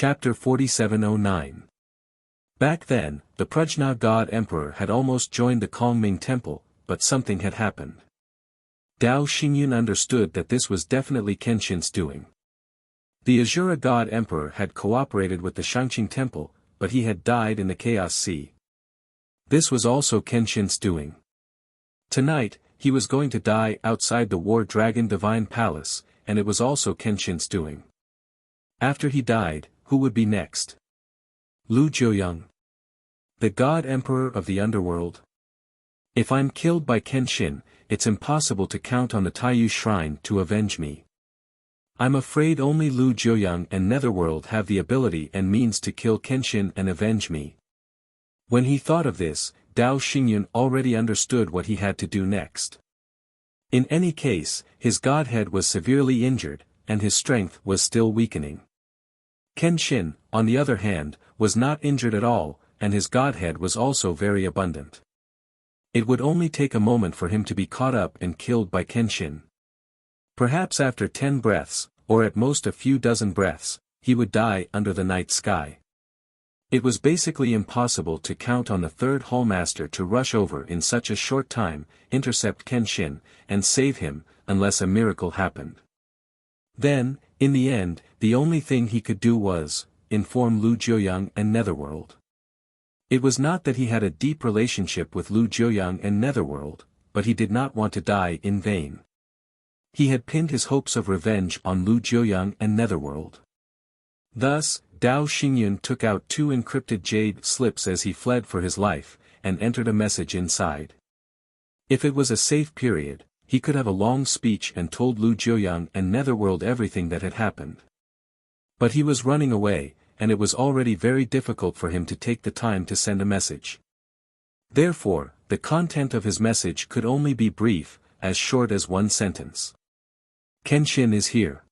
Chapter 4709. Back then, the Prajna God Emperor had almost joined the Kongming Temple, but something had happened. Dao Xingyun understood that this was definitely Kenshin's doing. The Azura God Emperor had cooperated with the Shangqing Temple, but he had died in the Chaos Sea. This was also Kenshin's doing. Tonight, he was going to die outside the War Dragon Divine Palace, and it was also Kenshin's doing. After he died, who would be next? Lu Jiuyang, the God Emperor of the Underworld? If I'm killed by Kenshin, it's impossible to count on the Taiyu Shrine to avenge me. I'm afraid only Lu Jiuyang and Netherworld have the ability and means to kill Kenshin and avenge me. When he thought of this, Dao Xingyun already understood what he had to do next. In any case, his godhead was severely injured, and his strength was still weakening. Kenshin, on the other hand, was not injured at all, and his godhead was also very abundant. It would only take a moment for him to be caught up and killed by Kenshin. Perhaps after 10 breaths, or at most a few dozen breaths, he would die under the night sky. It was basically impossible to count on the third Hallmaster to rush over in such a short time, intercept Kenshin, and save him, unless a miracle happened. Then, in the end, the only thing he could do was inform Lu Jiuyang and Netherworld. It was not that he had a deep relationship with Lu Jiuyang and Netherworld, but he did not want to die in vain. He had pinned his hopes of revenge on Lu Jiuyang and Netherworld. Thus, Dao Xingyun took out 2 encrypted jade slips as he fled for his life, and entered a message inside. If it was a safe period, he could have a long speech and told Lu Jiuyang and Netherworld everything that had happened. But he was running away, and it was already very difficult for him to take the time to send a message. Therefore, the content of his message could only be brief, as short as one sentence. Kenshin is here.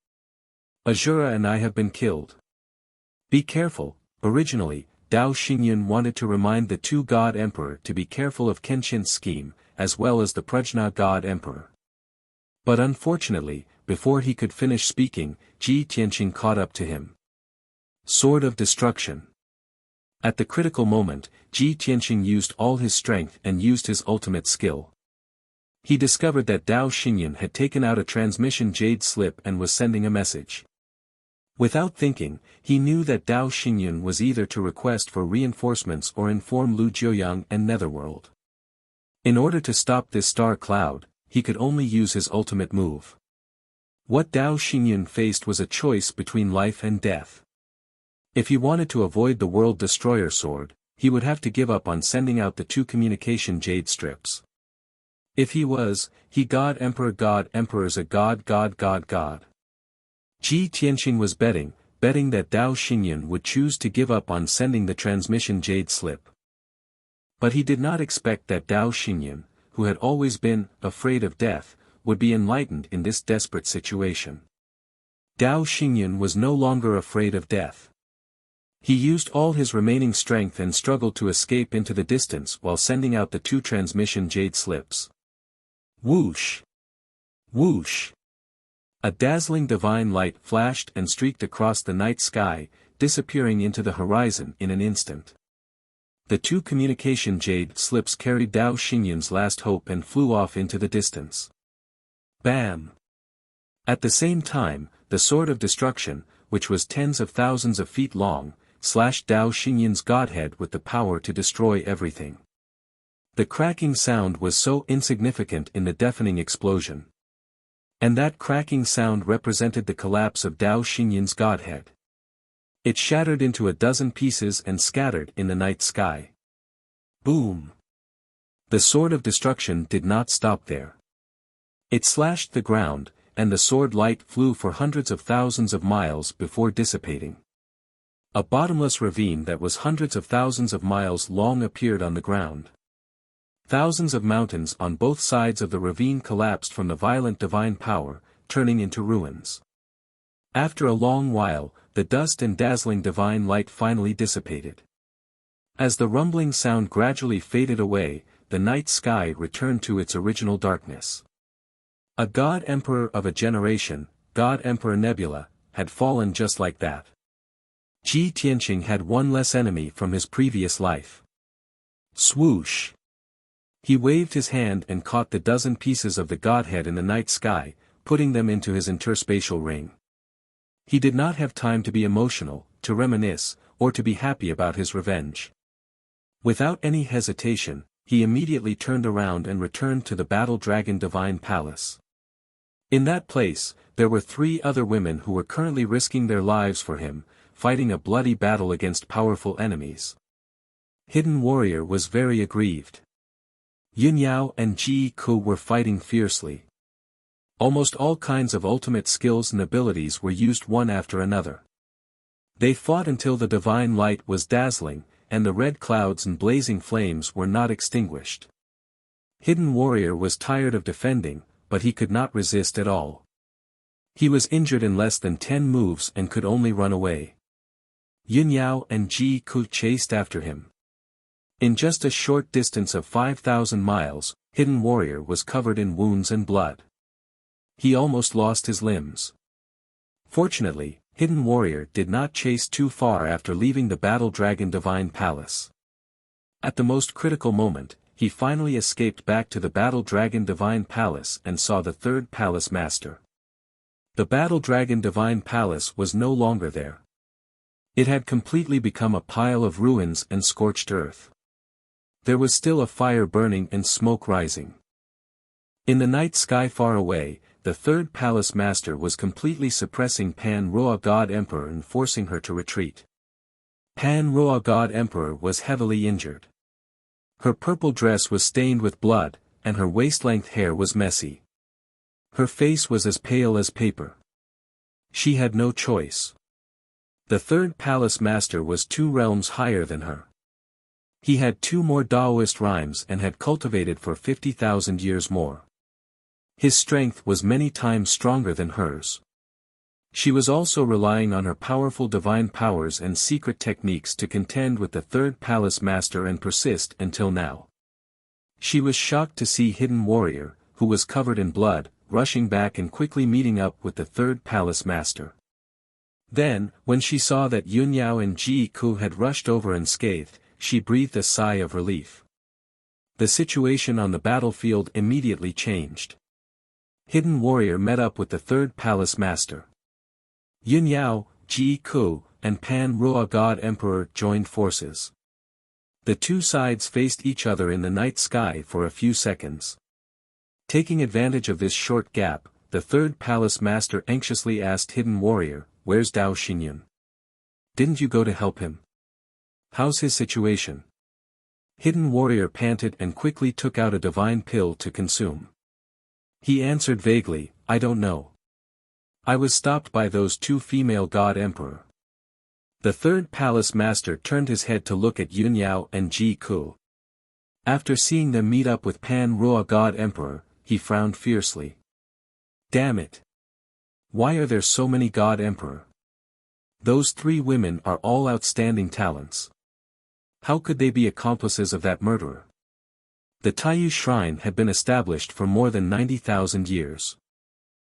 Azura and I have been killed. Be careful. Originally, Dao Xingyun wanted to remind the 2 God Emperor to be careful of Kenshin's scheme, as well as the Prajna God Emperor. But unfortunately, before he could finish speaking, Ji Tianqing caught up to him. Sword of Destruction. At the critical moment, Ji Tianqing used all his strength and used his ultimate skill. He discovered that Dao Xingyun had taken out a transmission jade slip and was sending a message. Without thinking, he knew that Dao Xingyun was either to request for reinforcements or inform Lu Jiuyang and Netherworld. In order to stop this star cloud, he could only use his ultimate move. What Dao Xingyun faced was a choice between life and death. If he wanted to avoid the World Destroyer sword, he would have to give up on sending out the 2 communication jade strips. If he God Emperor's a god. Ji Tianqing was betting that Dao Xingyun would choose to give up on sending the transmission jade slip. But he did not expect that Dao Xingyun, who had always been afraid of death, would be enlightened in this desperate situation. Dao Xingyun was no longer afraid of death. He used all his remaining strength and struggled to escape into the distance while sending out the 2 transmission jade slips. Whoosh! Whoosh! A dazzling divine light flashed and streaked across the night sky, disappearing into the horizon in an instant. The 2 communication jade slips carried Dao Xingyun's last hope and flew off into the distance. Bam! At the same time, the Sword of Destruction, which was tens of thousands of feet long, slashed Dao Xingyun's godhead with the power to destroy everything. The cracking sound was so insignificant in the deafening explosion. And that cracking sound represented the collapse of Dao Xingyun's godhead. It shattered into a dozen pieces and scattered in the night sky. Boom! The Sword of Destruction did not stop there. It slashed the ground, and the sword light flew for hundreds of thousands of miles before dissipating. A bottomless ravine that was hundreds of thousands of miles long appeared on the ground. Thousands of mountains on both sides of the ravine collapsed from the violent divine power, turning into ruins. After a long while, the dust and dazzling divine light finally dissipated. As the rumbling sound gradually faded away, the night sky returned to its original darkness. A God Emperor of a generation, God Emperor Nebula, had fallen just like that. Ji Tianqing had one less enemy from his previous life. Swoosh! He waved his hand and caught the dozen pieces of the godhead in the night sky, putting them into his interspatial ring. He did not have time to be emotional, to reminisce, or to be happy about his revenge. Without any hesitation, he immediately turned around and returned to the Battle Dragon Divine Palace. In that place, there were 3 other women who were currently risking their lives for him, fighting a bloody battle against powerful enemies. Hidden Warrior was very aggrieved. Yun Yao and Ji Ku were fighting fiercely. Almost all kinds of ultimate skills and abilities were used one after another. They fought until the divine light was dazzling, and the red clouds and blazing flames were not extinguished. Hidden Warrior was tired of defending, but he could not resist at all. He was injured in less than 10 moves and could only run away. Yun Yao and Ji Ku chased after him. In just a short distance of 5,000 miles, Hidden Warrior was covered in wounds and blood. He almost lost his limbs. Fortunately, Hidden Warrior did not chase too far after leaving the Battle Dragon Divine Palace. At the most critical moment, he finally escaped back to the Battle Dragon Divine Palace and saw the 3rd Palace Master. The Battle Dragon Divine Palace was no longer there. It had completely become a pile of ruins and scorched earth. There was still a fire burning and smoke rising. In the night sky far away, the 3rd Palace Master was completely suppressing Pan Roa God Emperor and forcing her to retreat. Pan Roa God Emperor was heavily injured. Her purple dress was stained with blood, and her waist-length hair was messy. Her face was as pale as paper. She had no choice. The 3rd Palace Master was 2 realms higher than her. He had 2 more Taoist rhymes and had cultivated for 50,000 years more. His strength was many times stronger than hers. She was also relying on her powerful divine powers and secret techniques to contend with the 3rd Palace Master and persist until now. She was shocked to see Hidden Warrior, who was covered in blood, rushing back and quickly meeting up with the 3rd Palace Master. Then, when she saw that Yun Yao and Ji Ku had rushed over unscathed, she breathed a sigh of relief. The situation on the battlefield immediately changed. Hidden Warrior met up with the 3rd Palace Master. Yun Yao, Ji Ku, and Pan Roa God Emperor joined forces. The 2 sides faced each other in the night sky for a few seconds. Taking advantage of this short gap, the 3rd Palace Master anxiously asked Hidden Warrior, "Where's Dao Xingyun? Didn't you go to help him? How's his situation?" Hidden Warrior panted and quickly took out a divine pill to consume. He answered vaguely, "I don't know. I was stopped by those 2 female God Emperor." The 3rd Palace Master turned his head to look at Yun Yao and Ji Ku. After seeing them meet up with Pan Roa God Emperor, he frowned fiercely. Damn it! Why are there so many God Emperor? Those 3 women are all outstanding talents. How could they be accomplices of that murderer? The Taiyu Shrine had been established for more than 90,000 years.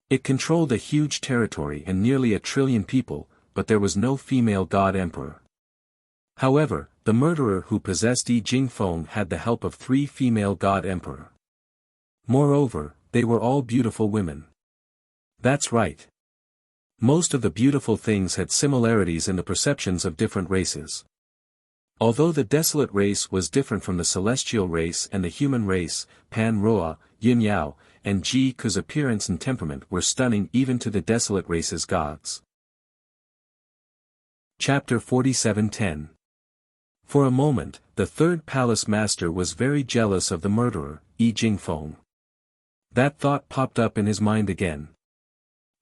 It controlled a huge territory and nearly 1 trillion people, but there was no female God Emperor. However, the murderer who possessed Yi Jingfeng had the help of 3 female God Emperor. Moreover, they were all beautiful women. That's right. Most of the beautiful things had similarities in the perceptions of different races. Although the desolate race was different from the celestial race and the human race, Pan Roa, Yun Yao, and Ji Ku's appearance and temperament were stunning even to the desolate race's gods. Chapter 47:10. For a moment, the 3rd Palace Master was very jealous of the murderer, Yi Jingfeng. That thought popped up in his mind again.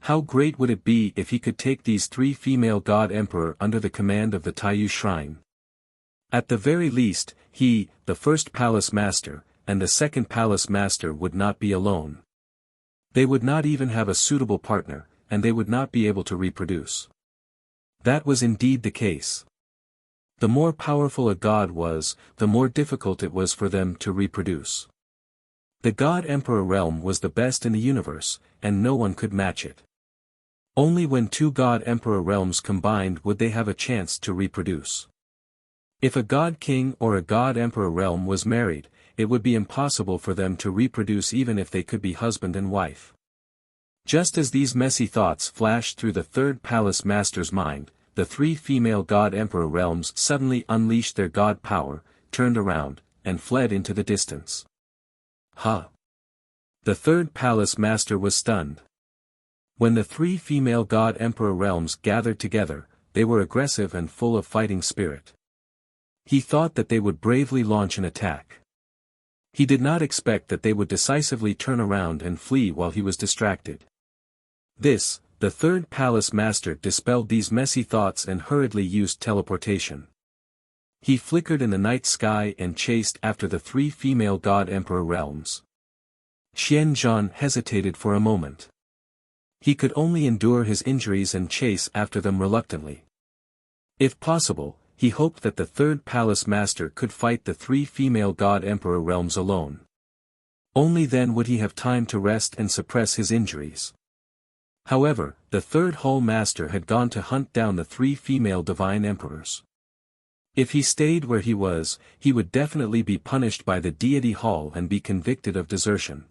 How great would it be if he could take these 3 female God Emperor under the command of the Taiyu Shrine? At the very least, he, the 1st Palace Master, and the 2nd Palace Master would not be alone. They would not even have a suitable partner, and they would not be able to reproduce. That was indeed the case. The more powerful a god was, the more difficult it was for them to reproduce. The God Emperor realm was the best in the universe, and no one could match it. Only when two God-Emperor realms combined would they have a chance to reproduce. If a God-King or a God-Emperor realm was married, it would be impossible for them to reproduce even if they could be husband and wife. Just as these messy thoughts flashed through the third palace master's mind, the three female God-Emperor realms suddenly unleashed their god power, turned around, and fled into the distance. The third palace master was stunned. When the three female God-Emperor realms gathered together, they were aggressive and full of fighting spirit. He thought that they would bravely launch an attack. He did not expect that they would decisively turn around and flee while he was distracted. The third palace master dispelled these messy thoughts and hurriedly used teleportation. He flickered in the night sky and chased after the three female God-Emperor realms. Xian Zhan hesitated for a moment. He could only endure his injuries and chase after them reluctantly. If possible, he hoped that the third palace master could fight the three female God-Emperor realms alone. Only then would he have time to rest and suppress his injuries. However, the third hall master had gone to hunt down the three female divine emperors. If he stayed where he was, he would definitely be punished by the deity hall and be convicted of desertion.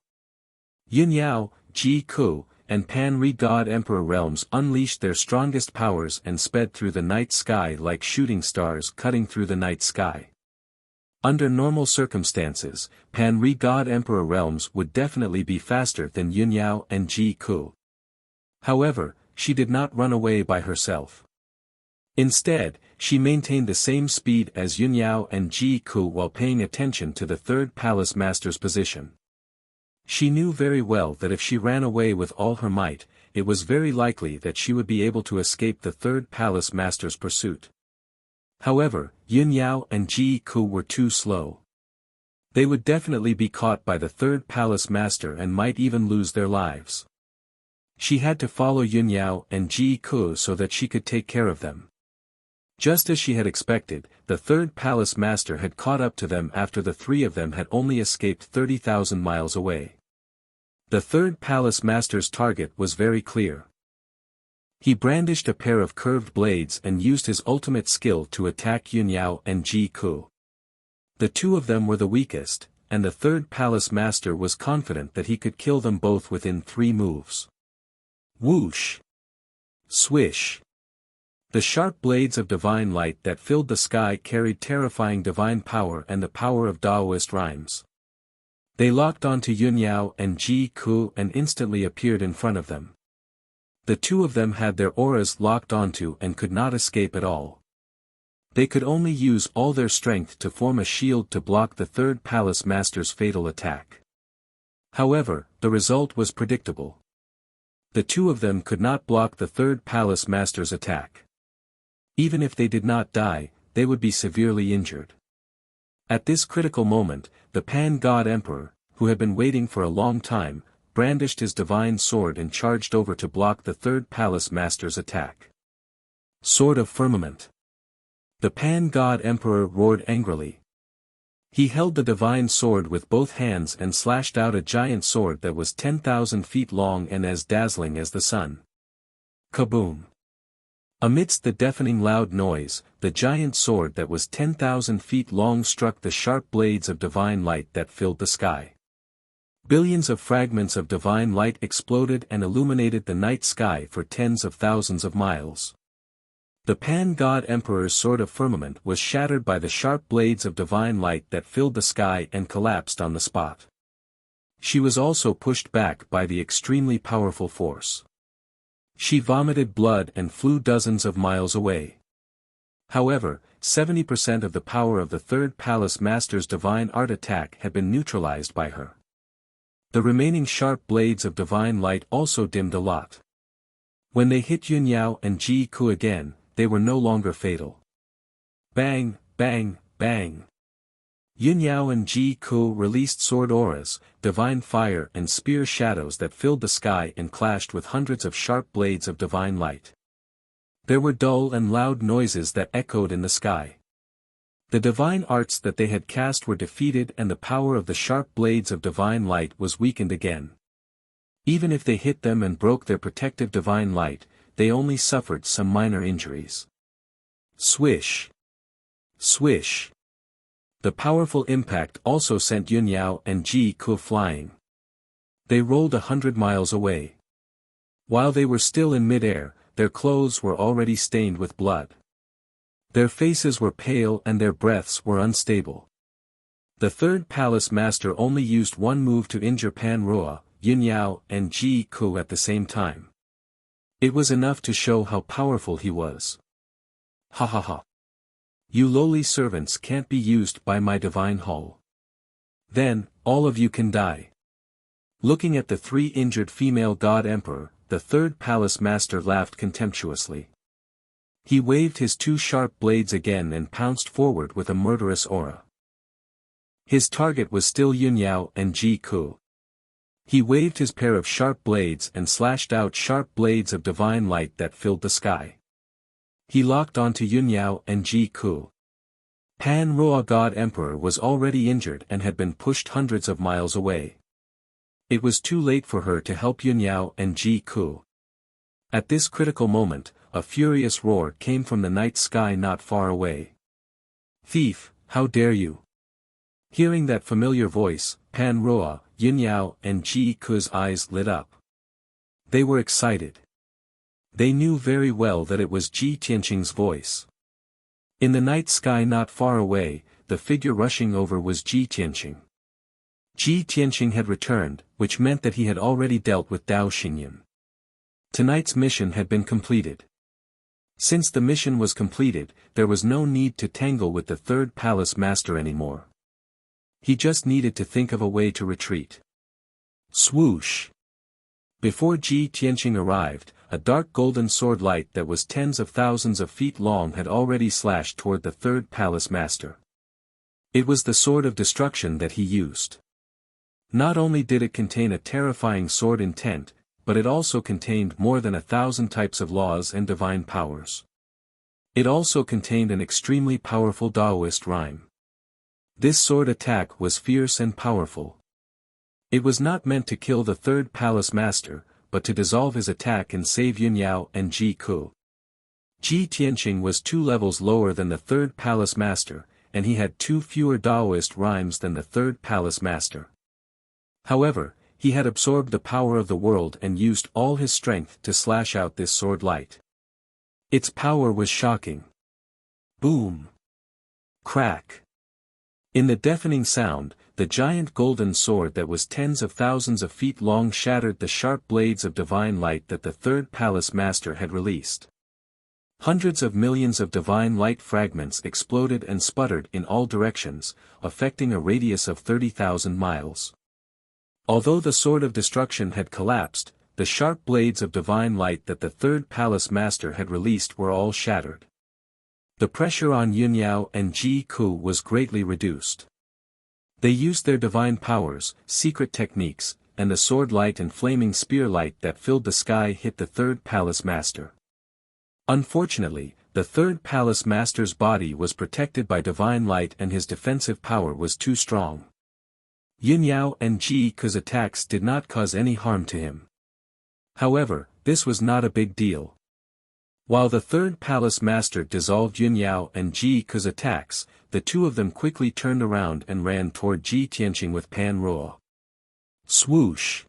Yun Yao, Ji Ku, and Pan Ri God-Emperor realms unleashed their strongest powers and sped through the night sky like shooting stars cutting through the night sky. Under normal circumstances, Pan Ri God-Emperor realms would definitely be faster than Yun Yao and Ji Ku. However, she did not run away by herself. Instead, she maintained the same speed as Yun Yao and Ji Ku while paying attention to the third palace master's position. She knew very well that if she ran away with all her might, it was very likely that she would be able to escape the third palace master's pursuit. However, Yun Yao and Ji Ku were too slow. They would definitely be caught by the third palace master and might even lose their lives. She had to follow Yun Yao and Ji Ku so that she could take care of them. Just as she had expected, the third palace master had caught up to them after the three of them had only escaped 30,000 miles away. The third palace master's target was very clear. He brandished a pair of curved blades and used his ultimate skill to attack Yun Yao and Ji Ku. The two of them were the weakest, and the third palace master was confident that he could kill them both within 3 moves. Whoosh! Swish! The sharp blades of divine light that filled the sky carried terrifying divine power and the power of Taoist rhymes. They locked onto Yun Yao and Ji Ku and instantly appeared in front of them. The two of them had their auras locked onto and could not escape at all. They could only use all their strength to form a shield to block the third palace master's fatal attack. However, the result was predictable. The two of them could not block the third palace master's attack. Even if they did not die, they would be severely injured. At this critical moment, the Pan-God Emperor, who had been waiting for a long time, brandished his divine sword and charged over to block the third palace master's attack. Sword of Firmament. The Pan-God Emperor roared angrily. He held the divine sword with both hands and slashed out a giant sword that was 10,000 feet long and as dazzling as the sun. Kaboom! Amidst the deafening loud noise, the giant sword that was 10,000 feet long struck the sharp blades of divine light that filled the sky. Billions of fragments of divine light exploded and illuminated the night sky for tens of thousands of miles. The Pan-God Emperor's sword of firmament was shattered by the sharp blades of divine light that filled the sky and collapsed on the spot. She was also pushed back by the extremely powerful force. She vomited blood and flew dozens of miles away. However, 70% of the power of the third palace master's divine art attack had been neutralized by her. The remaining sharp blades of divine light also dimmed a lot. When they hit Yun Yao and Ji Ku again, they were no longer fatal. Bang, bang, bang. Yun Yao and Ji Ku released sword auras, divine fire and spear shadows that filled the sky and clashed with hundreds of sharp blades of divine light. There were dull and loud noises that echoed in the sky. The divine arts that they had cast were defeated and the power of the sharp blades of divine light was weakened again. Even if they hit them and broke their protective divine light, they only suffered some minor injuries. Swish! Swish! The powerful impact also sent Yun Yao and Ji Ke flying. They rolled 100 miles away. While they were still in mid-air, their clothes were already stained with blood. Their faces were pale and their breaths were unstable. The third palace master only used one move to injure Pan Roa, Yun Yao and Ji Ke at the same time. It was enough to show how powerful he was. Ha ha ha. You lowly servants can't be used by my divine hall. Then, all of you can die. Looking at the 3 injured female god emperor, the third palace master laughed contemptuously. He waved his 2 sharp blades again and pounced forward with a murderous aura. His target was still Yun Yao and Ji Ke. He waved his pair of sharp blades and slashed out sharp blades of divine light that filled the sky. He locked onto Yun Yao and Ji Ke. Pan Roa God Emperor was already injured and had been pushed hundreds of miles away. It was too late for her to help Yun Yao and Ji Ke. At this critical moment, a furious roar came from the night sky not far away. Thief, how dare you! Hearing that familiar voice, Pan Roa, Yun Yao and Ji Ke's eyes lit up. They were excited. They knew very well that it was Ji Tianqing's voice. In the night sky not far away, the figure rushing over was Ji Tianqing. Ji Tianqing had returned, which meant that he had already dealt with Dao Xingyun. Tonight's mission had been completed. Since the mission was completed, there was no need to tangle with the third palace master anymore. He just needed to think of a way to retreat. Swoosh! Before Ji Tianqing arrived, a dark golden sword light that was tens of thousands of feet long had already slashed toward the third palace master. It was the sword of destruction that he used. Not only did it contain a terrifying sword intent, but it also contained more than 1,000 types of laws and divine powers. It also contained an extremely powerful Daoist rhyme. This sword attack was fierce and powerful. It was not meant to kill the third palace master, but to dissolve his attack and save Yun Yao and Ji Ke. Ji Tianqing was 2 levels lower than the third palace master, and he had 2 fewer Daoist rhymes than the third palace master. However, he had absorbed the power of the world and used all his strength to slash out this sword light. Its power was shocking. Boom! Crack! In the deafening sound, the giant golden sword that was tens of thousands of feet long shattered the sharp blades of divine light that the third palace master had released. Hundreds of millions of divine light fragments exploded and sputtered in all directions, affecting a radius of 30,000 miles. Although the sword of destruction had collapsed, the sharp blades of divine light that the third palace master had released were all shattered. The pressure on Yun Yao and Ji Ke was greatly reduced. They used their divine powers, secret techniques, and the sword light and flaming spear light that filled the sky hit the third palace master. Unfortunately, the third palace master's body was protected by divine light and his defensive power was too strong. Yun Yao and Ji Ke's attacks did not cause any harm to him. However, this was not a big deal. While the third palace master dissolved Yun Yao and Ji Ke's attacks, the 2 of them quickly turned around and ran toward Ji Tianqing with Pan Roa. Swoosh!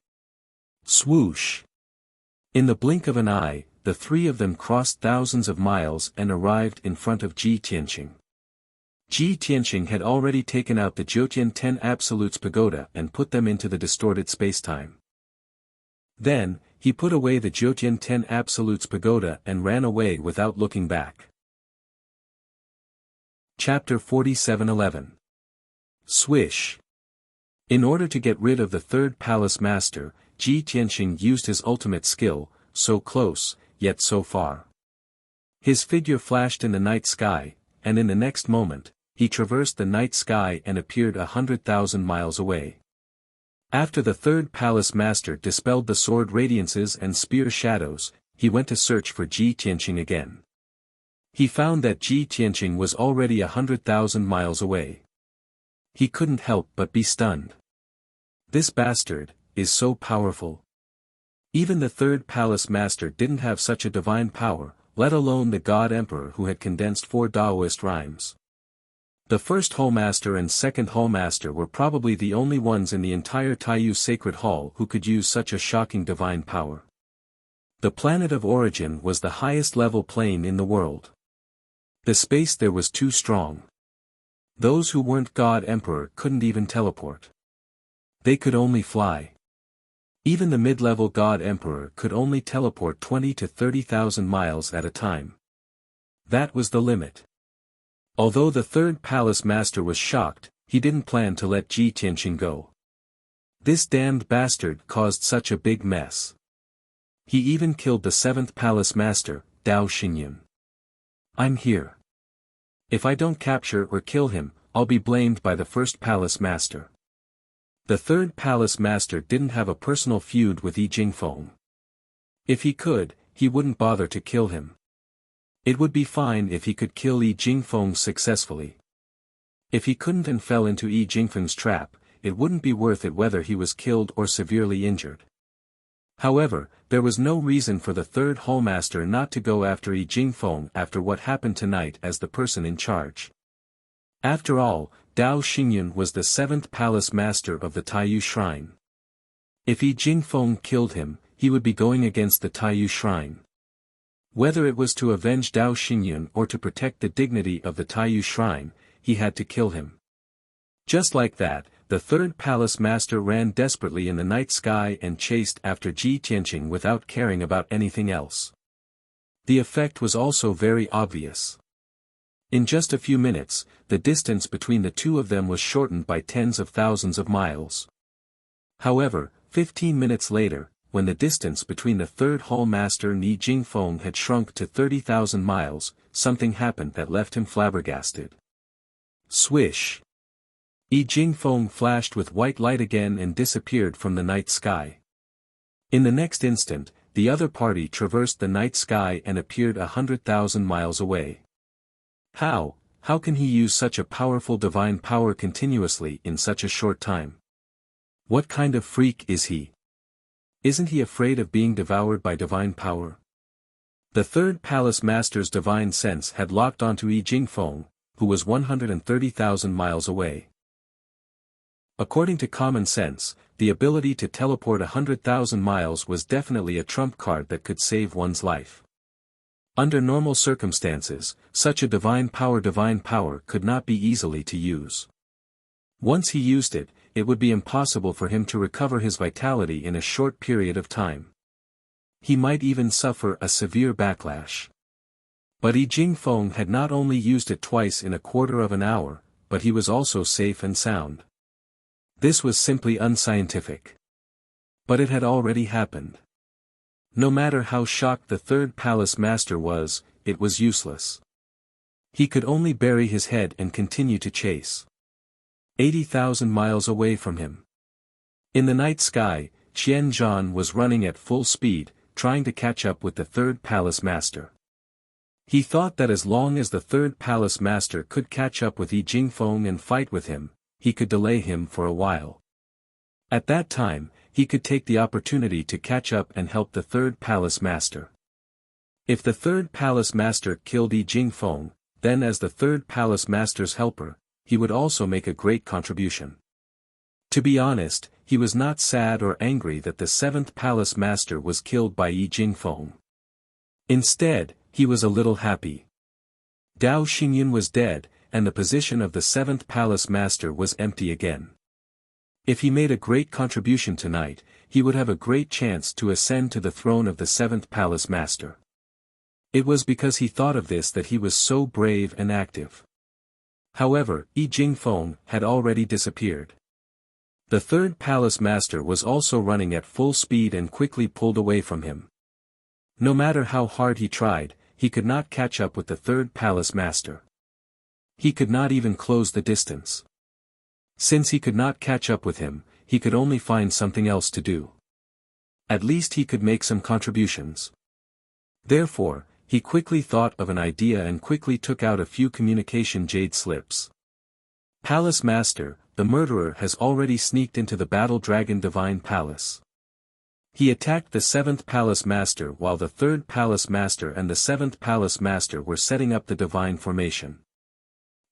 Swoosh! In the blink of an eye, the 3 of them crossed thousands of miles and arrived in front of Ji Tianqing. Ji Tianqing had already taken out the Jiutian 10 Absolutes Pagoda and put them into the distorted spacetime. Then, he put away the Jiutian 10 Absolutes Pagoda and ran away without looking back. Chapter 47:11. Swish! In order to get rid of the third palace master, Ji Tianqing used his ultimate skill, so close, yet so far. His figure flashed in the night sky, and in the next moment, he traversed the night sky and appeared 100,000 miles away. After the third palace master dispelled the sword radiances and spear shadows, he went to search for Ji Tianqing again. He found that Ji Tianqing was already 100,000 miles away. He couldn't help but be stunned. This bastard is so powerful. Even the third palace master didn't have such a divine power, let alone the God Emperor who had condensed 4 Taoist rhymes. The first Hallmaster and second Hallmaster were probably the only ones in the entire Taiyu Sacred Hall who could use such a shocking divine power. The planet of origin was the highest level plane in the world. The space there was too strong. Those who weren't God Emperor couldn't even teleport. They could only fly. Even the mid-level God Emperor could only teleport 20 to 30,000 miles at a time. That was the limit. Although the third palace master was shocked, he didn't plan to let Ji Tianqing go. This damned bastard caused such a big mess. He even killed the seventh palace master, Dao Xingyun. I'm here. If I don't capture or kill him, I'll be blamed by the first palace master. The third palace master didn't have a personal feud with Yi Jingfeng. If he could, he wouldn't bother to kill him. It would be fine if he could kill Yi Jingfeng successfully. If he couldn't and fell into Yi Jingfeng's trap, it wouldn't be worth it whether he was killed or severely injured. However, there was no reason for the third hallmaster not to go after Yi Jingfeng after what happened tonight as the person in charge. After all, Dao Xingyun was the seventh palace master of the Taiyu Shrine. If Yi Jingfeng killed him, he would be going against the Taiyu Shrine. Whether it was to avenge Dao Xingyun or to protect the dignity of the Taiyu Shrine, he had to kill him. Just like that, the third palace master ran desperately in the night sky and chased after Ji Tianqing without caring about anything else. The effect was also very obvious. In just a few minutes, the distance between the two of them was shortened by tens of thousands of miles. However, 15 minutes later, when the distance between the third hall master and Yi Jingfeng had shrunk to 30,000 miles, something happened that left him flabbergasted. Swish! Yi Jingfeng flashed with white light again and disappeared from the night sky. In the next instant, the other party traversed the night sky and appeared 100,000 miles away. How can he use such a powerful divine power continuously in such a short time? What kind of freak is he? Isn't he afraid of being devoured by divine power? The third palace master's divine sense had locked onto Yi Jingfeng, who was 130,000 miles away. According to common sense, the ability to teleport 100,000 miles was definitely a trump card that could save one's life. Under normal circumstances, such a divine power could not be easily to use. Once he used it, it would be impossible for him to recover his vitality in a short period of time. He might even suffer a severe backlash. But Yi Jingfeng had not only used it twice in a quarter of an hour, but he was also safe and sound. This was simply unscientific. But it had already happened. No matter how shocked the third palace master was, it was useless. He could only bury his head and continue to chase. 80,000 miles away from him. In the night sky, Qian Zhan was running at full speed, trying to catch up with the third palace master. He thought that as long as the third palace master could catch up with Yi Jingfeng and fight with him, he could delay him for a while. At that time, he could take the opportunity to catch up and help the third palace master. If the third palace master killed Yi Jingfeng, then as the third palace master's helper, he would also make a great contribution. To be honest, he was not sad or angry that the seventh palace master was killed by Yi Jingfeng. Instead, he was a little happy. Dao Xingyun was dead, and the position of the seventh palace master was empty again. If he made a great contribution tonight, he would have a great chance to ascend to the throne of the seventh palace master. It was because he thought of this that he was so brave and active. However, Yi Jingfeng had already disappeared. The third palace master was also running at full speed and quickly pulled away from him. No matter how hard he tried, he could not catch up with the third palace master. He could not even close the distance. Since he could not catch up with him, he could only find something else to do. At least he could make some contributions. Therefore, he quickly thought of an idea and quickly took out a few communication jade slips. Palace Master, the murderer has already sneaked into the Battle Dragon Divine Palace. He attacked the 7th Palace Master while the 3rd Palace Master and the 7th Palace Master were setting up the divine formation.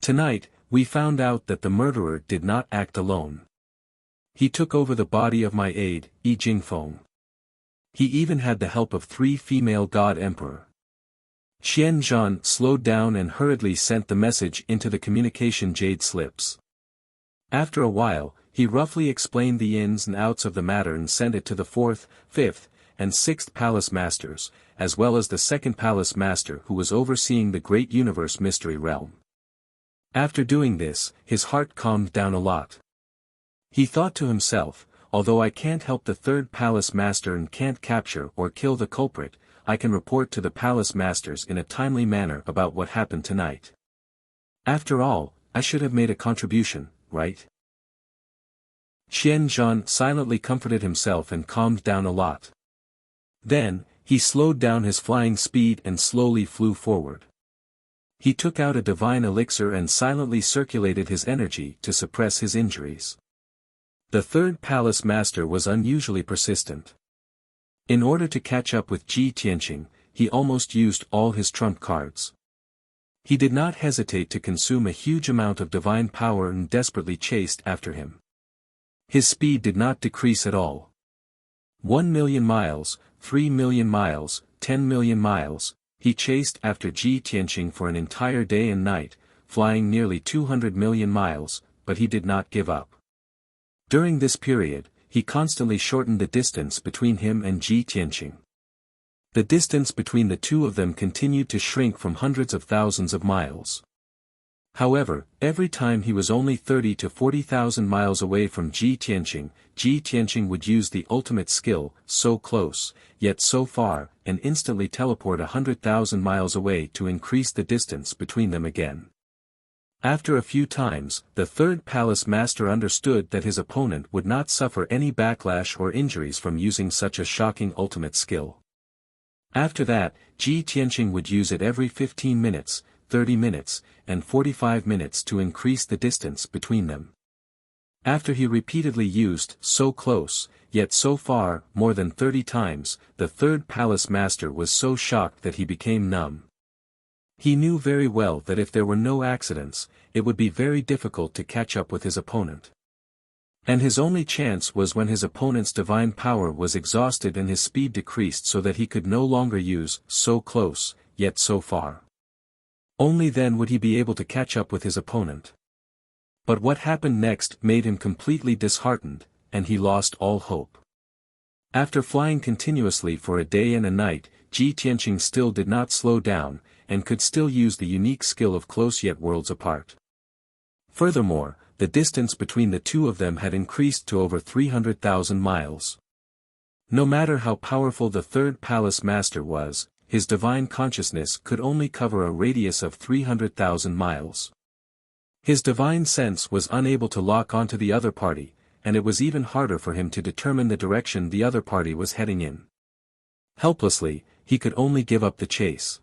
Tonight, we found out that the murderer did not act alone. He took over the body of my aide, Yi Jingfeng. He even had the help of 3 female God Emperor. Xian Zhan slowed down and hurriedly sent the message into the communication jade slips. After a while, he roughly explained the ins and outs of the matter and sent it to the 4th, 5th, and 6th Palace Masters, as well as the 2nd Palace Master who was overseeing the Great Universe Mystery Realm. After doing this, his heart calmed down a lot. He thought to himself, although I can't help the 3rd Palace Master and can't capture or kill the culprit, I can report to the Palace Masters in a timely manner about what happened tonight. After all, I should have made a contribution, right? Xian Zhan silently comforted himself and calmed down a lot. Then, he slowed down his flying speed and slowly flew forward. He took out a divine elixir and silently circulated his energy to suppress his injuries. The 3rd Palace Master was unusually persistent. In order to catch up with Ji Tianqing, he almost used all his trump cards. He did not hesitate to consume a huge amount of divine power and desperately chased after him. His speed did not decrease at all. 1 million miles, 3 million miles, 10 million miles, he chased after Ji Tianqing for an entire day and night, flying nearly 200 million miles, but he did not give up. During this period, he constantly shortened the distance between him and Ji Tianqing. The distance between the two of them continued to shrink from hundreds of thousands of miles. However, every time he was only 30 to 40,000 miles away from Ji Tianqing would use the ultimate skill, so close, yet so far, and instantly teleport 100,000 miles away to increase the distance between them again. After a few times, the 3rd Palace Master understood that his opponent would not suffer any backlash or injuries from using such a shocking ultimate skill. After that, Ji Tianqing would use it every 15 minutes, 30 minutes, and 45 minutes to increase the distance between them. After he repeatedly used so close, yet so far, more than 30 times, the 3rd Palace Master was so shocked that he became numb. He knew very well that if there were no accidents, it would be very difficult to catch up with his opponent. And his only chance was when his opponent's divine power was exhausted and his speed decreased so that he could no longer use so close, yet so far. Only then would he be able to catch up with his opponent. But what happened next made him completely disheartened, and he lost all hope. After flying continuously for a day and a night, Ji Tianqing still did not slow down, and could still use the unique skill of close yet worlds apart. Furthermore, the distance between the two of them had increased to over 300,000 miles. No matter how powerful the 3rd Palace Master was, his divine consciousness could only cover a radius of 300,000 miles. His divine sense was unable to lock onto the other party, and it was even harder for him to determine the direction the other party was heading in. Helplessly, he could only give up the chase.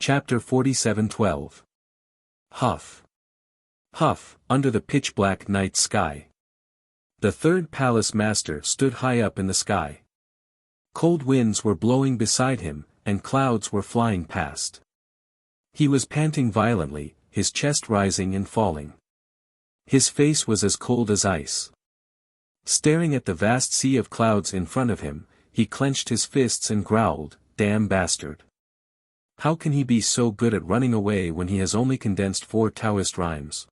Chapter 47:12. Huff. Huff, under the pitch-black night sky. The 3rd Palace Master stood high up in the sky. Cold winds were blowing beside him, and clouds were flying past. He was panting violently, his chest rising and falling. His face was as cold as ice. Staring at the vast sea of clouds in front of him, he clenched his fists and growled, "Damn bastard. How can he be so good at running away when he has only condensed 4 Taoist rhymes?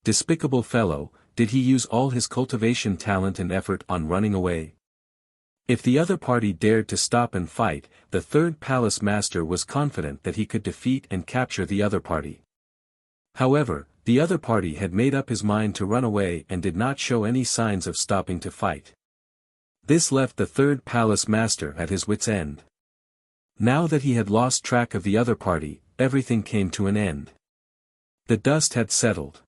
Despicable fellow, did he use all his cultivation talent and effort on running away?" If the other party dared to stop and fight, the 3rd Palace Master was confident that he could defeat and capture the other party. However, the other party had made up his mind to run away and did not show any signs of stopping to fight. This left the 3rd Palace Master at his wits' end. Now that he had lost track of the other party, everything came to an end. The dust had settled.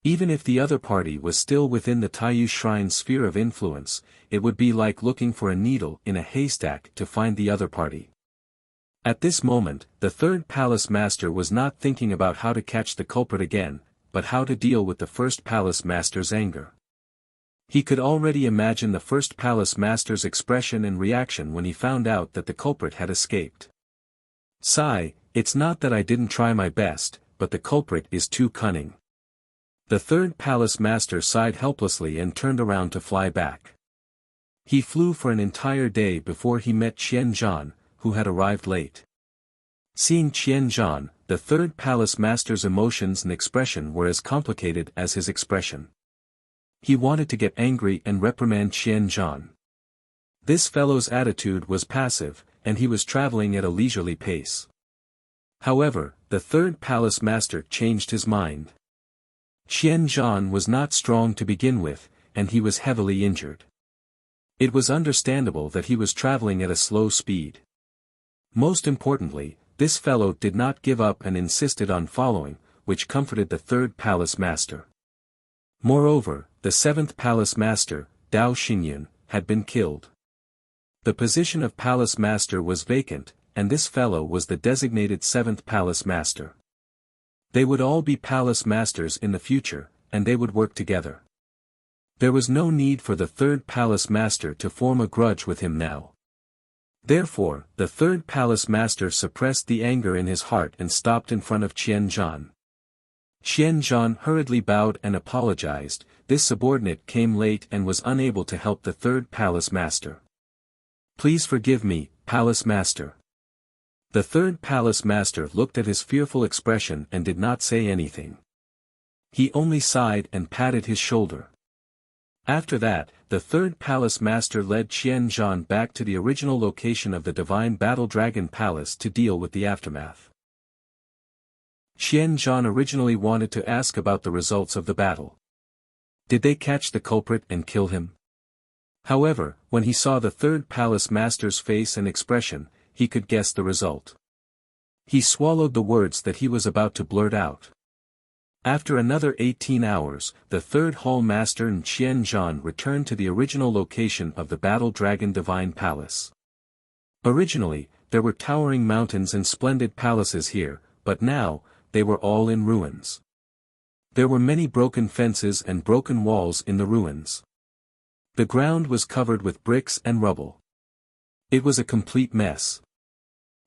Even if the other party was still within the Taiyu Shrine's sphere of influence, it would be like looking for a needle in a haystack to find the other party. At this moment, the 3rd Palace Master was not thinking about how to catch the culprit again, but how to deal with the 1st Palace Master's anger. He could already imagine the first palace master's expression and reaction when he found out that the culprit had escaped. Sigh, it's not that I didn't try my best, but the culprit is too cunning. The third palace master sighed helplessly and turned around to fly back. He flew for an entire day before he met Qian Zhan, who had arrived late. Seeing Qian Zhan, the third palace master's emotions and expression were as complicated as his expression. He wanted to get angry and reprimand Qian Zhan. This fellow's attitude was passive, and he was traveling at a leisurely pace. However, the third palace master changed his mind. Qian Zhan was not strong to begin with, and he was heavily injured. It was understandable that he was traveling at a slow speed. Most importantly, this fellow did not give up and insisted on following, which comforted the third palace master. Moreover, the seventh palace master, Dao Xingyun, had been killed. The position of palace master was vacant, and this fellow was the designated seventh palace master. They would all be palace masters in the future, and they would work together. There was no need for the third palace master to form a grudge with him now. Therefore, the third palace master suppressed the anger in his heart and stopped in front of Qian Zhan. Qian Zhan hurriedly bowed and apologized. This subordinate came late and was unable to help the third palace master. Please forgive me, palace master. The third palace master looked at his fearful expression and did not say anything. He only sighed and patted his shoulder. After that, the third palace master led Qian Zhan back to the original location of the divine battle dragon palace to deal with the aftermath. Qian Zhan originally wanted to ask about the results of the battle. Did they catch the culprit and kill him? However, when he saw the third palace master's face and expression, he could guess the result. He swallowed the words that he was about to blurt out. After another 18 hours, the third hall master and Qian Zhan returned to the original location of the battle dragon divine palace. Originally, there were towering mountains and splendid palaces here, but now, they were all in ruins. There were many broken fences and broken walls in the ruins. The ground was covered with bricks and rubble. It was a complete mess.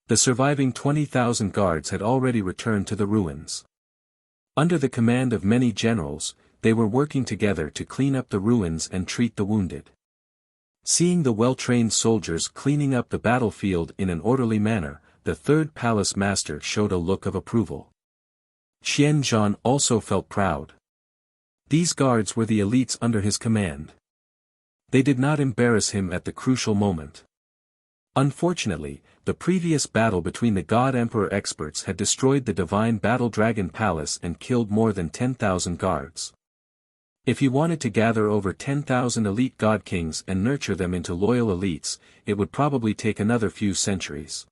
The surviving 20,000 guards had already returned to the ruins. Under the command of many generals, they were working together to clean up the ruins and treat the wounded. Seeing the well-trained soldiers cleaning up the battlefield in an orderly manner, the third palace master showed a look of approval. Qian Zhan also felt proud. These guards were the elites under his command. They did not embarrass him at the crucial moment. Unfortunately, the previous battle between the God Emperor experts had destroyed the divine battle dragon palace and killed more than 10,000 guards. If he wanted to gather over 10,000 elite god kings and nurture them into loyal elites, it would probably take another few centuries.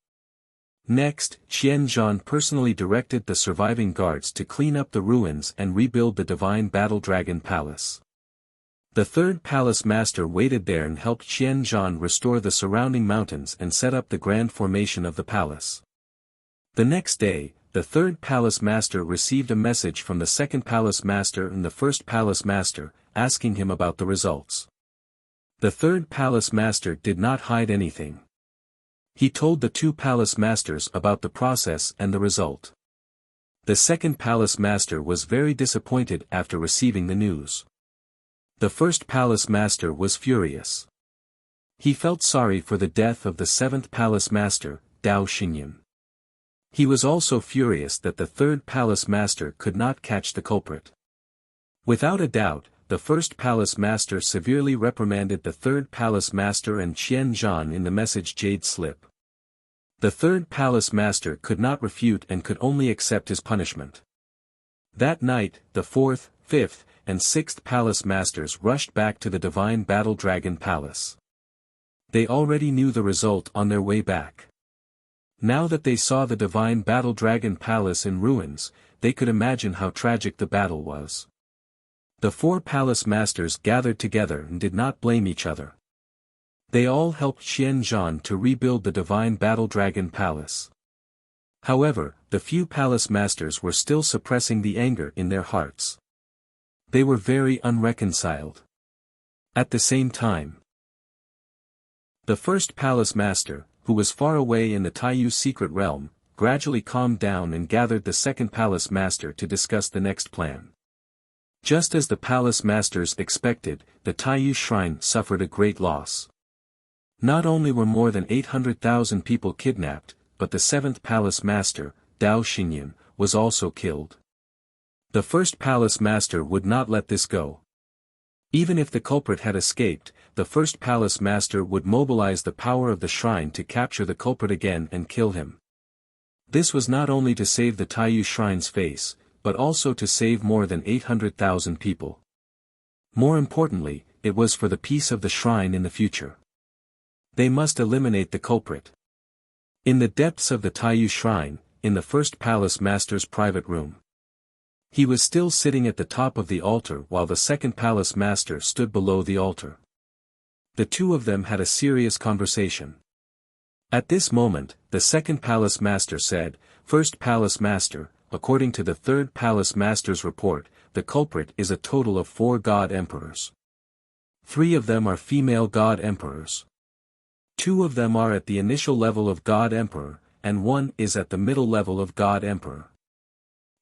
Next, Qian Zhan personally directed the surviving guards to clean up the ruins and rebuild the divine battle dragon palace. The third palace master waited there and helped Qian Zhan restore the surrounding mountains and set up the grand formation of the palace. The next day, the third palace master received a message from the second palace master and the first palace master, asking him about the results. The third palace master did not hide anything. He told the two palace masters about the process and the result. The second palace master was very disappointed after receiving the news. The first palace master was furious. He felt sorry for the death of the seventh palace master, Dao Xingyun. He was also furious that the third palace master could not catch the culprit. Without a doubt, the first palace master severely reprimanded the third palace master and Qian Zhan in the message jade slip. The third palace master could not refute and could only accept his punishment. That night, the fourth, fifth, and sixth palace masters rushed back to the divine battle dragon palace. They already knew the result on their way back. Now that they saw the divine battle dragon palace in ruins, they could imagine how tragic the battle was. The four palace masters gathered together and did not blame each other. They all helped Qian Zhan to rebuild the divine battle dragon palace. However, the few palace masters were still suppressing the anger in their hearts. They were very unreconciled. At the same time, the first palace master, who was far away in the Taiyu's secret realm, gradually calmed down and gathered the second palace master to discuss the next plan. Just as the palace masters expected, the Taiyu shrine suffered a great loss. Not only were more than 800,000 people kidnapped, but the seventh palace master, Dao Xinyan, was also killed. The first palace master would not let this go. Even if the culprit had escaped, the first palace master would mobilize the power of the shrine to capture the culprit again and kill him. This was not only to save the Taiyu shrine's face, but also to save more than 800,000 people. More importantly, it was for the peace of the shrine in the future. They must eliminate the culprit. In the depths of the Taiyu shrine, in the first palace master's private room. He was still sitting at the top of the altar while the second palace master stood below the altar. The two of them had a serious conversation. At this moment, the second palace master said, "First palace master, according to the third palace master's report, the culprit is a total of 4 god emperors. 3 of them are female god emperors. 2 of them are at the initial level of God Emperor, and 1 is at the middle level of God Emperor.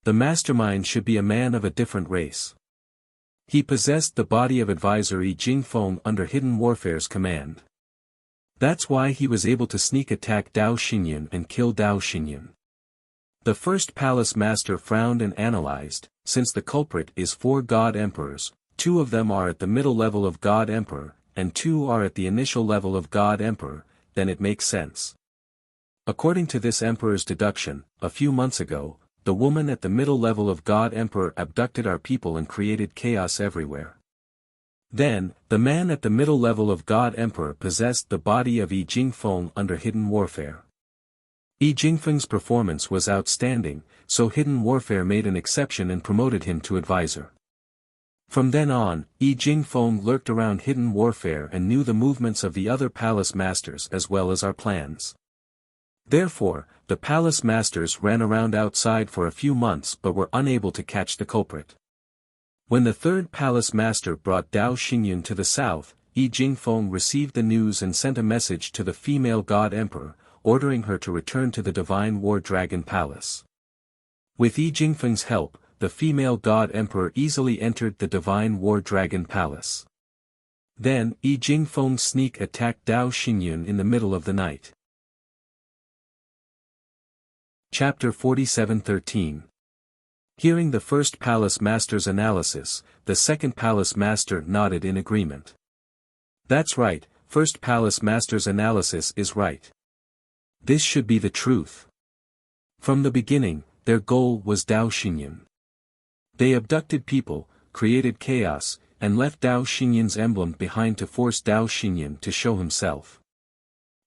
The mastermind should be a man of a different race. He possessed the body of advisor Yi Jingfeng under Hidden Warfare's command. That's why he was able to sneak attack Dao Xinyan and kill Dao Xinyan." The first palace master frowned and analyzed, since the culprit is 4 god emperors, 2 of them are at the middle level of God Emperor, and 2 are at the initial level of God Emperor, then it makes sense. According to this emperor's deduction, a few months ago, the woman at the middle level of God Emperor abducted our people and created chaos everywhere. Then, the man at the middle level of God Emperor possessed the body of Yi Jingfeng under Hidden Warfare. Yi Jingfeng's performance was outstanding, so Hidden Warfare made an exception and promoted him to advisor. From then on, Yi Jingfeng lurked around Hidden Warfare and knew the movements of the other palace masters as well as our plans. Therefore, the palace masters ran around outside for a few months but were unable to catch the culprit. When the third palace master brought Dao Xinyan to the south, Yi Jingfeng received the news and sent a message to the female god emperor, ordering her to return to the Divine War Dragon Palace. With Yi Jingfeng's help, the female god emperor easily entered the Divine War Dragon Palace. Then, Yi Jingfeng sneak attacked Dao Xinyan in the middle of the night. Chapter 47:13. Hearing the first palace master's analysis, the second palace master nodded in agreement. That's right, first palace master's analysis is right. This should be the truth. From the beginning, their goal was Dao Xinyan. They abducted people, created chaos, and left Dao Xinyan's emblem behind to force Dao Xinyan to show himself.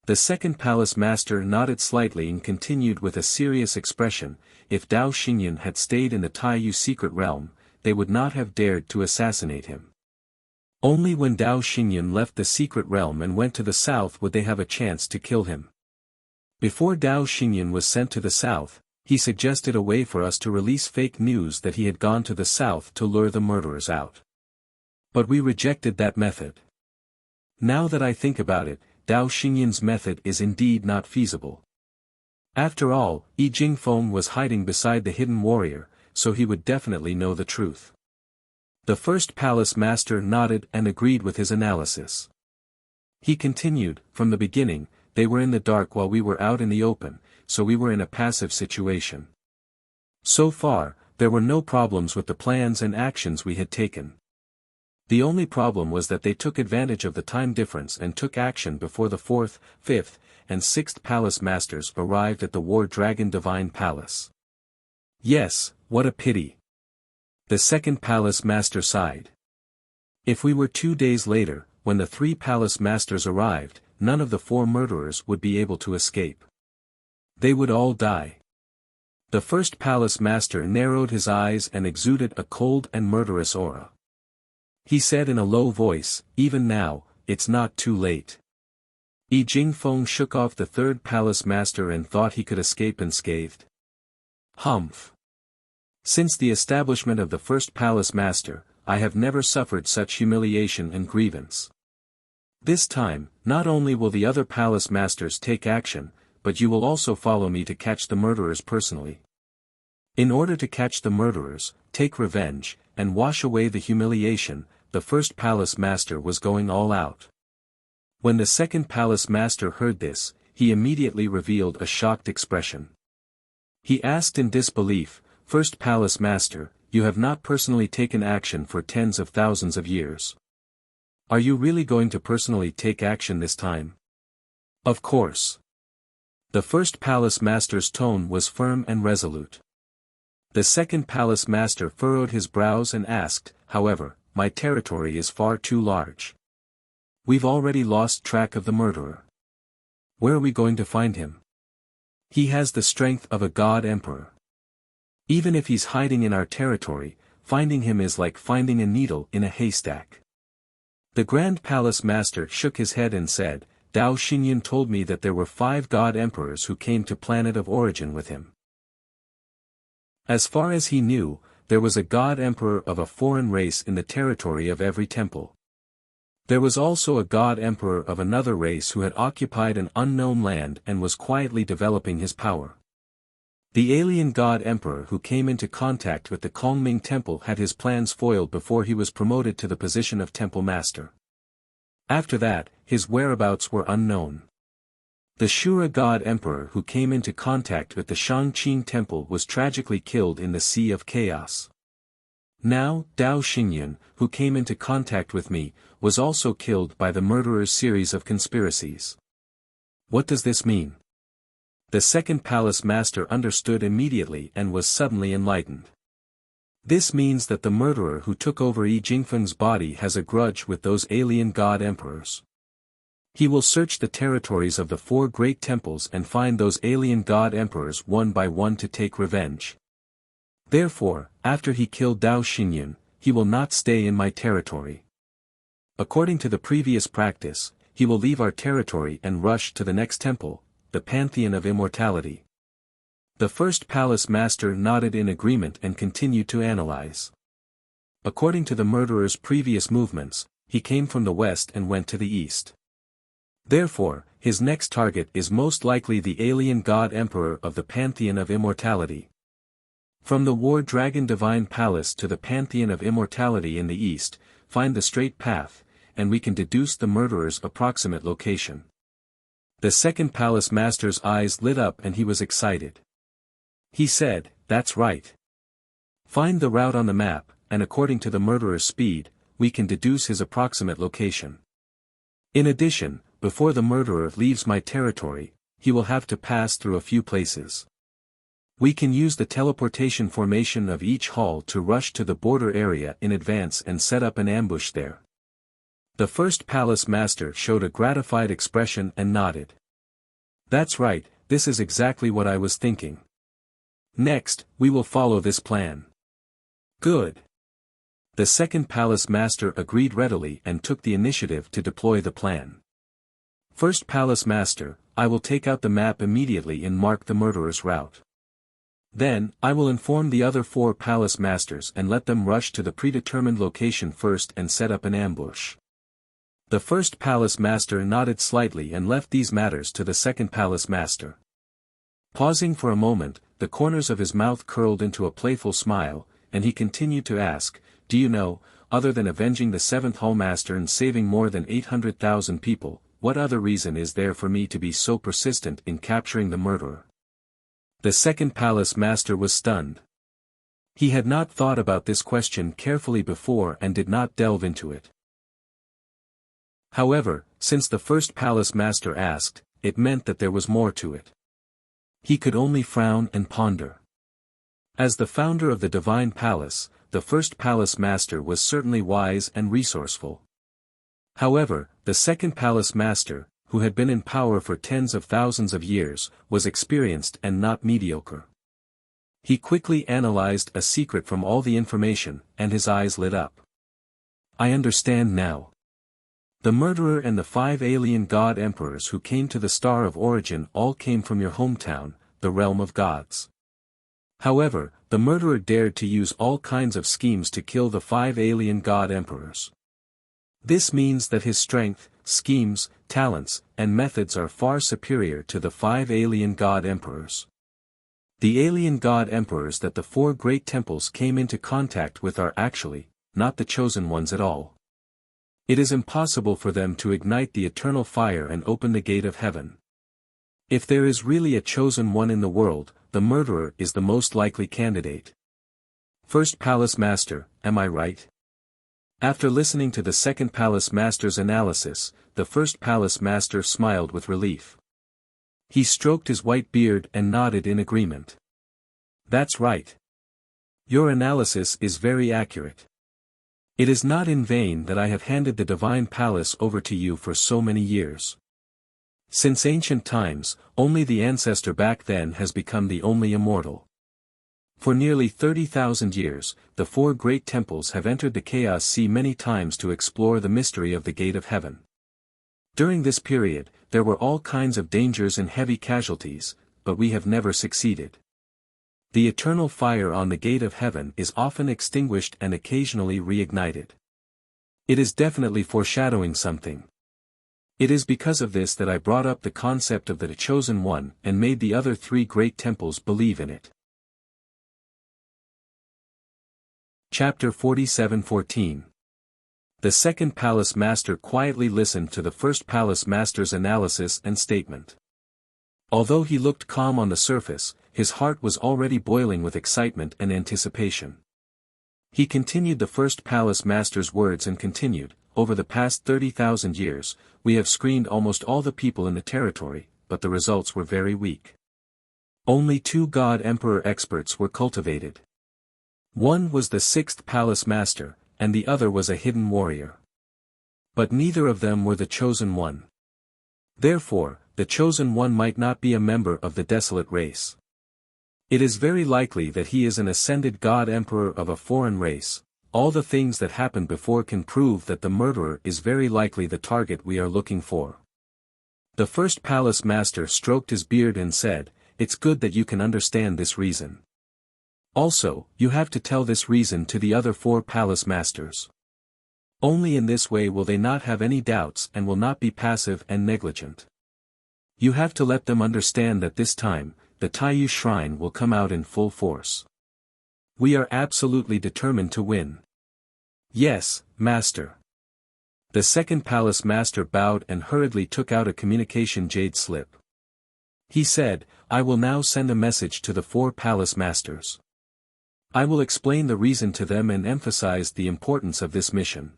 The second palace master nodded slightly and continued with a serious expression, if Dao Xinyan had stayed in the Taiyu secret realm, they would not have dared to assassinate him. Only when Dao Xinyan left the secret realm and went to the south would they have a chance to kill him. Before Dao Xinyan was sent to the south, he suggested a way for us to release fake news that he had gone to the south to lure the murderers out. But we rejected that method. Now that I think about it, Dao Xinyan's method is indeed not feasible. After all, Yi Jingfeng was hiding beside the hidden warrior, so he would definitely know the truth. The first palace master nodded and agreed with his analysis. He continued, from the beginning, they were in the dark while we were out in the open, so we were in a passive situation. So far, there were no problems with the plans and actions we had taken. The only problem was that they took advantage of the time difference and took action before the 4th, 5th, and 6th palace masters arrived at the War Dragon Divine Palace. Yes, what a pity. The second palace master sighed. If we were 2 days later, when the 3 palace masters arrived, none of the 4 murderers would be able to escape. They would all die. The first palace master narrowed his eyes and exuded a cold and murderous aura. He said in a low voice, even now, it's not too late. Yi Jingfeng shook off the third palace master and thought he could escape unscathed. Humph. Since the establishment of the first palace master, I have never suffered such humiliation and grievance. This time, not only will the other palace masters take action, but you will also follow me to catch the murderers personally. In order to catch the murderers, take revenge, and wash away the humiliation, the first palace master was going all out. When the second palace master heard this, he immediately revealed a shocked expression. He asked in disbelief, "First palace master, you have not personally taken action for tens of thousands of years. Are you really going to personally take action this time?" "Of course." The first palace master's tone was firm and resolute. The second palace master furrowed his brows and asked, "However, my territory is far too large. We've already lost track of the murderer. Where are we going to find him? He has the strength of a god emperor. Even if he's hiding in our territory, finding him is like finding a needle in a haystack." The Grand Palace Master shook his head and said, "Dao Xingyun told me that there were 5 god emperors who came to Planet of Origin with him. As far as he knew, there was a god emperor of a foreign race in the territory of every temple. There was also a god emperor of another race who had occupied an unknown land and was quietly developing his power. The alien god emperor who came into contact with the Kongming temple had his plans foiled before he was promoted to the position of temple master. After that, his whereabouts were unknown. The Shura god emperor who came into contact with the Shangqing temple was tragically killed in the Sea of Chaos. Now, Dao Xingyun, who came into contact with me, was also killed by the murderer's series of conspiracies. What does this mean?" The second palace master understood immediately and was suddenly enlightened. "This means that the murderer who took over Yi Jingfeng's body has a grudge with those alien god emperors. He will search the territories of the 4 great temples and find those alien god emperors one by one to take revenge. Therefore, after he killed Dao Xingyun, he will not stay in my territory. According to the previous practice, he will leave our territory and rush to the next temple, the Pantheon of Immortality." The first palace master nodded in agreement and continued to analyze. According to the murderer's previous movements, he came from the west and went to the east. Therefore, his next target is most likely the alien god emperor of the Pantheon of Immortality. From the War Dragon Divine Palace to the Pantheon of Immortality in the east, find the straight path, and we can deduce the murderer's approximate location. The second palace master's eyes lit up and he was excited. He said, "That's right. Find the route on the map, and according to the murderer's speed, we can deduce his approximate location. In addition, before the murderer leaves my territory, he will have to pass through a few places. We can use the teleportation formation of each hall to rush to the border area in advance and set up an ambush there." The first palace master showed a gratified expression and nodded. "That's right, this is exactly what I was thinking. Next, we will follow this plan." "Good." The second palace master agreed readily and took the initiative to deploy the plan. "First palace master, I will take out the map immediately and mark the murderer's route. Then, I will inform the other 4 palace masters and let them rush to the predetermined location first and set up an ambush." The first palace master nodded slightly and left these matters to the second palace master. Pausing for a moment, the corners of his mouth curled into a playful smile, and he continued to ask, "Do you know, other than avenging the 7th Hallmaster and saving more than 800,000 people, what other reason is there for me to be so persistent in capturing the murderer?" The second palace master was stunned. He had not thought about this question carefully before and did not delve into it. However, since the first palace master asked, it meant that there was more to it. He could only frown and ponder. As the founder of the Divine Palace, the first palace master was certainly wise and resourceful. However, the second palace master, who had been in power for tens of thousands of years, was experienced and not mediocre. He quickly analyzed a secret from all the information, and his eyes lit up. "I understand now. The murderer and the 5 alien god emperors who came to the Star of Origin all came from your hometown, the realm of gods. However, the murderer dared to use all kinds of schemes to kill the 5 alien god emperors. This means that his strength, schemes, talents, and methods are far superior to the 5 alien god emperors. The alien god emperors that the 4 great temples came into contact with are actually not the chosen ones at all. It is impossible for them to ignite the eternal fire and open the gate of heaven. If there is really a chosen one in the world, the murderer is the most likely candidate. First Palace Master, am I right? After listening to the second Palace Master's analysis, the first Palace Master smiled with relief. He stroked his white beard and nodded in agreement. That's right. Your analysis is very accurate. It is not in vain that I have handed the Divine Palace over to you for so many years. Since ancient times, only the ancestor back then has become the only immortal. For nearly 30,000 years, the 4 great temples have entered the Chaos Sea many times to explore the mystery of the Gate of Heaven. During this period, there were all kinds of dangers and heavy casualties, but we have never succeeded. The eternal fire on the Gate of Heaven is often extinguished and occasionally reignited. It is definitely foreshadowing something. It is because of this that I brought up the concept of the Chosen One and made the other 3 great temples believe in it. Chapter 47:14. The second Palace Master quietly listened to the first Palace Master's analysis and statement. Although he looked calm on the surface, his heart was already boiling with excitement and anticipation. He continued the first Palace Master's words and continued, over the past 30,000 years, we have screened almost all the people in the territory, but the results were very weak. Only 2 God Emperor experts were cultivated. One was the 6th Palace Master, and the other was a hidden warrior. But neither of them were the Chosen One. Therefore, the Chosen One might not be a member of the desolate race. It is very likely that he is an ascended God Emperor of a foreign race. All the things that happened before can prove that the murderer is very likely the target we are looking for. The first Palace Master stroked his beard and said, "It's good that you can understand this reason. Also, you have to tell this reason to the other 4 Palace Masters. Only in this way will they not have any doubts and will not be passive and negligent. You have to let them understand that this time, the Taiyu Shrine will come out in full force. We are absolutely determined to win." "Yes, Master." The second Palace Master bowed and hurriedly took out a communication jade slip. He said, "I will now send a message to the 4 Palace Masters. I will explain the reason to them and emphasize the importance of this mission.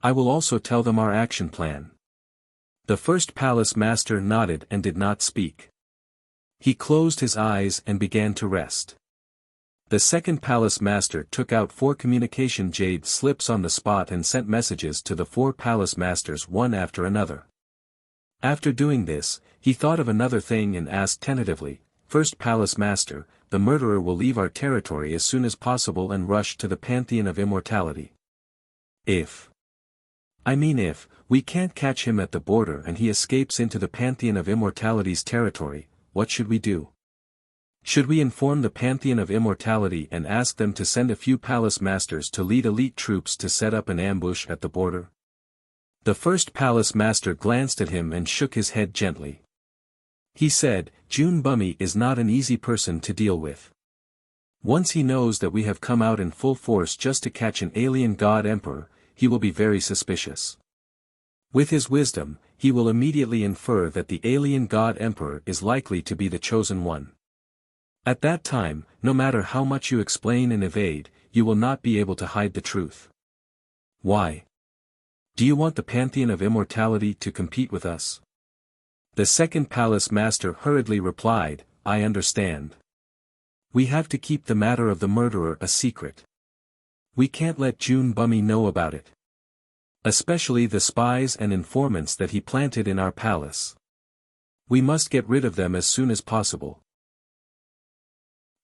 I will also tell them our action plan." The first Palace Master nodded and did not speak. He closed his eyes and began to rest. The second Palace Master took out 4 communication jade slips on the spot and sent messages to the 4 Palace Masters one after another. After doing this, he thought of another thing and asked tentatively, "First Palace Master, the murderer will leave our territory as soon as possible and rush to the Pantheon of Immortality. If we can't catch him at the border and he escapes into the Pantheon of Immortality's territory, what should we do? Should we inform the Pantheon of Immortality and ask them to send a few Palace Masters to lead elite troops to set up an ambush at the border?" The first Palace Master glanced at him and shook his head gently. He said, "June Bummy is not an easy person to deal with. Once he knows that we have come out in full force just to catch an alien God Emperor, he will be very suspicious. With his wisdom, he will immediately infer that the alien God Emperor is likely to be the Chosen One. At that time, no matter how much you explain and evade, you will not be able to hide the truth. Why? Do you want the Pantheon of Immortality to compete with us?" The second Palace Master hurriedly replied, "I understand. We have to keep the matter of the murderer a secret. We can't let June Bummy know about it. Especially the spies and informants that he planted in our palace. We must get rid of them as soon as possible."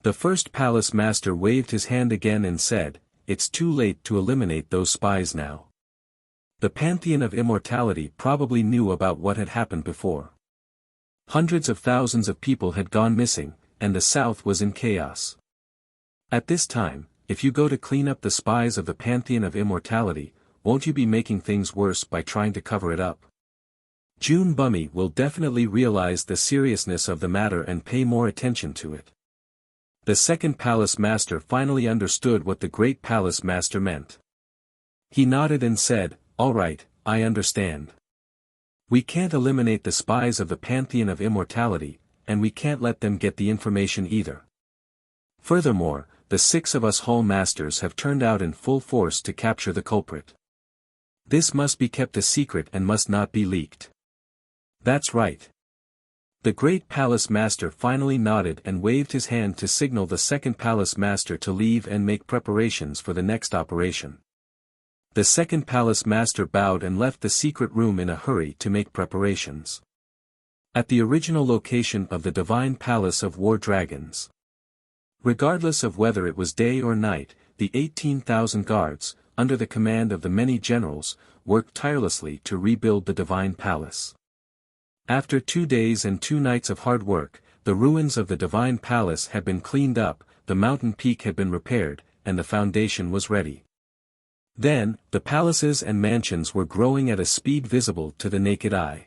The first Palace Master waved his hand again and said, "It's too late to eliminate those spies now. The Pantheon of Immortality probably knew about what had happened before. Hundreds of thousands of people had gone missing, and the South was in chaos. At this time, if you go to clean up the spies of the Pantheon of Immortality, won't you be making things worse by trying to cover it up? June Bummy will definitely realize the seriousness of the matter and pay more attention to it. The second Palace Master finally understood what the Great Palace Master meant. He nodded and said, "All right, I understand. We can't eliminate the spies of the Pantheon of Immortality, and we can't let them get the information either. Furthermore, the 6 of us Hall Masters have turned out in full force to capture the culprit. This must be kept a secret and must not be leaked." "That's right." The Great Palace Master finally nodded and waved his hand to signal the second Palace Master to leave and make preparations for the next operation. The second Palace Master bowed and left the secret room in a hurry to make preparations. At the original location of the Divine Palace of War Dragons. Regardless of whether it was day or night, the 18,000 guards, under the command of the many generals, worked tirelessly to rebuild the Divine Palace. After 2 days and 2 nights of hard work, the ruins of the Divine Palace had been cleaned up, the mountain peak had been repaired, and the foundation was ready. Then, the palaces and mansions were growing at a speed visible to the naked eye.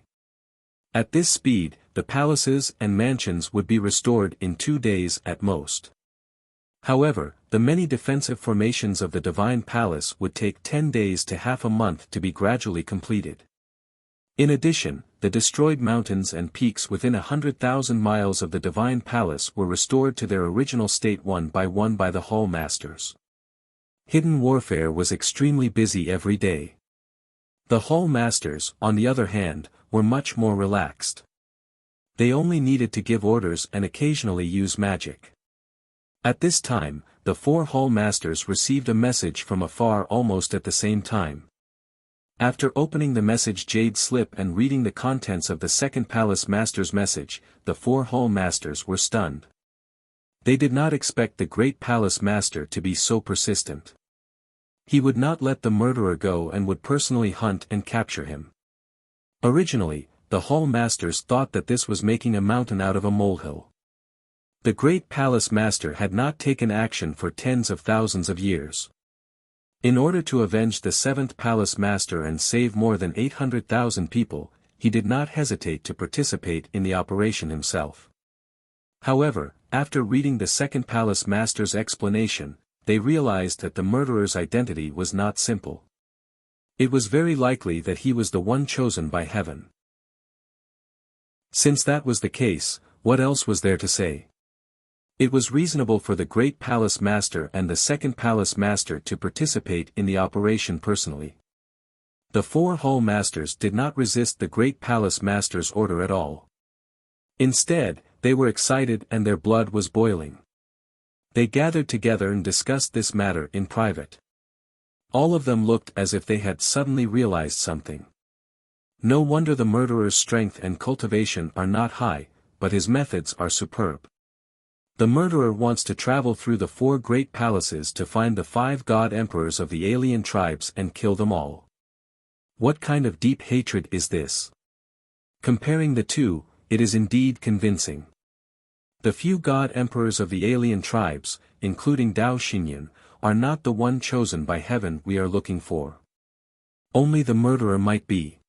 At this speed, the palaces and mansions would be restored in 2 days at most. However, the many defensive formations of the Divine Palace would take 10 days to half a month to be gradually completed. In addition, the destroyed mountains and peaks within 100,000 miles of the Divine Palace were restored to their original state one by the Hall Masters. Hidden warfare was extremely busy every day. The Hall Masters, on the other hand, were much more relaxed. They only needed to give orders and occasionally use magic. At this time, the 4 Hall Masters received a message from afar almost at the same time. After opening the message jade slip and reading the contents of the second Palace Master's message, the 4 Hall Masters were stunned. They did not expect the Great Palace Master to be so persistent. He would not let the murderer go and would personally hunt and capture him. Originally, the Hall Masters thought that this was making a mountain out of a molehill. The Great Palace Master had not taken action for tens of thousands of years. In order to avenge the 7th Palace Master and save more than 800,000 people, he did not hesitate to participate in the operation himself. However, after reading the 2nd Palace Master's explanation, they realized that the murderer's identity was not simple. It was very likely that he was the one chosen by heaven. Since that was the case, what else was there to say? It was reasonable for the Great Palace Master and the 2nd Palace Master to participate in the operation personally. The 4 Hall Masters did not resist the Great Palace Master's order at all. Instead, they were excited and their blood was boiling. They gathered together and discussed this matter in private. All of them looked as if they had suddenly realized something. No wonder the murderer's strength and cultivation are not high, but his methods are superb. The murderer wants to travel through the 4 great palaces to find the 5 god emperors of the alien tribes and kill them all. What kind of deep hatred is this? Comparing the two, it is indeed convincing. The few god emperors of the alien tribes, including Dao Xinyan, are not the one chosen by heaven we are looking for. Only the murderer might be.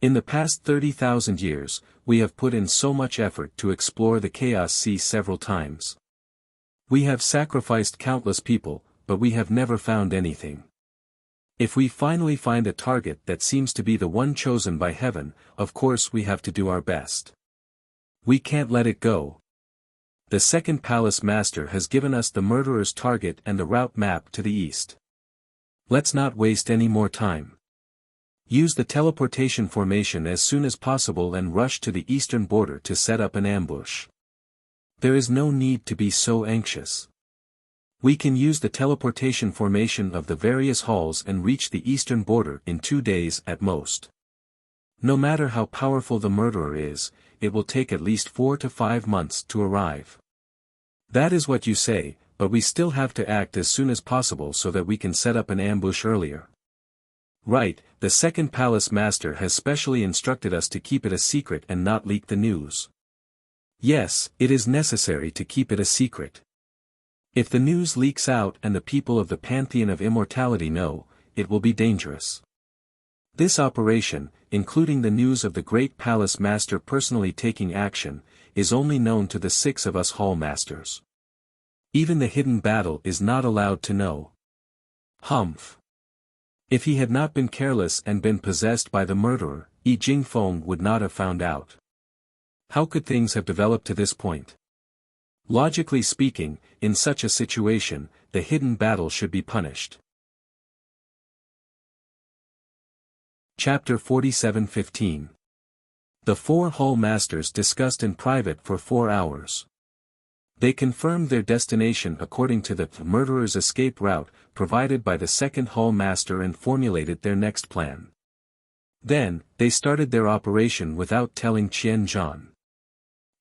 In the past 30,000 years, we have put in so much effort to explore the Chaos Sea several times. We have sacrificed countless people, but we have never found anything. If we finally find a target that seems to be the one chosen by heaven, of course we have to do our best. We can't let it go. The 2nd Palace Master has given us the murderer's target and the route map to the east. Let's not waste any more time. Use the teleportation formation as soon as possible and rush to the eastern border to set up an ambush. There is no need to be so anxious. We can use the teleportation formation of the various halls and reach the eastern border in 2 days at most. No matter how powerful the murderer is, it will take at least 4 to 5 months to arrive. That is what you say, but we still have to act as soon as possible so that we can set up an ambush earlier. Right, the 2nd Palace Master has specially instructed us to keep it a secret and not leak the news. Yes, it is necessary to keep it a secret. If the news leaks out and the people of the Pantheon of Immortality know, it will be dangerous. This operation, including the news of the Great Palace Master personally taking action, is only known to the 6 of us Hall Masters. Even the hidden battle is not allowed to know. Humph. If he had not been careless and been possessed by the murderer, Yi Jingfeng would not have found out. How could things have developed to this point? Logically speaking, in such a situation, the hidden battle should be punished. Chapter 47:15. The 4 Hall Masters discussed in private for 4 hours. They confirmed their destination according to the murderer's escape route provided by the 2nd Hall Master and formulated their next plan. Then, they started their operation without telling Qian Zhan.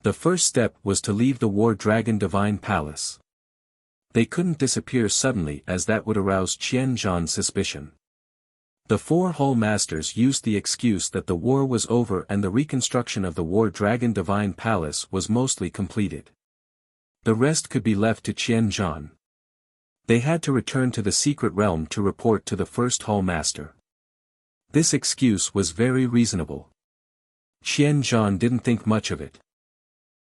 The first step was to leave the War Dragon Divine Palace. They couldn't disappear suddenly as that would arouse Qian Zhan's suspicion. The 4 Hall Masters used the excuse that the war was over and the reconstruction of the War Dragon Divine Palace was mostly completed. The rest could be left to Qian Zhan. They had to return to the secret realm to report to the 1st Hall Master. This excuse was very reasonable. Qian Zhan didn't think much of it.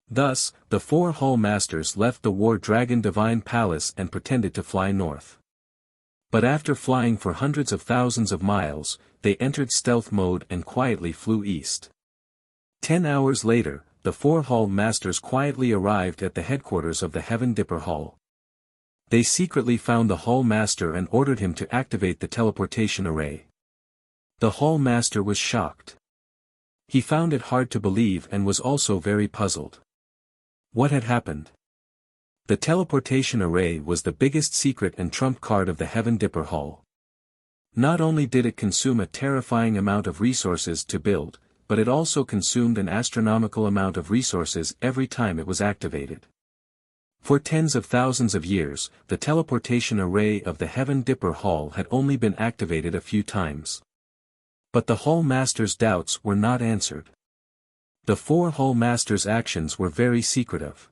Thus, the 4 Hall Masters left the War Dragon Divine Palace and pretended to fly north. But after flying for hundreds of thousands of miles, they entered stealth mode and quietly flew east. 10 hours later, the 4 Hall Masters quietly arrived at the headquarters of the Heaven Dipper Hall. They secretly found the Hall Master and ordered him to activate the teleportation array. The Hall Master was shocked. He found it hard to believe and was also very puzzled. What had happened? The teleportation array was the biggest secret and trump card of the Heaven Dipper Hall. Not only did it consume a terrifying amount of resources to build, but it also consumed an astronomical amount of resources every time it was activated. For tens of thousands of years, the teleportation array of the Heaven Dipper Hall had only been activated a few times. But the Hall Master's doubts were not answered. The 4 Hall Masters' actions were very secretive.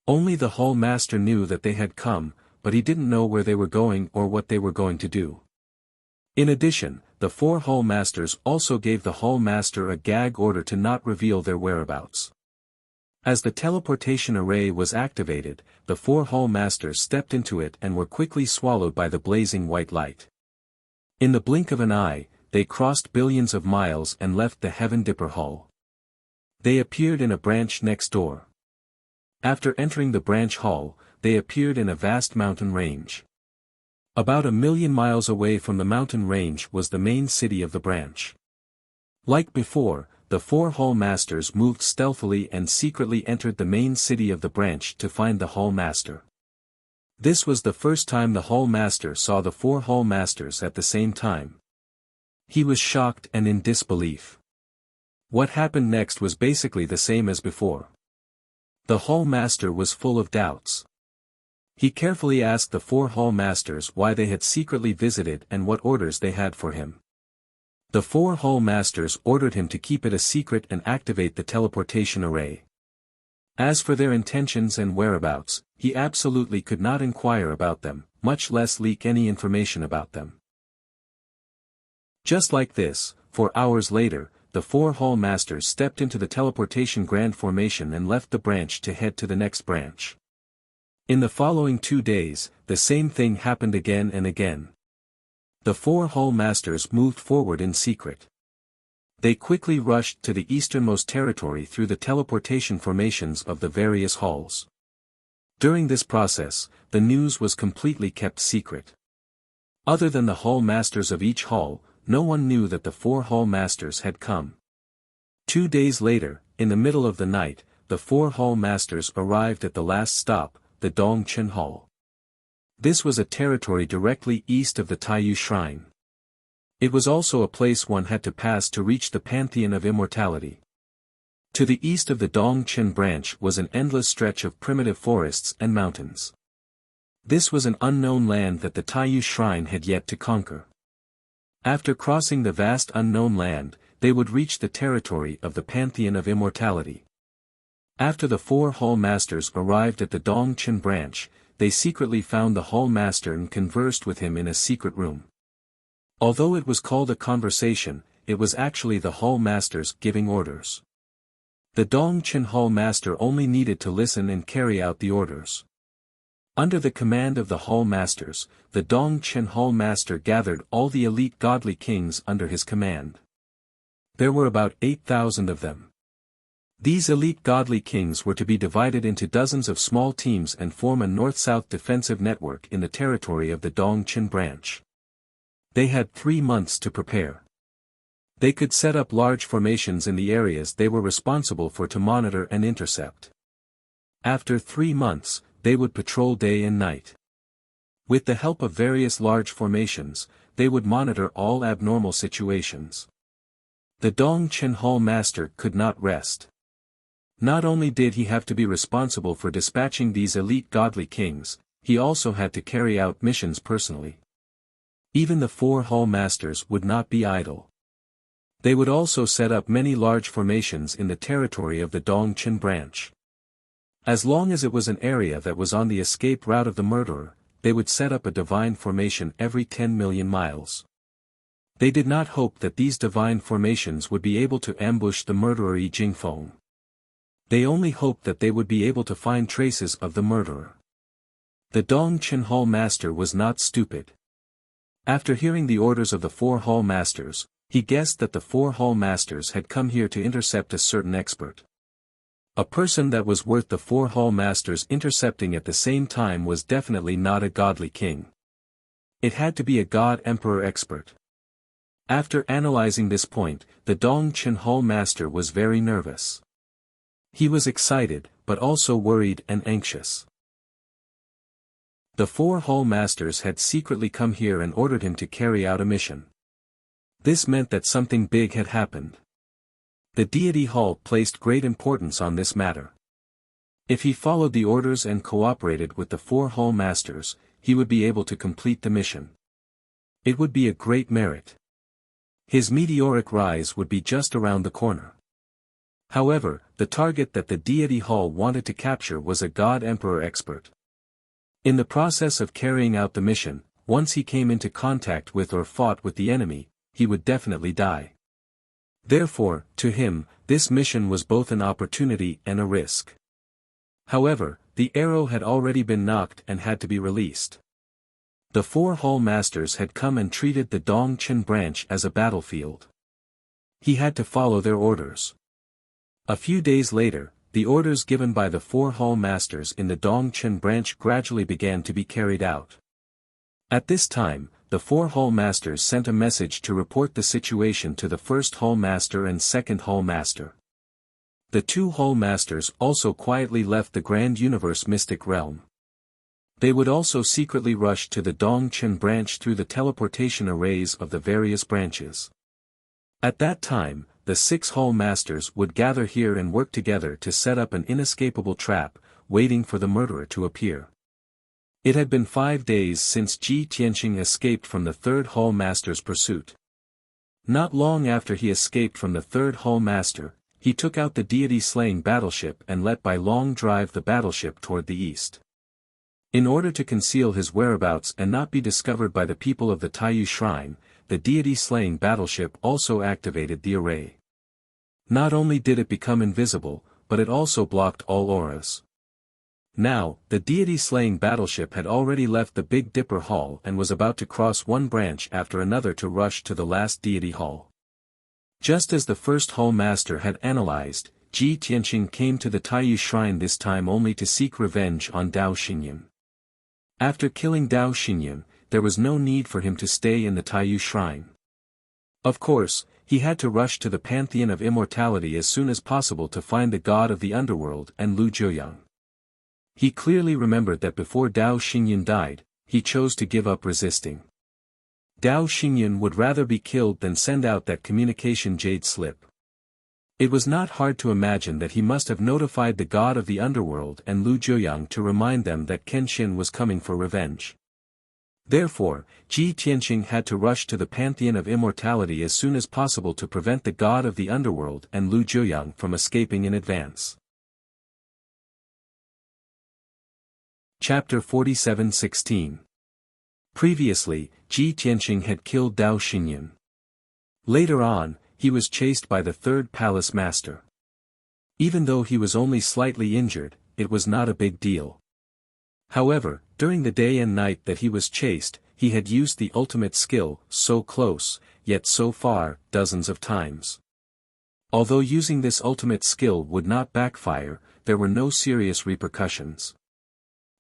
Only the Hall Master knew that they had come, but he didn't know where they were going or what they were going to do. In addition, the 4 Hall Masters also gave the Hall Master a gag order to not reveal their whereabouts. As the teleportation array was activated, the 4 Hall Masters stepped into it and were quickly swallowed by the blazing white light. In the blink of an eye, they crossed billions of miles and left the Heaven Dipper Hall. They appeared in a branch next door. After entering the branch hall, they appeared in a vast mountain range. About 1,000,000 miles away from the mountain range was the main city of the branch. Like before, the 4 Hall Masters moved stealthily and secretly entered the main city of the branch to find the Hall Master. This was the first time the Hall Master saw the 4 Hall Masters at the same time. He was shocked and in disbelief. What happened next was basically the same as before. The Hall Master was full of doubts. He carefully asked the 4 Hall Masters why they had secretly visited and what orders they had for him. The 4 Hall Masters ordered him to keep it a secret and activate the teleportation array. As for their intentions and whereabouts, he absolutely could not inquire about them, much less leak any information about them. Just like this, 4 hours later, the 4 Hall Masters stepped into the teleportation grand formation and left the branch to head to the next branch. In the following 2 days, the same thing happened again and again. The 4 Hall Masters moved forward in secret. They quickly rushed to the easternmost territory through the teleportation formations of the various halls. During this process, the news was completely kept secret. Other than the Hall Masters of each hall, no one knew that the 4 Hall Masters had come. 2 days later, in the middle of the night, the 4 Hall Masters arrived at the last stop, the Dongchen Hall. This was a territory directly east of the Taiyu Shrine. It was also a place one had to pass to reach the Pantheon of Immortality. To the east of the Dongchen branch was an endless stretch of primitive forests and mountains. This was an unknown land that the Taiyu Shrine had yet to conquer. After crossing the vast unknown land, they would reach the territory of the Pantheon of Immortality. After the 4 Hall Masters arrived at the Dongchen branch, they secretly found the Hall Master and conversed with him in a secret room. Although it was called a conversation, it was actually the Hall Master's giving orders. The Dongchen Hall Master only needed to listen and carry out the orders. Under the command of the Hall Masters, the Dongchen Hall Master gathered all the elite godly kings under his command. There were about 8,000 of them. These elite godly kings were to be divided into dozens of small teams and form a north-south defensive network in the territory of the Dongchen branch. They had 3 months to prepare. They could set up large formations in the areas they were responsible for to monitor and intercept. After 3 months, they would patrol day and night. With the help of various large formations, they would monitor all abnormal situations. The Dongchen Hall Master could not rest. Not only did he have to be responsible for dispatching these elite godly kings, he also had to carry out missions personally. Even the 4 Hall Masters would not be idle. They would also set up many large formations in the territory of the Dongchen branch. As long as it was an area that was on the escape route of the murderer, they would set up a divine formation every 10 million miles. They did not hope that these divine formations would be able to ambush the murderer Yi Jingfeng. They only hoped that they would be able to find traces of the murderer. The Dongchen Hall Master was not stupid. After hearing the orders of the 4 Hall Masters, he guessed that the 4 Hall Masters had come here to intercept a certain expert. A person that was worth the 4 Hall Masters intercepting at the same time was definitely not a godly king. It had to be a god emperor expert. After analyzing this point, the Dongchen Hall Master was very nervous. He was excited, but also worried and anxious. The 4 Hall Masters had secretly come here and ordered him to carry out a mission. This meant that something big had happened. The deity Hall placed great importance on this matter. If he followed the orders and cooperated with the 4 Hall Masters, he would be able to complete the mission. It would be a great merit. His meteoric rise would be just around the corner. However, the target that the deity Hall wanted to capture was a god emperor expert. In the process of carrying out the mission, once he came into contact with or fought with the enemy, he would definitely die. Therefore, to him, this mission was both an opportunity and a risk. However, the arrow had already been knocked and had to be released. The 4 Hall Masters had come and treated the Dongchen branch as a battlefield. He had to follow their orders. A few days later, the orders given by the 4 Hall Masters in the Dongchen branch gradually began to be carried out. At this time, the 4 Hall Masters sent a message to report the situation to the 1st Hall Master and 2nd Hall Master. The 2 Hall Masters also quietly left the Grand Universe Mystic Realm. They would also secretly rush to the Dongchen branch through the teleportation arrays of the various branches. At that time, the 6 Hall Masters would gather here and work together to set up an inescapable trap, waiting for the murderer to appear. It had been 5 days since Ji Tianqing escaped from the 3rd Hall Master's pursuit. Not long after he escaped from the 3rd Hall Master, he took out the deity-slaying battleship and let Bai Long drive the battleship toward the east. In order to conceal his whereabouts and not be discovered by the people of the Taiyu Shrine, the deity-slaying battleship also activated the array. Not only did it become invisible, but it also blocked all auras. Now, the deity-slaying battleship had already left the Big Dipper Hall and was about to cross one branch after another to rush to the last deity hall. Just as the 1st Hall Master had analyzed, Ji Tianqing came to the Taiyu Shrine this time only to seek revenge on Dao Xinyan. After killing Dao Xinyan, there was no need for him to stay in the Taiyu Shrine. Of course, he had to rush to the Pantheon of Immortality as soon as possible to find the god of the underworld and Lu Jiuyang. He clearly remembered that before Dao Xinyan died, he chose to give up resisting. Dao Xinyan would rather be killed than send out that communication jade slip. It was not hard to imagine that he must have notified the god of the underworld and Lu Jiuyang to remind them that Kenshin was coming for revenge. Therefore, Ji Tianqing had to rush to the Pantheon of Immortality as soon as possible to prevent the god of the underworld and Lu Jiuyang from escaping in advance. Chapter 47:16. Previously, Ji Tianqing had killed Dao Xinyan. Later on, he was chased by the third palace master. Even though he was only slightly injured, it was not a big deal. However, during the day and night that he was chased, he had used the ultimate skill, so close, yet so far, dozens of times. Although using this ultimate skill would not backfire, there were no serious repercussions.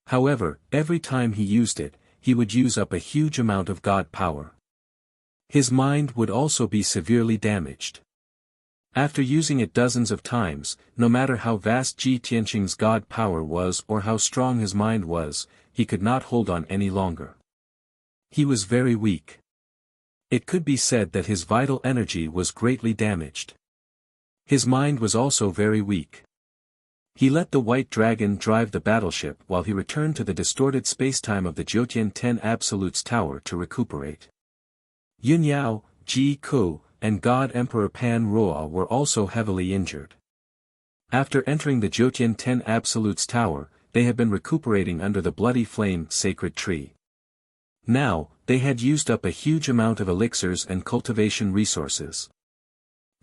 However, every time he used it, he would use up a huge amount of God power. His mind would also be severely damaged. After using it dozens of times, no matter how vast Ji Tianqing's God power was or how strong his mind was, he could not hold on any longer. He was very weak. It could be said that his vital energy was greatly damaged. His mind was also very weak. He let the White Dragon drive the battleship while he returned to the distorted spacetime of the Jiutian 10 Absolutes Tower to recuperate. Yun Yao, Ji Ku, and God Emperor Pan Roa were also heavily injured. After entering the Jiutian 10 Absolutes Tower, they had been recuperating under the Bloody Flame Sacred Tree. Now, they had used up a huge amount of elixirs and cultivation resources.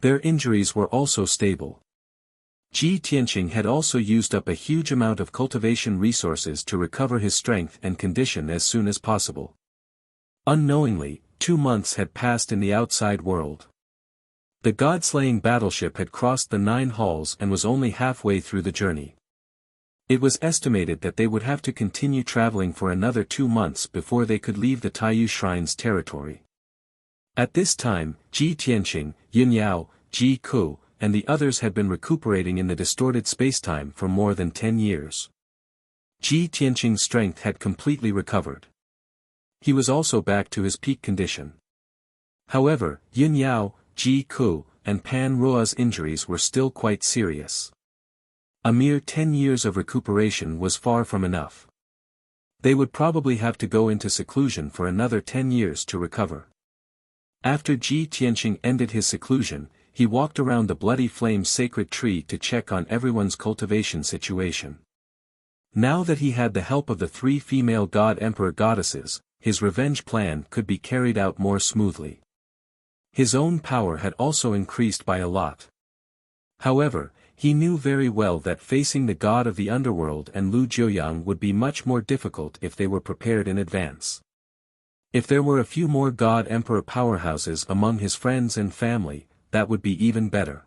Their injuries were also stable. Ji Tianqing had also used up a huge amount of cultivation resources to recover his strength and condition as soon as possible. Unknowingly, 2 months had passed in the outside world. The god-slaying battleship had crossed the 9 halls and was only halfway through the journey. It was estimated that they would have to continue traveling for another 2 months before they could leave the Taiyu Shrine's territory. At this time, Ji Tianqing, Yun Yao, Ji Ku, and the others had been recuperating in the distorted spacetime for more than 10 years. Ji Tianqing's strength had completely recovered. He was also back to his peak condition. However, Yun Yao, Ji Ku, and Pan Roa's injuries were still quite serious. A mere 10 years of recuperation was far from enough. They would probably have to go into seclusion for another 10 years to recover. After Ji Tianqing ended his seclusion, he walked around the Bloody Flame Sacred Tree to check on everyone's cultivation situation. Now that he had the help of the 3 female God Emperor Goddesses, his revenge plan could be carried out more smoothly. His own power had also increased by a lot. However, he knew very well that facing the god of the underworld and Lu Jiuyang would be much more difficult if they were prepared in advance. If there were a few more God Emperor powerhouses among his friends and family, that would be even better.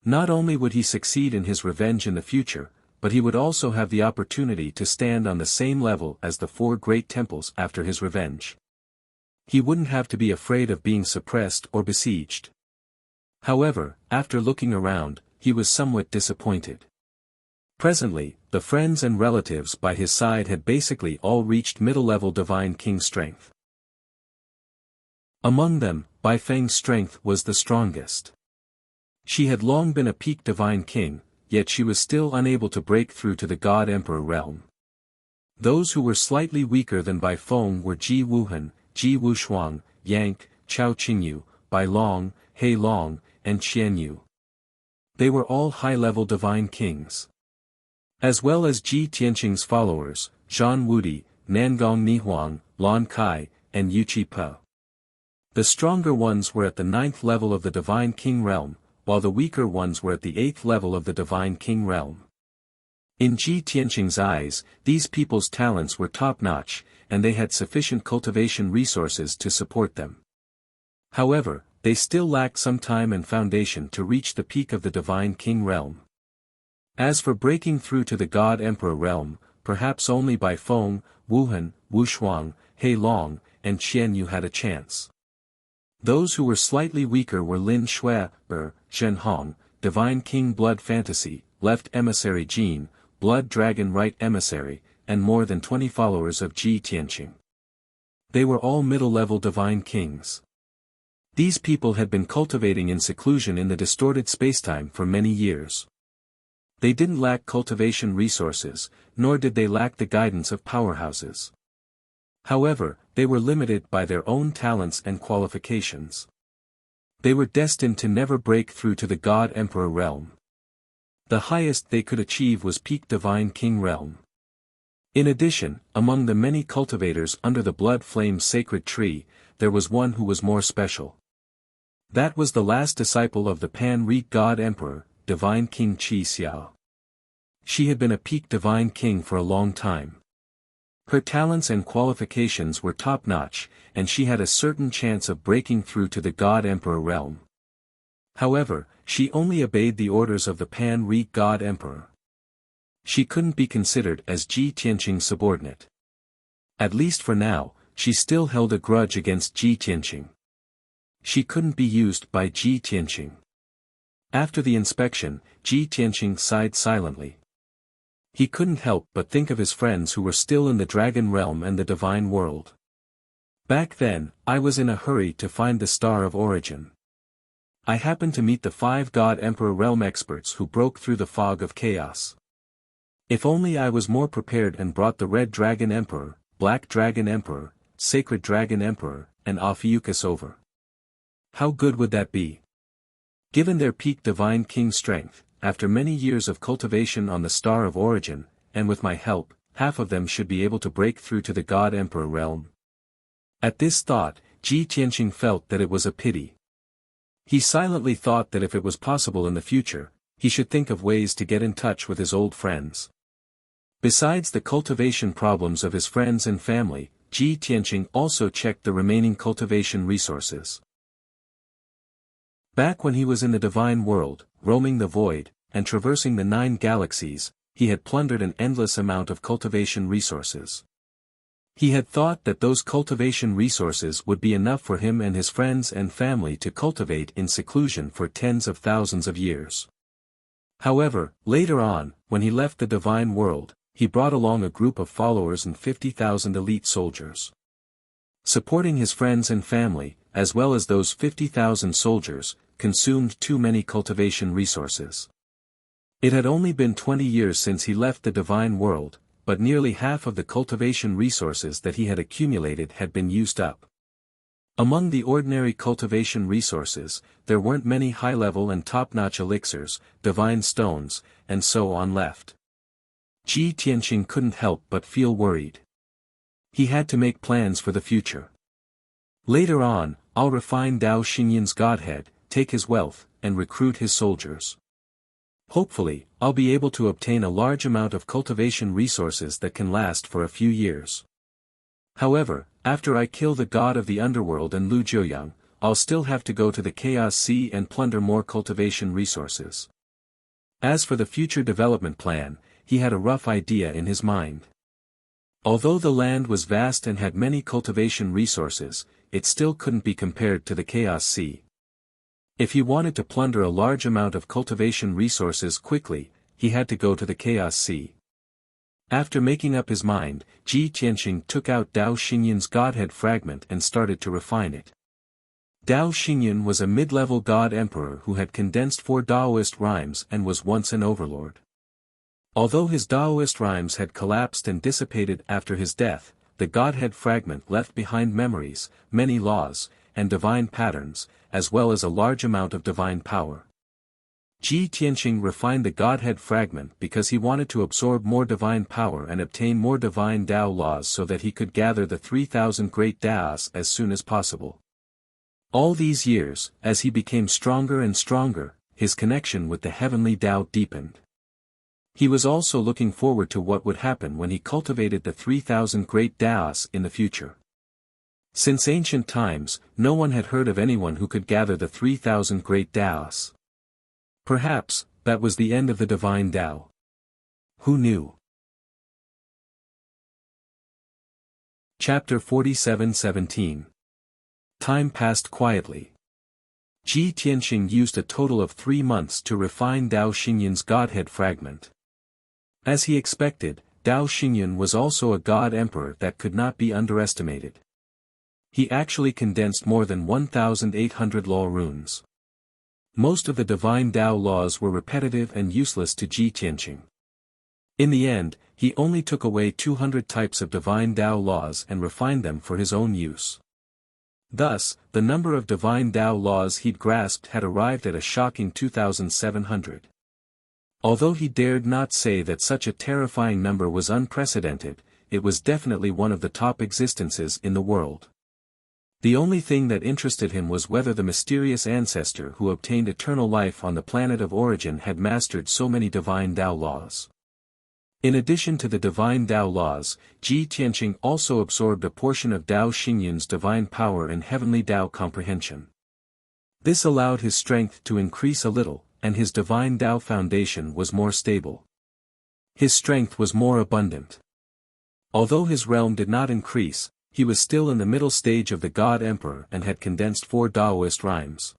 Not only would he succeed in his revenge in the future, but he would also have the opportunity to stand on the same level as the 4 great temples after his revenge. He wouldn't have to be afraid of being suppressed or besieged. However, after looking around, he was somewhat disappointed. Presently, the friends and relatives by his side had basically all reached middle-level Divine King strength. Among them, Bai Feng's strength was the strongest. She had long been a peak Divine King, yet she was still unable to break through to the God Emperor realm. Those who were slightly weaker than Bai Feng were Ji Wuhan, Ji Wushuang, Yank, Chao Qingyu, Bai Long, He Long, and Qian Yu. They were all high-level Divine Kings. As well as Ji Tianqing's followers, Zhan Wudi, Nangong Nihuang, Lan Kai, and Yuqi Po. The stronger ones were at the 9th level of the Divine King realm, while the weaker ones were at the 8th level of the Divine King realm. In Ji Tianqing's eyes, these people's talents were top-notch, and they had sufficient cultivation resources to support them. However, they still lacked some time and foundation to reach the peak of the Divine King realm. As for breaking through to the God Emperor realm, perhaps only Bai Feng, Wuhan, Wushuang, He Long, and Qian Yu had a chance. Those who were slightly weaker were Lin Shui, Zhen Hong, Divine King Blood Fantasy, Left Emissary Jin, Blood Dragon Right Emissary, and more than 20 followers of Ji Tianqing. They were all middle-level Divine Kings. These people had been cultivating in seclusion in the distorted spacetime for many years. They didn't lack cultivation resources, nor did they lack the guidance of powerhouses. However, they were limited by their own talents and qualifications. They were destined to never break through to the God Emperor realm. The highest they could achieve was peak Divine King realm. In addition, among the many cultivators under the blood flame sacred tree, there was one who was more special. That was the last disciple of the Pan-Reek God Emperor, Divine King Qi Xiao. She had been a peak Divine King for a long time. Her talents and qualifications were top-notch, and she had a certain chance of breaking through to the God Emperor realm. However, she only obeyed the orders of the Pan-Reek God Emperor. She couldn't be considered as Ji Tianqing's subordinate. At least for now, she still held a grudge against Ji Tianqing. She couldn't be used by Ji Tianqing. After the inspection, Ji Tianqing sighed silently. He couldn't help but think of his friends who were still in the dragon realm and the divine world. Back then, I was in a hurry to find the Star of Origin. I happened to meet the 5 God Emperor realm experts who broke through the fog of chaos. If only I was more prepared and brought the Red Dragon Emperor, Black Dragon Emperor, Sacred Dragon Emperor, and Ophiuchus over. How good would that be? Given their peak Divine King strength, after many years of cultivation on the Star of Origin, and with my help, half of them should be able to break through to the God Emperor realm. At this thought, Ji Tianqing felt that it was a pity. He silently thought that if it was possible in the future, he should think of ways to get in touch with his old friends. Besides the cultivation problems of his friends and family, Ji Tianqing also checked the remaining cultivation resources. Back when he was in the divine world, roaming the void, and traversing the 9 galaxies, he had plundered an endless amount of cultivation resources. He had thought that those cultivation resources would be enough for him and his friends and family to cultivate in seclusion for tens of thousands of years. However, later on, when he left the divine world, he brought along a group of followers and 50,000 elite soldiers. Supporting his friends and family, as well as those 50,000 soldiers, consumed too many cultivation resources. It had only been 20 years since he left the divine world, but nearly half of the cultivation resources that he had accumulated had been used up. Among the ordinary cultivation resources, there weren't many high-level and top-notch elixirs, divine stones, and so on left. Ji Tianqing couldn't help but feel worried. He had to make plans for the future. Later on, I'll refine Dao Xinyan's godhead, take his wealth, and recruit his soldiers. Hopefully, I'll be able to obtain a large amount of cultivation resources that can last for a few years. However, after I kill the god of the underworld and Lu Jiuyang, I'll still have to go to the Chaos Sea and plunder more cultivation resources. As for the future development plan, he had a rough idea in his mind. Although the land was vast and had many cultivation resources, it still couldn't be compared to the Chaos Sea. If he wanted to plunder a large amount of cultivation resources quickly, he had to go to the Chaos Sea. After making up his mind, Ji Tianqing took out Dao Xinyan's godhead fragment and started to refine it. Dao Xinyan was a mid-level god emperor who had condensed 4 Daoist rhymes and was once an overlord. Although his Daoist rhymes had collapsed and dissipated after his death, the godhead fragment left behind memories, many laws, and divine patterns, as well as a large amount of divine power. Ji Tianqing refined the godhead fragment because he wanted to absorb more divine power and obtain more divine Dao laws so that he could gather the 3,000 great Daos as soon as possible. All these years, as he became stronger and stronger, his connection with the heavenly Dao deepened. He was also looking forward to what would happen when he cultivated the 3,000 great Daos in the future. Since ancient times, no one had heard of anyone who could gather the 3,000 great Daos. Perhaps, that was the end of the divine Dao. Who knew? Chapter 47:17. Time passed quietly. Ji Tianqing used a total of 3 months to refine Dao Xinyan's godhead fragment. As he expected, Dao Xinyan was also a god emperor that could not be underestimated. He actually condensed more than 1,800 law runes. Most of the divine Dao laws were repetitive and useless to Ji Tianqing. In the end, he only took away 200 types of divine Dao laws and refined them for his own use. Thus, the number of divine Dao laws he'd grasped had arrived at a shocking 2,700. Although he dared not say that such a terrifying number was unprecedented, it was definitely one of the top existences in the world. The only thing that interested him was whether the mysterious ancestor who obtained eternal life on the planet of origin had mastered so many divine Tao laws. In addition to the divine Tao laws, Ji Tianqing also absorbed a portion of Tao Xingyun's divine power and heavenly Tao comprehension. This allowed his strength to increase a little, and his divine Tao foundation was more stable. His strength was more abundant. Although his realm did not increase, he was still in the middle stage of the God Emperor and had condensed 4 Taoist rhymes.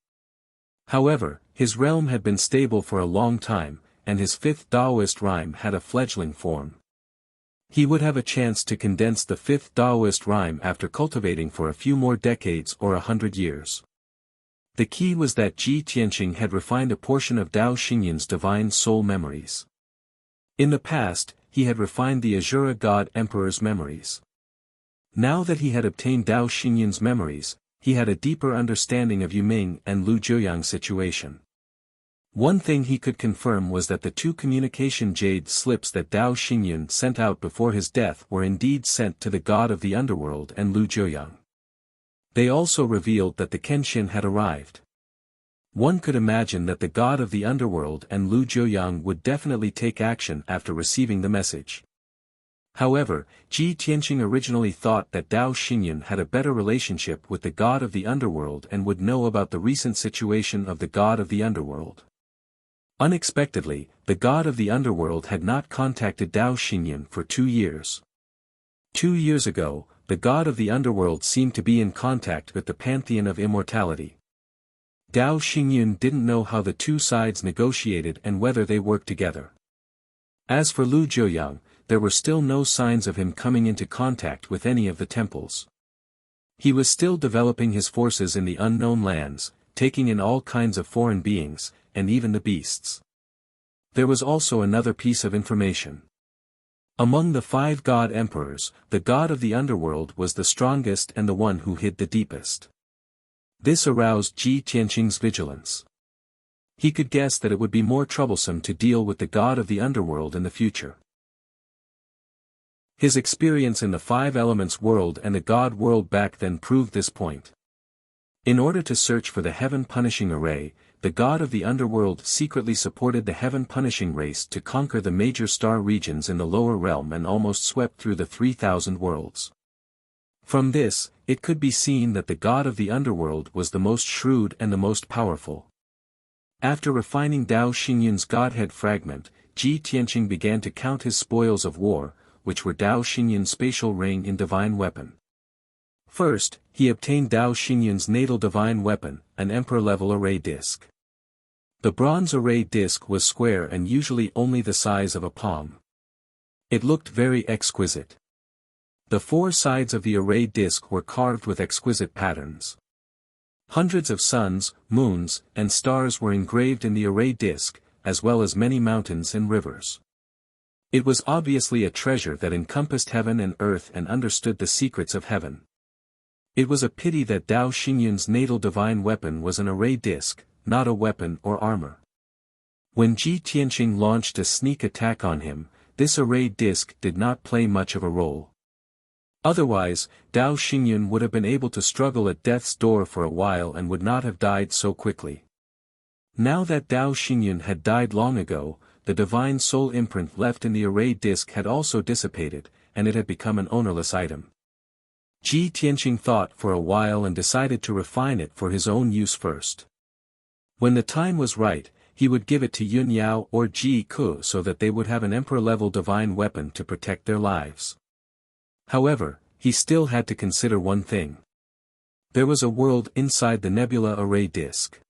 However, his realm had been stable for a long time, and his 5th Taoist rhyme had a fledgling form. He would have a chance to condense the 5th Taoist rhyme after cultivating for a few more decades or 100 years. The key was that Ji Tianqing had refined a portion of Tao Xingyun's divine soul memories. In the past, he had refined the Azura God Emperor's memories. Now that he had obtained Tao Xingyun's memories, he had a deeper understanding of Yuming and Lu Jiuyang's situation. One thing he could confirm was that the 2 communication jade slips that Tao Xingyun sent out before his death were indeed sent to the god of the underworld and Lu Jiuyang. They also revealed that the Kenshin had arrived. One could imagine that the god of the underworld and Lu Jiuyang would definitely take action after receiving the message. However, Ji Tianqing originally thought that Tao Xingyun had a better relationship with the god of the underworld and would know about the recent situation of the god of the underworld. Unexpectedly, the god of the underworld had not contacted Tao Xingyun for 2 years. 2 years ago, the god of the underworld seemed to be in contact with the pantheon of immortality. Tao Xingyun didn't know how the 2 sides negotiated and whether they worked together. As for Lu Jiuyang, there were still no signs of him coming into contact with any of the temples. He was still developing his forces in the unknown lands, taking in all kinds of foreign beings, and even the beasts. There was also another piece of information. Among the 5 god emperors, the god of the underworld was the strongest and the one who hid the deepest. This aroused Ji Tianqing's vigilance. He could guess that it would be more troublesome to deal with the god of the underworld in the future. His experience in the 5 elements world and the god world back then proved this point. In order to search for the heaven punishing array, the god of the underworld secretly supported the heaven punishing race to conquer the major star regions in the lower realm and almost swept through the 3,000 worlds. From this, it could be seen that the god of the underworld was the most shrewd and the most powerful. After refining Tao Xingyun's godhead fragment, Ji Tianqing began to count his spoils of war, which were Tao Xingyun's spatial ring in divine weapon. First, he obtained Tao Xingyun's natal divine weapon, an emperor-level array disc. The bronze array disc was square and usually only the size of a palm. It looked very exquisite. The 4 sides of the array disc were carved with exquisite patterns. Hundreds of suns, moons, and stars were engraved in the array disc, as well as many mountains and rivers. It was obviously a treasure that encompassed heaven and earth and understood the secrets of heaven. It was a pity that Tao Xingyun's natal divine weapon was an array disc, not a weapon or armor. When Ji Tianqing launched a sneak attack on him, this array disc did not play much of a role. Otherwise, Tao Xingyun would have been able to struggle at death's door for a while and would not have died so quickly. Now that Tao Xingyun had died long ago, the divine soul imprint left in the array disc had also dissipated, and it had become an ownerless item. Ji Tianqing thought for a while and decided to refine it for his own use first. When the time was right, he would give it to Yun Yao or Ji Ku so that they would have an emperor-level divine weapon to protect their lives. However, he still had to consider one thing. There was a world inside the nebula array disc.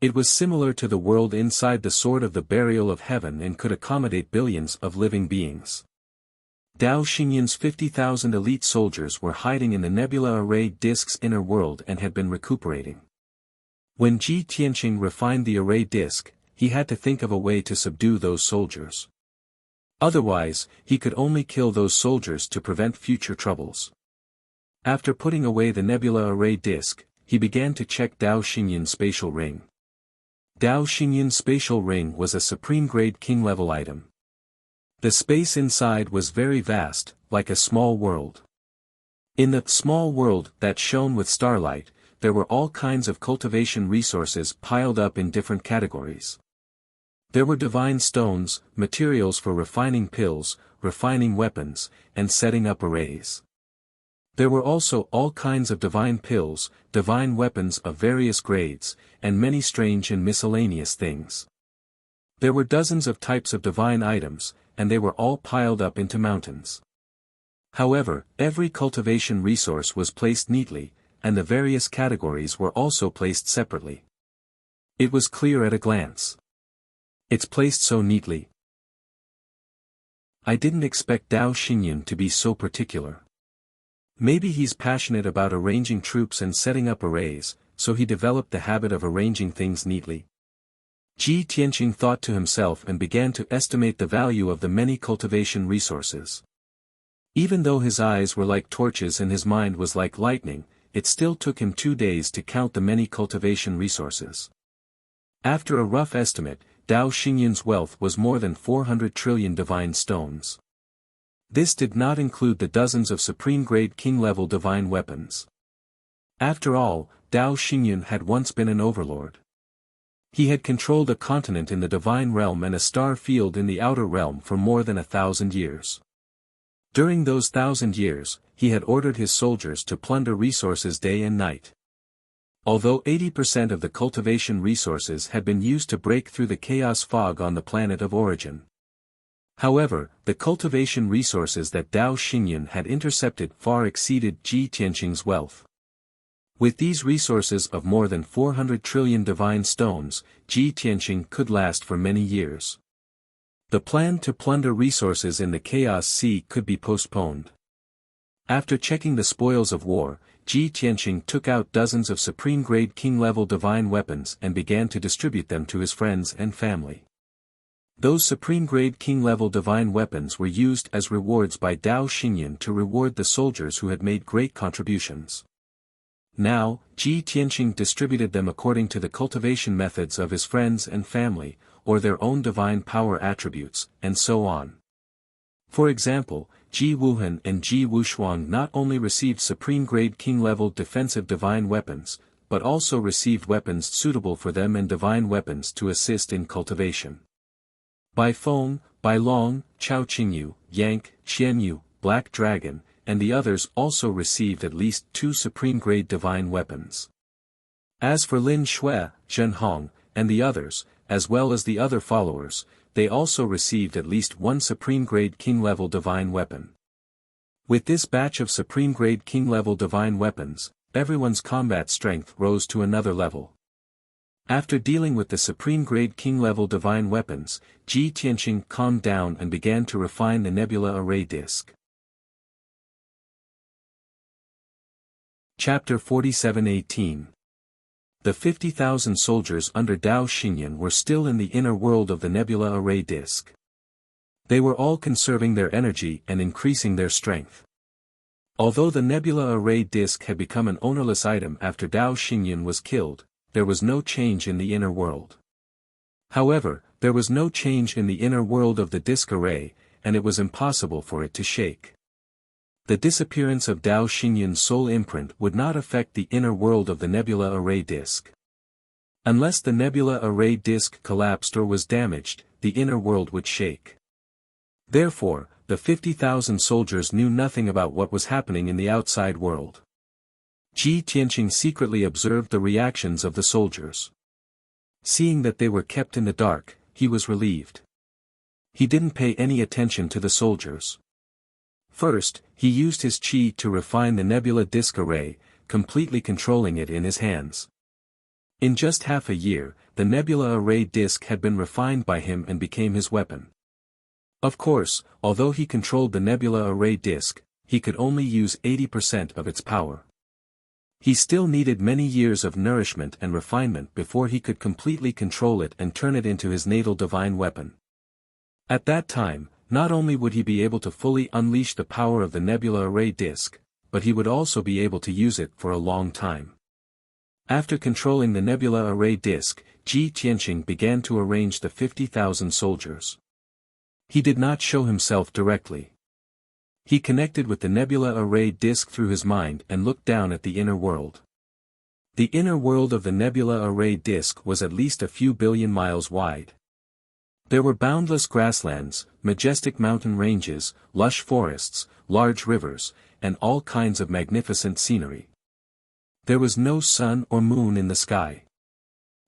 It was similar to the world inside the sword of the burial of heaven and could accommodate billions of living beings. Tao Xingyun's 50,000 elite soldiers were hiding in the nebula array disc's inner world and had been recuperating. When Ji Tianqing refined the array disc, he had to think of a way to subdue those soldiers. Otherwise, he could only kill those soldiers to prevent future troubles. After putting away the nebula array disc, he began to check Tao Xingyun's spatial ring. Dao Xingyun's spatial ring was a supreme-grade king-level item. The space inside was very vast, like a small world. In the small world that shone with starlight, there were all kinds of cultivation resources piled up in different categories. There were divine stones, materials for refining pills, refining weapons, and setting up arrays. There were also all kinds of divine pills, divine weapons of various grades, and many strange and miscellaneous things. There were dozens of types of divine items, and they were all piled up into mountains. However, every cultivation resource was placed neatly, and the various categories were also placed separately. It was clear at a glance. It's placed so neatly. I didn't expect Dao Xingyun to be so particular. Maybe he's passionate about arranging troops and setting up arrays, so he developed the habit of arranging things neatly. Ji Tianqing thought to himself and began to estimate the value of the many cultivation resources. Even though his eyes were like torches and his mind was like lightning, it still took him 2 days to count the many cultivation resources. After a rough estimate, Dao Xingyun's wealth was more than 400 trillion divine stones. This did not include the dozens of supreme-grade king-level divine weapons. After all, Dao Xingyun had once been an overlord. He had controlled a continent in the divine realm and a star field in the outer realm for more than 1,000 years. During those 1,000 years, he had ordered his soldiers to plunder resources day and night. Although 80% of the cultivation resources had been used to break through the chaos fog on the planet of origin. However, the cultivation resources that Dao Xingyun had intercepted far exceeded Ji Tianqing's wealth. With these resources of more than 400 trillion divine stones, Ji Tianqing could last for many years. The plan to plunder resources in the Chaos Sea could be postponed. After checking the spoils of war, Ji Tianqing took out dozens of supreme-grade king-level divine weapons and began to distribute them to his friends and family. Those supreme-grade king-level divine weapons were used as rewards by Dao Xingyun to reward the soldiers who had made great contributions. Now, Ji Tianqing distributed them according to the cultivation methods of his friends and family, or their own divine power attributes, and so on. For example, Ji Wuhan and Ji Wushuang not only received supreme-grade king-level defensive divine weapons, but also received weapons suitable for them and divine weapons to assist in cultivation. Bai Feng, Bai Long, Chao Qingyu, Yank, Qianyu, Black Dragon, and the others also received at least 2 supreme-grade divine weapons. As for Lin Shui, Zhen Hong, and the others, as well as the other followers, they also received at least 1 supreme-grade king-level divine weapon. With this batch of supreme-grade king-level divine weapons, everyone's combat strength rose to another level. After dealing with the supreme-grade king-level divine weapons, Ji Tianqing calmed down and began to refine the nebula array disk. Chapter 47:18. The 50,000 soldiers under Dao Xingyun were still in the inner world of the nebula array disk. They were all conserving their energy and increasing their strength. Although the nebula array disk had become an ownerless item after Dao Xingyun was killed, there was no change in the inner world. However, there was no change in the inner world of the disk array, and it was impossible for it to shake. The disappearance of Dao Xingyun's soul imprint would not affect the inner world of the nebula array disk. Unless the nebula array disk collapsed or was damaged, the inner world would shake. Therefore, the 50,000 soldiers knew nothing about what was happening in the outside world. Ji Tianqing secretly observed the reactions of the soldiers. Seeing that they were kept in the dark, he was relieved. He didn't pay any attention to the soldiers. First, he used his qi to refine the nebula disk array, completely controlling it in his hands. In just half a year, the nebula array disk had been refined by him and became his weapon. Of course, although he controlled the nebula array disk, he could only use 80% of its power. He still needed many years of nourishment and refinement before he could completely control it and turn it into his natal divine weapon. At that time, not only would he be able to fully unleash the power of the nebula array disk, but he would also be able to use it for a long time. After controlling the nebula array disk, Ji Tianqing began to arrange the 50,000 soldiers. He did not show himself directly. He connected with the nebula array disk through his mind and looked down at the inner world. The inner world of the nebula array disk was at least a few billion miles wide. There were boundless grasslands, majestic mountain ranges, lush forests, large rivers, and all kinds of magnificent scenery. There was no sun or moon in the sky.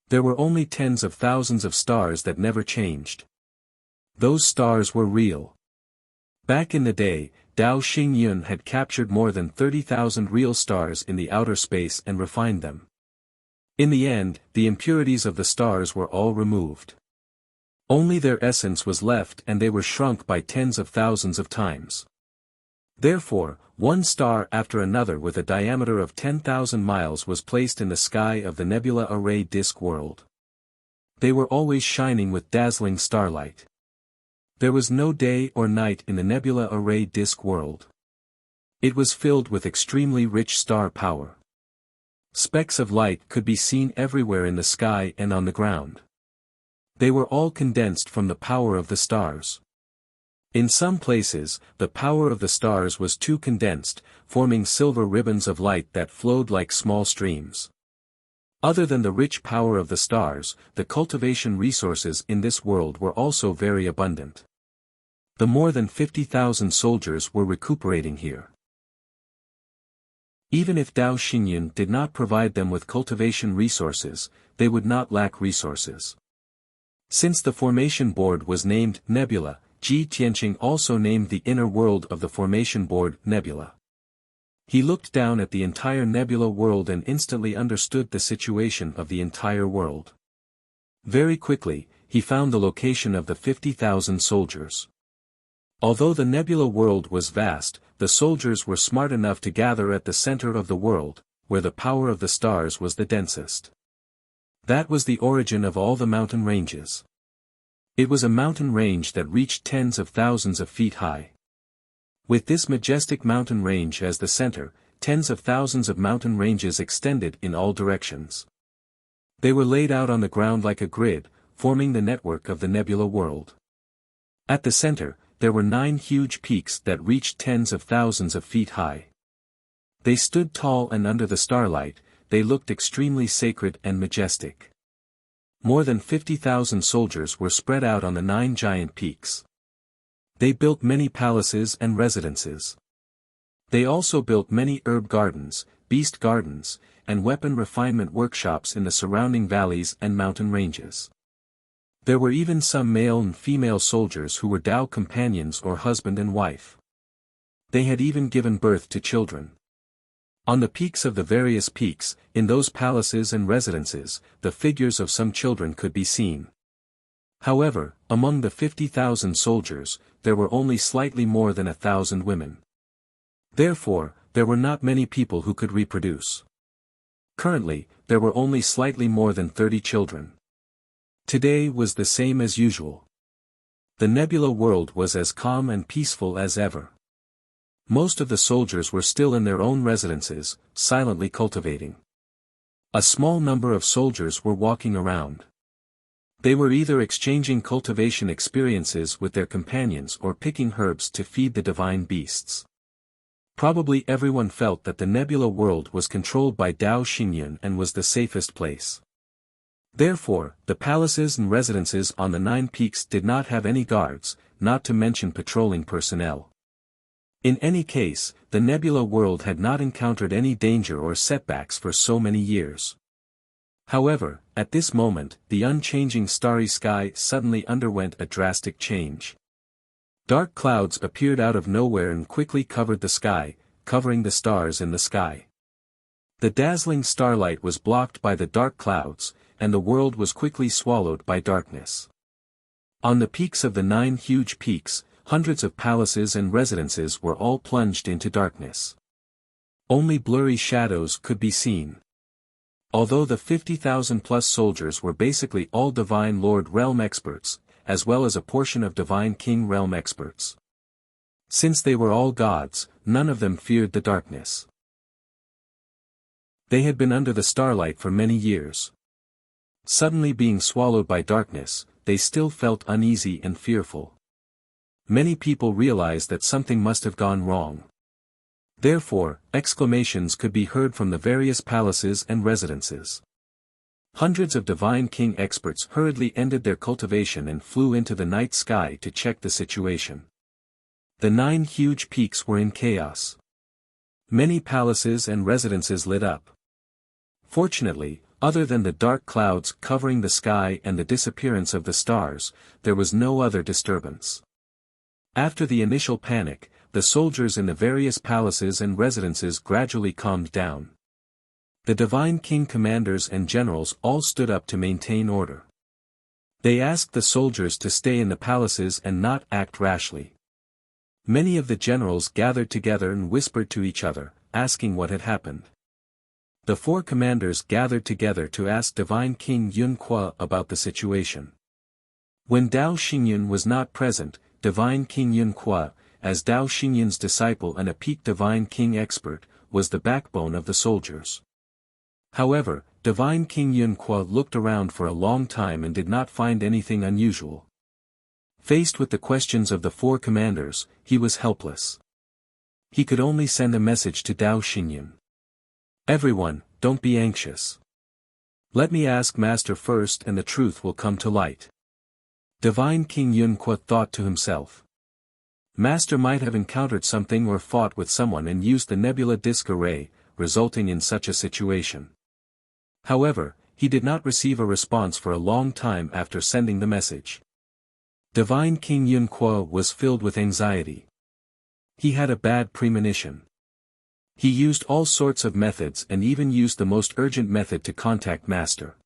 There were only tens of thousands of stars that never changed. Those stars were real. Back in the day, Dao Xingyun had captured more than 30,000 real stars in the outer space and refined them. In the end, the impurities of the stars were all removed. Only their essence was left and they were shrunk by tens of thousands of times. Therefore, one star after another with a diameter of 10,000 miles was placed in the sky of the nebula array disk world. They were always shining with dazzling starlight. There was no day or night in the nebula array disk world. It was filled with extremely rich star power. Specks of light could be seen everywhere in the sky and on the ground. They were all condensed from the power of the stars. In some places, the power of the stars was too condensed, forming silver ribbons of light that flowed like small streams. Other than the rich power of the stars, the cultivation resources in this world were also very abundant. The more than 50,000 soldiers were recuperating here. Even if Dao Xingyun did not provide them with cultivation resources, they would not lack resources. Since the formation board was named Nebula, Ji Tianqing also named the inner world of the formation board Nebula. He looked down at the entire nebula world and instantly understood the situation of the entire world. Very quickly, he found the location of the 50,000 soldiers. Although the nebula world was vast, the soldiers were smart enough to gather at the center of the world, where the power of the stars was the densest. That was the origin of all the mountain ranges. It was a mountain range that reached tens of thousands of feet high. With this majestic mountain range as the center, tens of thousands of mountain ranges extended in all directions. They were laid out on the ground like a grid, forming the network of the nebula world. At the center, there were 9 huge peaks that reached tens of thousands of feet high. They stood tall and under the starlight, they looked extremely sacred and majestic. More than 50,000 soldiers were spread out on the 9 giant peaks. They built many palaces and residences. They also built many herb gardens, beast gardens, and weapon refinement workshops in the surrounding valleys and mountain ranges. There were even some male and female soldiers who were Dao companions or husband and wife. They had even given birth to children. On the peaks of the various peaks, in those palaces and residences, the figures of some children could be seen. However, among the 50,000 soldiers, there were only slightly more than 1,000 women. Therefore, there were not many people who could reproduce. Currently, there were only slightly more than 30 children. Today was the same as usual. The nebula world was as calm and peaceful as ever. Most of the soldiers were still in their own residences, silently cultivating. A small number of soldiers were walking around. They were either exchanging cultivation experiences with their companions or picking herbs to feed the divine beasts. Probably everyone felt that the nebula world was controlled by Dao Xingyun and was the safest place. Therefore, the palaces and residences on the 9 peaks did not have any guards, not to mention patrolling personnel. In any case, the nebula world had not encountered any danger or setbacks for so many years. However, at this moment, the unchanging starry sky suddenly underwent a drastic change. Dark clouds appeared out of nowhere and quickly covered the sky, covering the stars in the sky. The dazzling starlight was blocked by the dark clouds, and the world was quickly swallowed by darkness. On the peaks of the 9 huge peaks, hundreds of palaces and residences were all plunged into darkness. Only blurry shadows could be seen. Although the 50,000 plus soldiers were basically all Divine Lord Realm experts, as well as a portion of Divine King Realm experts. Since they were all gods, none of them feared the darkness. They had been under the starlight for many years. Suddenly being swallowed by darkness, they still felt uneasy and fearful. Many people realized that something must have gone wrong. Therefore, exclamations could be heard from the various palaces and residences. Hundreds of Divine King experts hurriedly ended their cultivation and flew into the night sky to check the situation. The 9 huge peaks were in chaos. Many palaces and residences lit up. Fortunately, other than the dark clouds covering the sky and the disappearance of the stars, there was no other disturbance. After the initial panic, the soldiers in the various palaces and residences gradually calmed down. The Divine King commanders and generals all stood up to maintain order. They asked the soldiers to stay in the palaces and not act rashly. Many of the generals gathered together and whispered to each other, asking what had happened. The 4 commanders gathered together to ask Divine King Yun Kuo about the situation. When Dao Xingyun was not present, Divine King Yun Kuo, as Dao Xingyun's disciple and a peak Divine King expert, was the backbone of the soldiers. However, Divine King Yun Kuo looked around for a long time and did not find anything unusual. Faced with the questions of the 4 commanders, he was helpless. He could only send a message to Dao Xingyun. Everyone, don't be anxious. Let me ask Master first and the truth will come to light. Divine King Yun Kuo thought to himself. Master might have encountered something or fought with someone and used the nebula disk array, resulting in such a situation. However, he did not receive a response for a long time after sending the message. Divine King Yun Kuo was filled with anxiety. He had a bad premonition. He used all sorts of methods and even used the most urgent method to contact Master.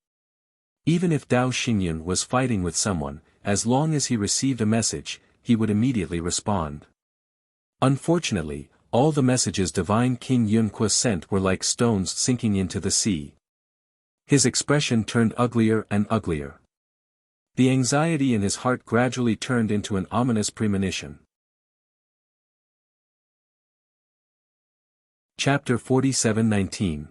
Even if Dao Xingyun was fighting with someone, as long as he received a message, he would immediately respond. Unfortunately, all the messages Divine King Yun Kuo sent were like stones sinking into the sea. His expression turned uglier and uglier. The anxiety in his heart gradually turned into an ominous premonition. Chapter 47:19.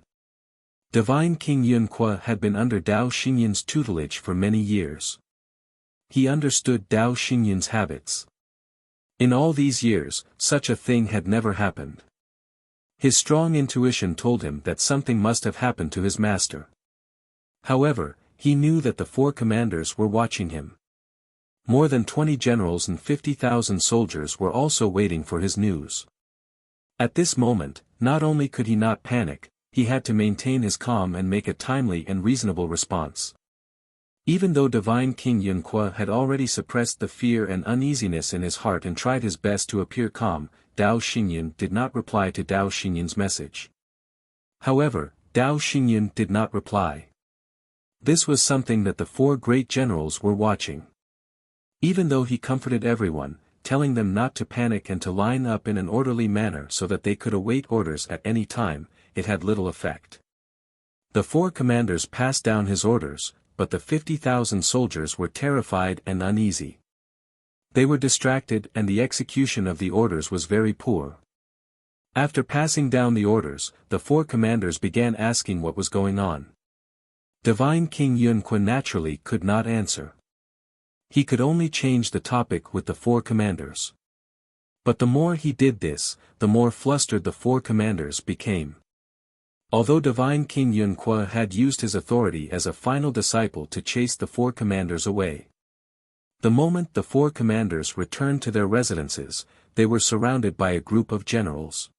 Divine King Yun Kuo had been under Dao Xingyun's tutelage for many years. He understood Dao Xingyun's habits. In all these years, such a thing had never happened. His strong intuition told him that something must have happened to his master. However, he knew that the 4 commanders were watching him. More than 20 generals and 50,000 soldiers were also waiting for his news. At this moment, not only could he not panic, he had to maintain his calm and make a timely and reasonable response. Even though Divine King Yun Kuo had already suppressed the fear and uneasiness in his heart and tried his best to appear calm, Dao Xingyun did not reply to Dao Xingyun's message. However, Dao Xingyun did not reply. This was something that the 4 great generals were watching. Even though he comforted everyone, telling them not to panic and to line up in an orderly manner so that they could await orders at any time, it had little effect. The 4 commanders passed down his orders, but the 50,000 soldiers were terrified and uneasy. They were distracted and the execution of the orders was very poor. After passing down the orders, the 4 commanders began asking what was going on. Divine King Yun Kuo naturally could not answer. He could only change the topic with the 4 commanders. But the more he did this, the more flustered the 4 commanders became. Although Divine King Yun Kuo had used his authority as a final disciple to chase the 4 commanders away. The moment the 4 commanders returned to their residences, they were surrounded by a group of generals.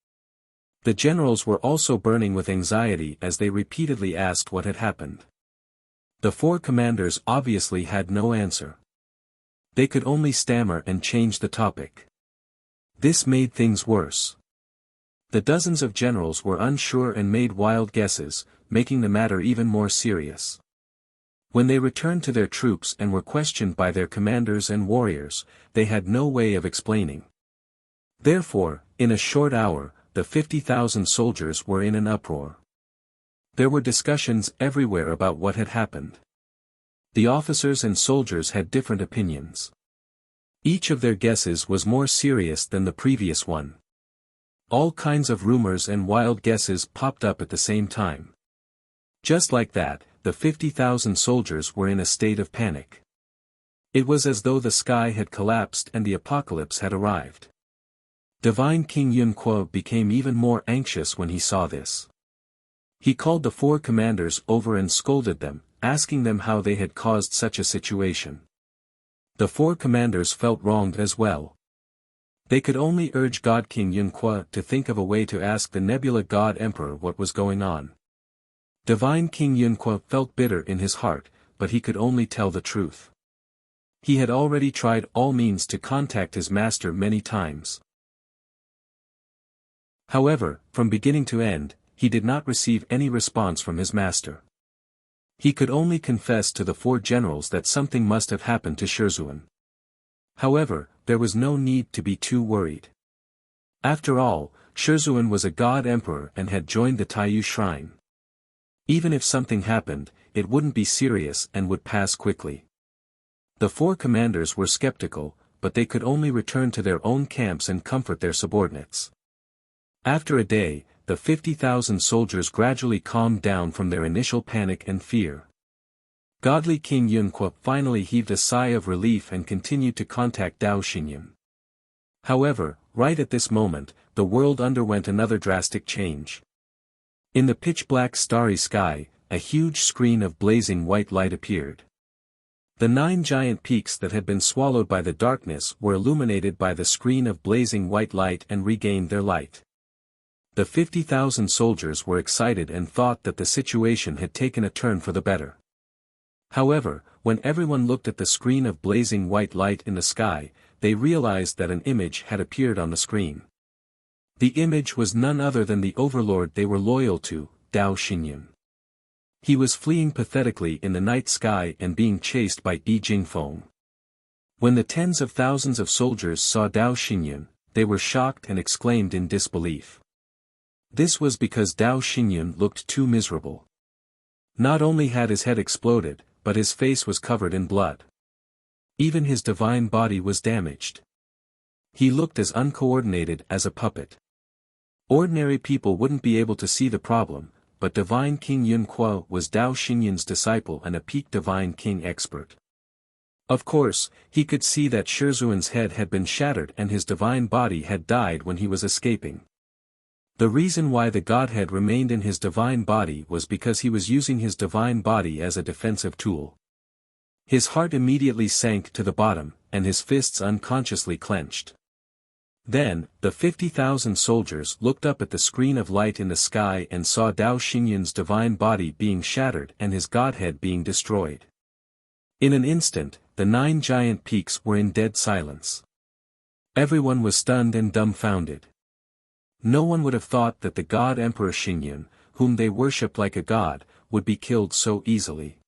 The generals were also burning with anxiety as they repeatedly asked what had happened. The 4 commanders obviously had no answer. They could only stammer and change the topic. This made things worse. The dozens of generals were unsure and made wild guesses, making the matter even more serious. When they returned to their troops and were questioned by their commanders and warriors, they had no way of explaining. Therefore, in a short hour, the 50,000 soldiers were in an uproar. There were discussions everywhere about what had happened. The officers and soldiers had different opinions. Each of their guesses was more serious than the previous one. All kinds of rumors and wild guesses popped up at the same time. Just like that, the 50,000 soldiers were in a state of panic. It was as though the sky had collapsed and the apocalypse had arrived. Divine King Yun Kuo became even more anxious when he saw this. He called the 4 commanders over and scolded them, asking them how they had caused such a situation. The 4 commanders felt wronged as well. They could only urge God King Yun Kuo to think of a way to ask the Nebula God Emperor what was going on. Divine King Yun Kuo felt bitter in his heart, but he could only tell the truth. He had already tried all means to contact his master many times. However, from beginning to end, he did not receive any response from his master. He could only confess to the 4 generals that something must have happened to Shizhuan. However, there was no need to be too worried. After all, Shizhuan was a god emperor and had joined the Taiyu shrine. Even if something happened, it wouldn't be serious and would pass quickly. The 4 commanders were skeptical, but they could only return to their own camps and comfort their subordinates. After a day, the 50,000 soldiers gradually calmed down from their initial panic and fear. Godly King Yun Kuo finally heaved a sigh of relief and continued to contact Dao Xingyun. However, right at this moment, the world underwent another drastic change. In the pitch-black starry sky, a huge screen of blazing white light appeared. The 9 giant peaks that had been swallowed by the darkness were illuminated by the screen of blazing white light and regained their light. The 50,000 soldiers were excited and thought that the situation had taken a turn for the better. However, when everyone looked at the screen of blazing white light in the sky, they realized that an image had appeared on the screen. The image was none other than the overlord they were loyal to, Dao Xingyun. He was fleeing pathetically in the night sky and being chased by Yi Jingfeng. When the tens of thousands of soldiers saw Dao Xingyun, they were shocked and exclaimed in disbelief. This was because Dao Xingyun looked too miserable. Not only had his head exploded, but his face was covered in blood. Even his divine body was damaged. He looked as uncoordinated as a puppet. Ordinary people wouldn't be able to see the problem, but Divine King Yun Kuo was Dao Xingyun's disciple and a peak Divine King expert. Of course, he could see that Shizhuan's head had been shattered and his divine body had died when he was escaping. The reason why the godhead remained in his divine body was because he was using his divine body as a defensive tool. His heart immediately sank to the bottom, and his fists unconsciously clenched. Then, the 50,000 soldiers looked up at the screen of light in the sky and saw Dao Xingyun's divine body being shattered and his godhead being destroyed. In an instant, the 9 giant peaks were in dead silence. Everyone was stunned and dumbfounded. No one would have thought that the God Emperor Xingyun, whom they worshipped like a god, would be killed so easily.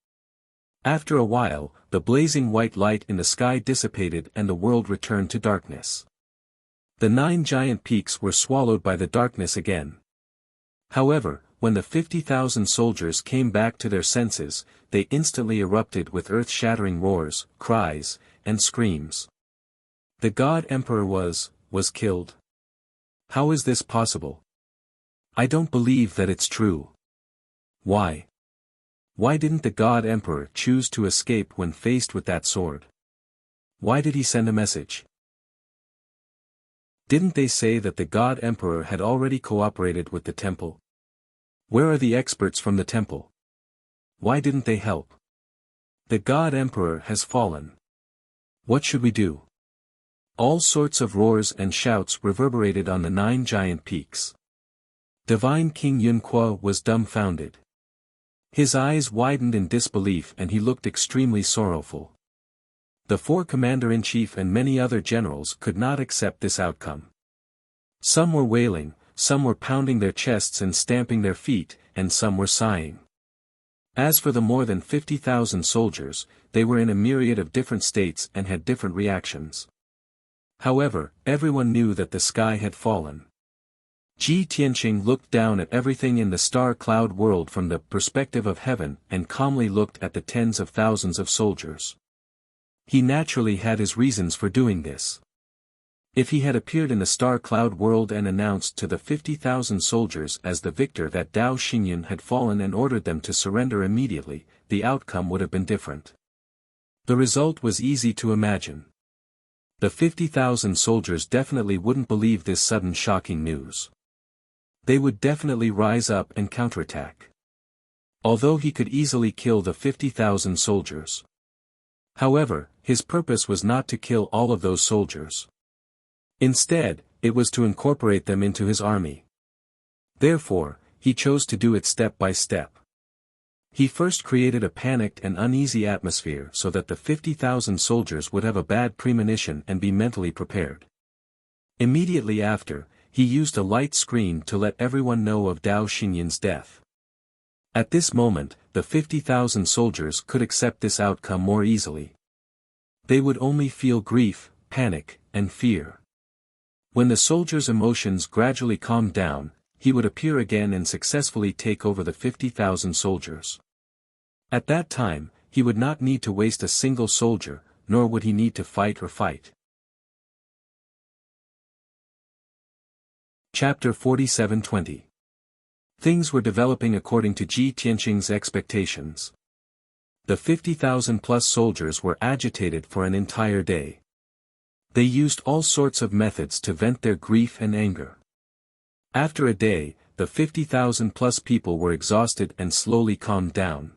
After a while, the blazing white light in the sky dissipated and the world returned to darkness. The 9 giant peaks were swallowed by the darkness again. However, when the 50,000 soldiers came back to their senses, they instantly erupted with earth-shattering roars, cries, and screams. The God Emperor was killed. How is this possible? I don't believe that it's true. Why? Why didn't the God Emperor choose to escape when faced with that sword? Why did he send a message? Didn't they say that the God Emperor had already cooperated with the temple? Where are the experts from the temple? Why didn't they help? The God Emperor has fallen. What should we do? All sorts of roars and shouts reverberated on the 9 giant peaks. Divine King Yun Kuo was dumbfounded. His eyes widened in disbelief and he looked extremely sorrowful. The 4 commander-in-chief and many other generals could not accept this outcome. Some were wailing, some were pounding their chests and stamping their feet, and some were sighing. As for the more than 50,000 soldiers, they were in a myriad of different states and had different reactions. However, everyone knew that the sky had fallen. Ji Tianqing looked down at everything in the star-cloud world from the perspective of heaven and calmly looked at the tens of thousands of soldiers. He naturally had his reasons for doing this. If he had appeared in the star cloud world and announced to the 50,000 soldiers as the victor that Dao Xingyun had fallen and ordered them to surrender immediately, the outcome would have been different. The result was easy to imagine. The 50,000 soldiers definitely wouldn't believe this sudden shocking news. They would definitely rise up and counterattack. Although he could easily kill the 50,000 soldiers. However, his purpose was not to kill all of those soldiers. Instead, it was to incorporate them into his army. Therefore, he chose to do it step by step. He first created a panicked and uneasy atmosphere so that the 50,000 soldiers would have a bad premonition and be mentally prepared. Immediately after, he used a light screen to let everyone know of Dao Xinyan's death. At this moment, the 50,000 soldiers could accept this outcome more easily. They would only feel grief, panic, and fear. When the soldiers' emotions gradually calmed down, he would appear again and successfully take over the 50,000 soldiers. At that time, he would not need to waste a single soldier, nor would he need to fight or fight. Chapter 47:20. Things were developing according to Ji Tianqing's expectations. The 50,000 plus soldiers were agitated for an entire day. They used all sorts of methods to vent their grief and anger. After a day, the 50,000 plus people were exhausted and slowly calmed down.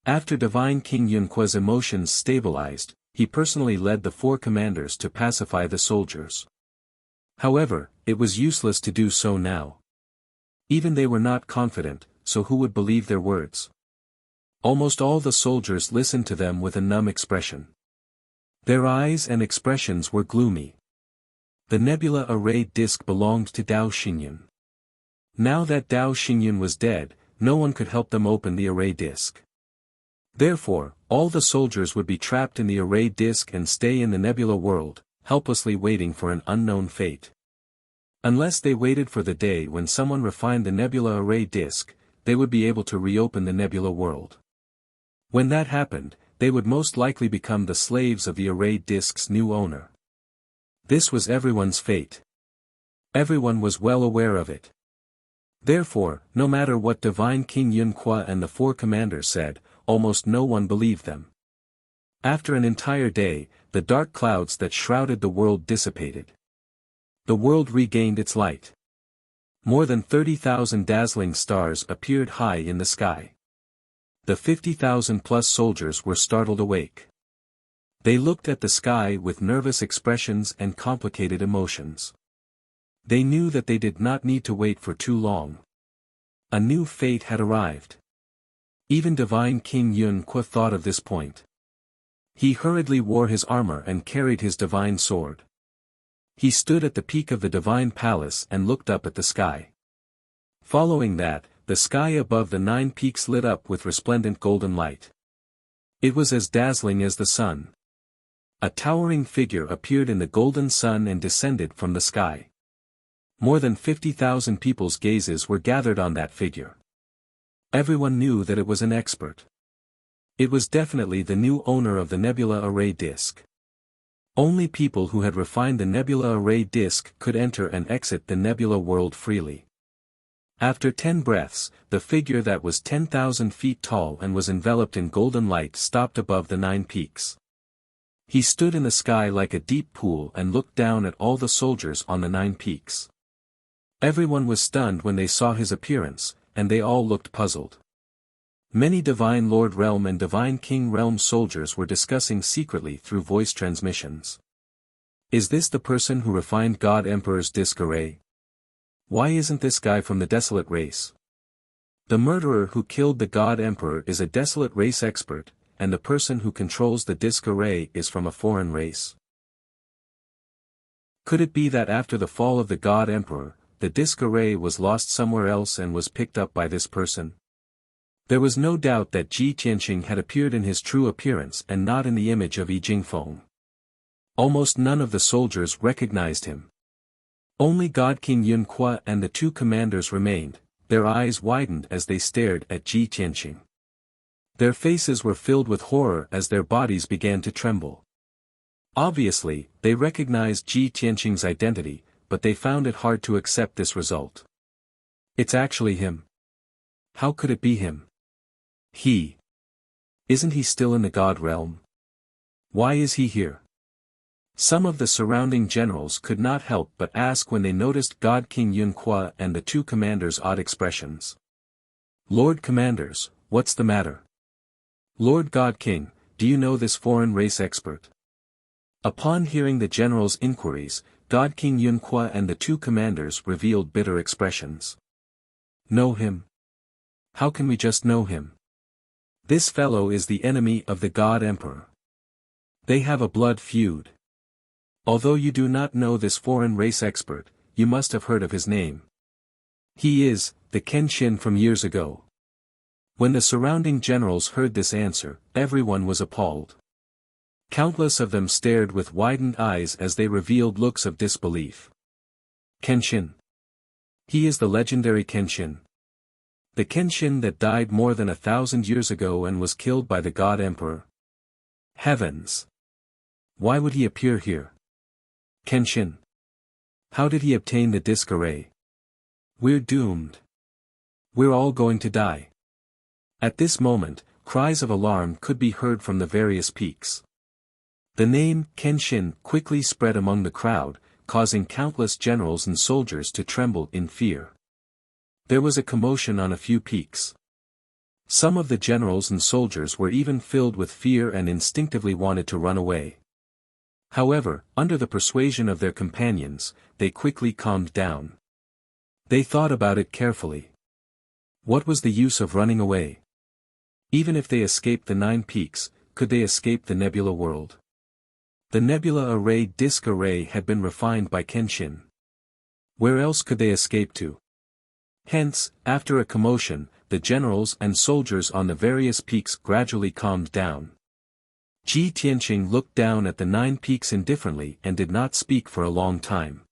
After Divine King Yunqua's emotions stabilized, he personally led the 4 commanders to pacify the soldiers. However, it was useless to do so now. Even they were not confident, so who would believe their words? Almost all the soldiers listened to them with a numb expression. Their eyes and expressions were gloomy. The nebula array disk belonged to Dao Xingyun. Now that Dao Xingyun was dead, no one could help them open the array disk. Therefore, all the soldiers would be trapped in the array disk and stay in the nebula world, helplessly waiting for an unknown fate. Unless they waited for the day when someone refined the nebula array disk, they would be able to reopen the nebula world. When that happened, they would most likely become the slaves of the array disk's new owner. This was everyone's fate. Everyone was well aware of it. Therefore, no matter what Divine King Yunqua and the 4 commanders said, almost no one believed them. After an entire day, the dark clouds that shrouded the world dissipated. The world regained its light. More than 30,000 dazzling stars appeared high in the sky. The 50,000 plus soldiers were startled awake. They looked at the sky with nervous expressions and complicated emotions. They knew that they did not need to wait for too long. A new fate had arrived. Even Divine King Yunqua thought of this point. He hurriedly wore his armor and carried his divine sword. He stood at the peak of the divine palace and looked up at the sky. Following that, the sky above the 9 peaks lit up with resplendent golden light. It was as dazzling as the sun. A towering figure appeared in the golden sun and descended from the sky. More than 50,000 people's gazes were gathered on that figure. Everyone knew that it was an expert. It was definitely the new owner of the nebula array disk. Only people who had refined the nebula array disk could enter and exit the nebula world freely. After 10 breaths, the figure that was 10,000 feet tall and was enveloped in golden light stopped above the 9 peaks. He stood in the sky like a deep pool and looked down at all the soldiers on the 9 peaks. Everyone was stunned when they saw his appearance, and they all looked puzzled. Many Divine Lord Realm and Divine King Realm soldiers were discussing secretly through voice transmissions. Is this the person who refined God Emperor's disk array? Why isn't this guy from the Desolate race? The murderer who killed the God Emperor is a Desolate race expert, and the person who controls the disk array is from a foreign race. Could it be that after the fall of the God Emperor, the disk array was lost somewhere else and was picked up by this person? There was no doubt that Ji Tianqing had appeared in his true appearance and not in the image of Yi Jingfeng. Almost none of the soldiers recognized him. Only God King Yunqua and the 2 commanders remained, their eyes widened as they stared at Ji Tianqing. Their faces were filled with horror as their bodies began to tremble. Obviously, they recognized Ji Tianqing's identity, but they found it hard to accept this result. It's actually him. How could it be him? Isn't he still in the god realm? Why is he here? Some of the surrounding generals could not help but ask when they noticed God King Yun Kuo and the two commanders' odd expressions. Lord Commanders, what's the matter? Lord God King, do you know this foreign race expert? Upon hearing the general's inquiries, God King Yun Kuo and the two commanders revealed bitter expressions. Know him? How can we just know him? This fellow is the enemy of the God Emperor. They have a blood feud. Although you do not know this foreign race expert, you must have heard of his name. He is the Kenshin from years ago. When the surrounding generals heard this answer, everyone was appalled. Countless of them stared with widened eyes as they revealed looks of disbelief. Kenshin. He is the legendary Kenshin. The Kenshin that died more than 1,000 years ago and was killed by the God Emperor. Heavens! Why would he appear here? Kenshin. How did he obtain the disc array? We're doomed. We're all going to die. At this moment, cries of alarm could be heard from the various peaks. The name Kenshin quickly spread among the crowd, causing countless generals and soldiers to tremble in fear. There was a commotion on a few peaks. Some of the generals and soldiers were even filled with fear and instinctively wanted to run away. However, under the persuasion of their companions, they quickly calmed down. They thought about it carefully. What was the use of running away? Even if they escaped the 9 peaks, could they escape the nebula world? The nebula array disk array had been refined by Kenshin. Where else could they escape to? Hence, after a commotion, the generals and soldiers on the various peaks gradually calmed down. Ji Tianqing looked down at the 9 peaks indifferently and did not speak for a long time.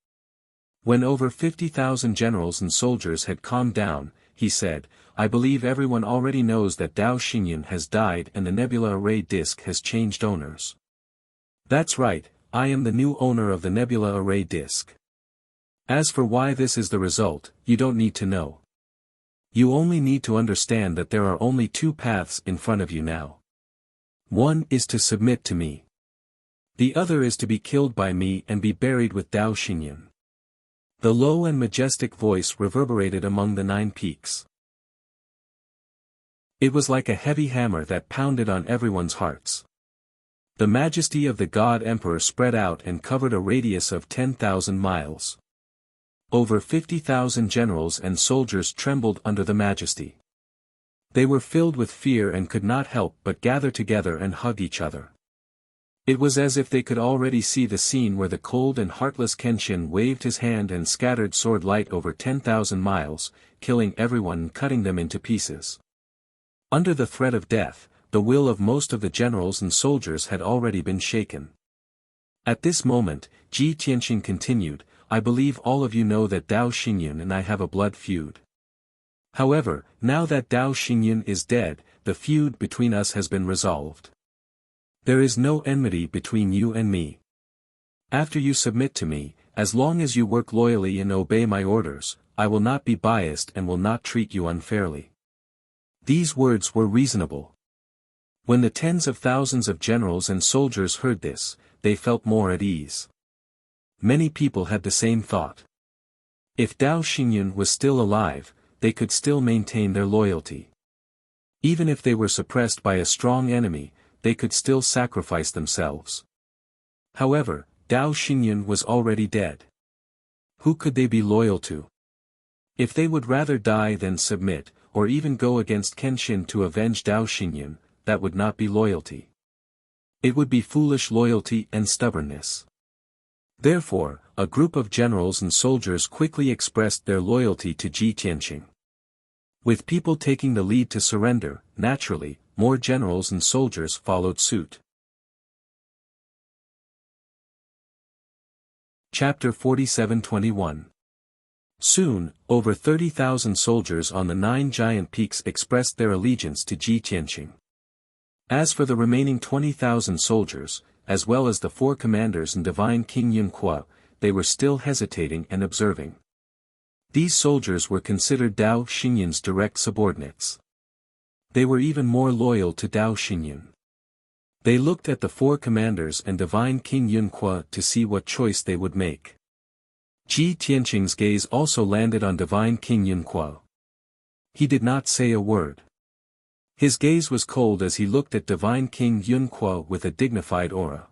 When over 50,000 generals and soldiers had calmed down, he said, I believe everyone already knows that Dao Xingyun has died and the nebula array disk has changed owners. That's right, I am the new owner of the nebula array disk. As for why this is the result, you don't need to know. You only need to understand that there are only 2 paths in front of you now. One is to submit to me. The other is to be killed by me and be buried with Dao Xingyun. The low and majestic voice reverberated among the 9 peaks. It was like a heavy hammer that pounded on everyone's hearts. The majesty of the God Emperor spread out and covered a radius of 10,000 miles. Over 50,000 generals and soldiers trembled under the majesty. They were filled with fear and could not help but gather together and hug each other. It was as if they could already see the scene where the cold and heartless Kenshin waved his hand and scattered sword light over 10,000 miles, killing everyone and cutting them into pieces. Under the threat of death, the will of most of the generals and soldiers had already been shaken. At this moment, Ji Tianqing continued, I believe all of you know that Dao Xingyun and I have a blood feud. However, now that Dao Xingyun is dead, the feud between us has been resolved. There is no enmity between you and me. After you submit to me, as long as you work loyally and obey my orders, I will not be biased and will not treat you unfairly. These words were reasonable. When the tens of thousands of generals and soldiers heard this, they felt more at ease. Many people had the same thought. If Dao Xingyun was still alive, they could still maintain their loyalty. Even if they were suppressed by a strong enemy, they could still sacrifice themselves. However, Dao Xingyun was already dead. Who could they be loyal to? If they would rather die than submit, or even go against Kenshin to avenge Dao Xingyun, that would not be loyalty. It would be foolish loyalty and stubbornness. Therefore, a group of generals and soldiers quickly expressed their loyalty to Ji Tianqing. With people taking the lead to surrender, naturally, more generals and soldiers followed suit. Chapter 47-21. Soon, over 30,000 soldiers on the 9 giant peaks expressed their allegiance to Ji Tianqing. As for the remaining 20,000 soldiers, as well as the four commanders and divine King Yunque, they were still hesitating and observing. These soldiers were considered Dao Xinyan's direct subordinates. They were even more loyal to Dao Xinyan. They looked at the four commanders and divine King Yunque to see what choice they would make. Ji Tianqing's gaze also landed on divine King Yunque. He did not say a word. His gaze was cold as he looked at divine King Yunque with a dignified aura.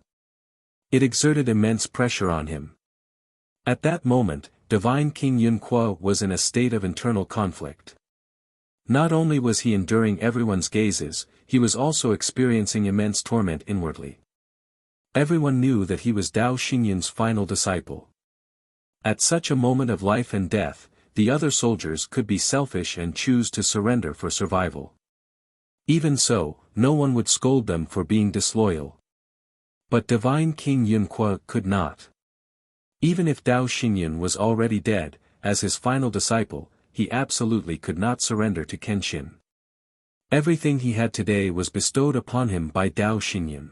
It exerted immense pressure on him. At that moment, divine King Yunque was in a state of internal conflict. Not only was he enduring everyone's gazes, he was also experiencing immense torment inwardly. Everyone knew that he was Dao Xinyan's final disciple. At such a moment of life and death, the other soldiers could be selfish and choose to surrender for survival. Even so, no one would scold them for being disloyal. But divine King Yunque could not. Even if Dao Xinyan was already dead, as his final disciple, he absolutely could not surrender to Kenshin. Everything he had today was bestowed upon him by Dao Xinyan.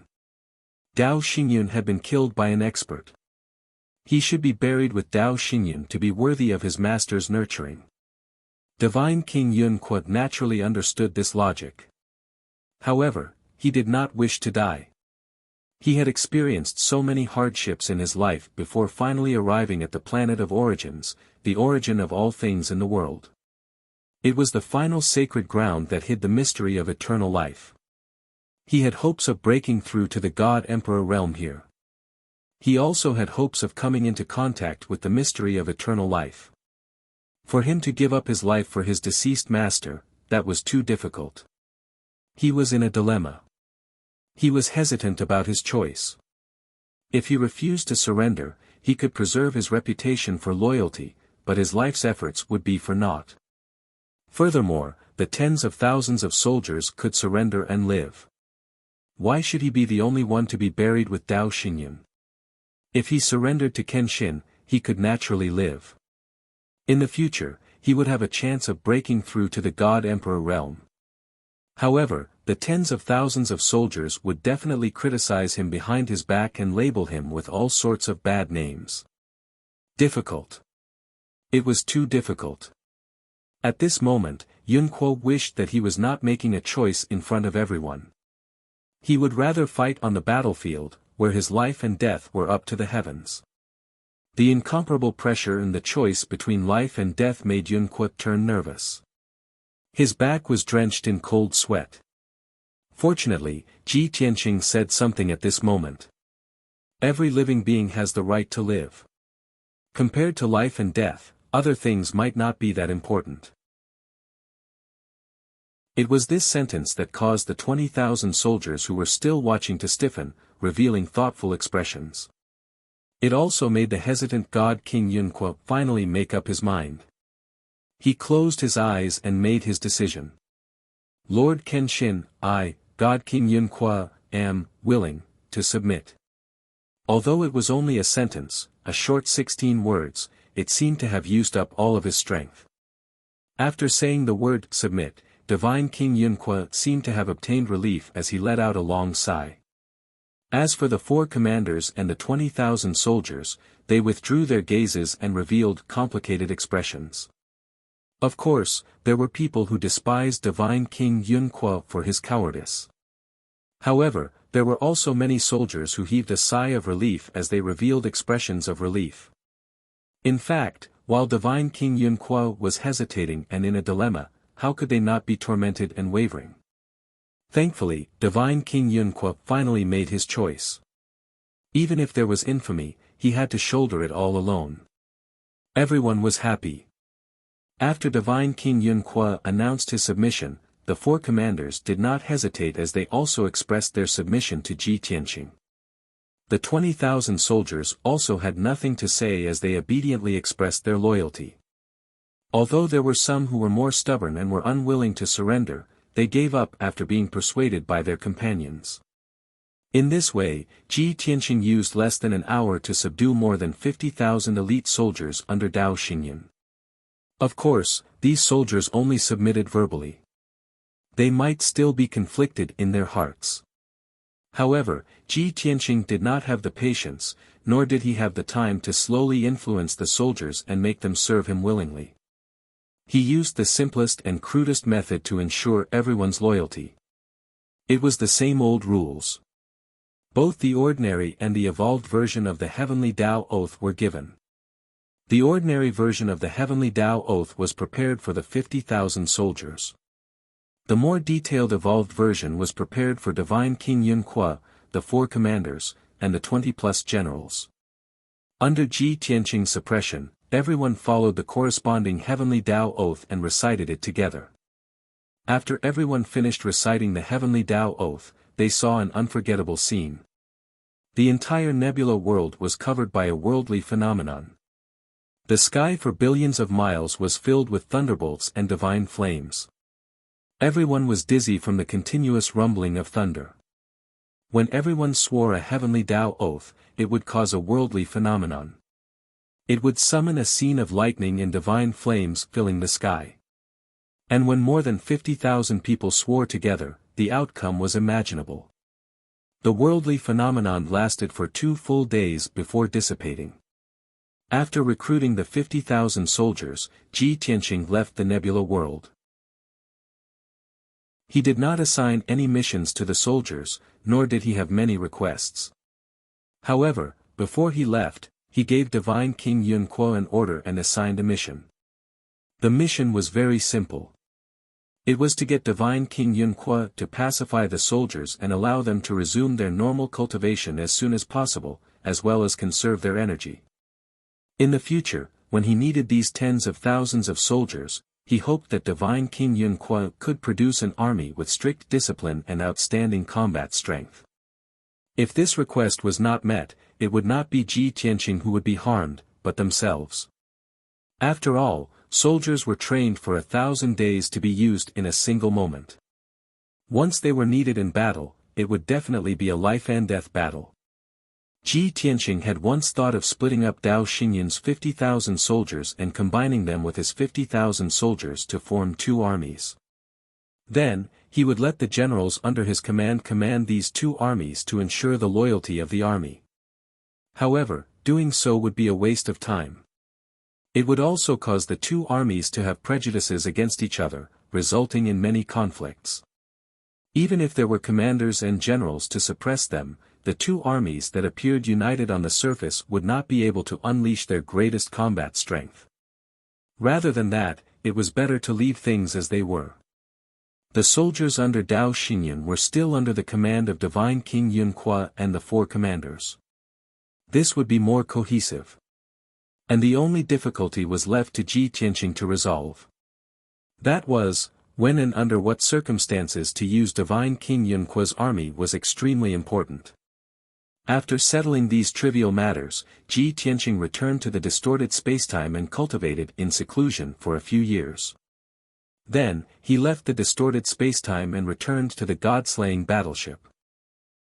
Dao Xinyan had been killed by an expert. He should be buried with Dao Xinyan to be worthy of his master's nurturing. Divine King Yunque naturally understood this logic. However, he did not wish to die. He had experienced so many hardships in his life before finally arriving at the planet of origins, the origin of all things in the world. It was the final sacred ground that hid the mystery of eternal life. He had hopes of breaking through to the God Emperor realm here. He also had hopes of coming into contact with the mystery of eternal life. For him to give up his life for his deceased master, that was too difficult. He was in a dilemma. He was hesitant about his choice. If he refused to surrender, he could preserve his reputation for loyalty, but his life's efforts would be for naught. Furthermore, the tens of thousands of soldiers could surrender and live. Why should he be the only one to be buried with Dao Xinyan? If he surrendered to Kenshin, he could naturally live. In the future, he would have a chance of breaking through to the God Emperor realm. However, the tens of thousands of soldiers would definitely criticize him behind his back and label him with all sorts of bad names. Difficult. It was too difficult. At this moment, Yunque wished that he was not making a choice in front of everyone. He would rather fight on the battlefield, where his life and death were up to the heavens. The incomparable pressure and the choice between life and death made Yunque turn nervous. His back was drenched in cold sweat. Fortunately, Ji Tianqing said something at this moment. Every living being has the right to live. Compared to life and death, other things might not be that important. It was this sentence that caused the 20,000 soldiers who were still watching to stiffen, revealing thoughtful expressions. It also made the hesitant God King Yunque finally make up his mind. He closed his eyes and made his decision. Lord Kenshin, I, God King Yunque, am willing to submit. Although it was only a sentence, a short 16 words, it seemed to have used up all of his strength. After saying the word submit, divine King Yunque seemed to have obtained relief as he let out a long sigh. As for the four commanders and the 20,000 soldiers, they withdrew their gazes and revealed complicated expressions. Of course, there were people who despised divine King Yunque for his cowardice. However, there were also many soldiers who heaved a sigh of relief as they revealed expressions of relief. In fact, while divine King Yunque was hesitating and in a dilemma, how could they not be tormented and wavering? Thankfully, divine King Yunque finally made his choice. Even if there was infamy, he had to shoulder it all alone. Everyone was happy. After divine King Yunque announced his submission, the four commanders did not hesitate as they also expressed their submission to Ji Tianqing. The 20,000 soldiers also had nothing to say as they obediently expressed their loyalty. Although there were some who were more stubborn and were unwilling to surrender, they gave up after being persuaded by their companions. In this way, Ji Tianqing used less than an hour to subdue more than 50,000 elite soldiers under Dao Xinyan. Of course, these soldiers only submitted verbally. They might still be conflicted in their hearts. However, Ji Tianqing did not have the patience, nor did he have the time to slowly influence the soldiers and make them serve him willingly. He used the simplest and crudest method to ensure everyone's loyalty. It was the same old rules. Both the ordinary and the evolved version of the Heavenly Tao Oath were given. The ordinary version of the Heavenly Tao Oath was prepared for the 50,000 soldiers. The more detailed evolved version was prepared for Divine King Yunque, the 4 commanders, and the 20-plus generals. Under Ji Tianqing's suppression, everyone followed the corresponding Heavenly Tao Oath and recited it together. After everyone finished reciting the Heavenly Tao Oath, they saw an unforgettable scene. The entire nebula world was covered by a worldly phenomenon. The sky for billions of miles was filled with thunderbolts and divine flames. Everyone was dizzy from the continuous rumbling of thunder. When everyone swore a Heavenly Tao Oath, it would cause a worldly phenomenon. It would summon a scene of lightning and divine flames filling the sky. And when more than 50,000 people swore together, the outcome was imaginable. The worldly phenomenon lasted for 2 full days before dissipating. After recruiting the 50,000 soldiers, Ji Tianqing left the nebula world. He did not assign any missions to the soldiers, nor did he have many requests. However, before he left, he gave Divine King Yunque an order and assigned a mission. The mission was very simple. It was to get Divine King Yunque to pacify the soldiers and allow them to resume their normal cultivation as soon as possible, as well as conserve their energy. In the future, when he needed these tens of thousands of soldiers, he hoped that Divine King Yunque could produce an army with strict discipline and outstanding combat strength. If this request was not met, it would not be Ji Tianqing who would be harmed, but themselves. After all, soldiers were trained for 1,000 days to be used in a single moment. Once they were needed in battle, it would definitely be a life-and-death battle. Ji Tianqing had once thought of splitting up Dao Xinyan's 50,000 soldiers and combining them with his 50,000 soldiers to form 2 armies. Then, he would let the generals under his command these 2 armies to ensure the loyalty of the army. However, doing so would be a waste of time. It would also cause the 2 armies to have prejudices against each other, resulting in many conflicts. Even if there were commanders and generals to suppress them, the 2 armies that appeared united on the surface would not be able to unleash their greatest combat strength. Rather than that, it was better to leave things as they were. The soldiers under Dao Xinyan were still under the command of Divine King Yunque and the 4 commanders. This would be more cohesive. And the only difficulty was left to Ji Tianqing to resolve. That was, when and under what circumstances to use Divine King Yunque's army was extremely important. After settling these trivial matters, Ji Tianqing returned to the distorted spacetime and cultivated in seclusion for a few years. Then, he left the distorted spacetime and returned to the god-slaying battleship.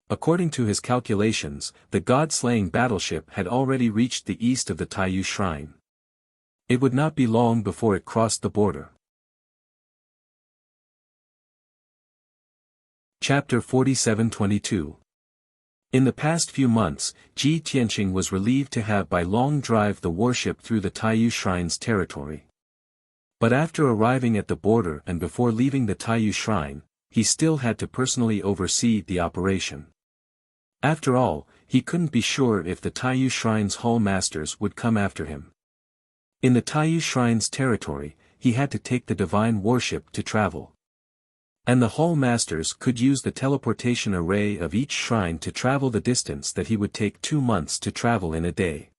According to his calculations, the god-slaying battleship had already reached the east of the Taiyu Shrine. It would not be long before it crossed the border. Chapter 47-22. In the past few months, Ji Tianqing was relieved to have by long drive the warship through the Taiyu Shrine's territory. But after arriving at the border and before leaving the Taiyu Shrine, he still had to personally oversee the operation. After all, he couldn't be sure if the Taiyu Shrine's Hall Masters would come after him. In the Taiyu Shrine's territory, he had to take the divine warship to travel. And the Hall Masters could use the teleportation array of each shrine to travel the distance that he would take 2 months to travel in a day.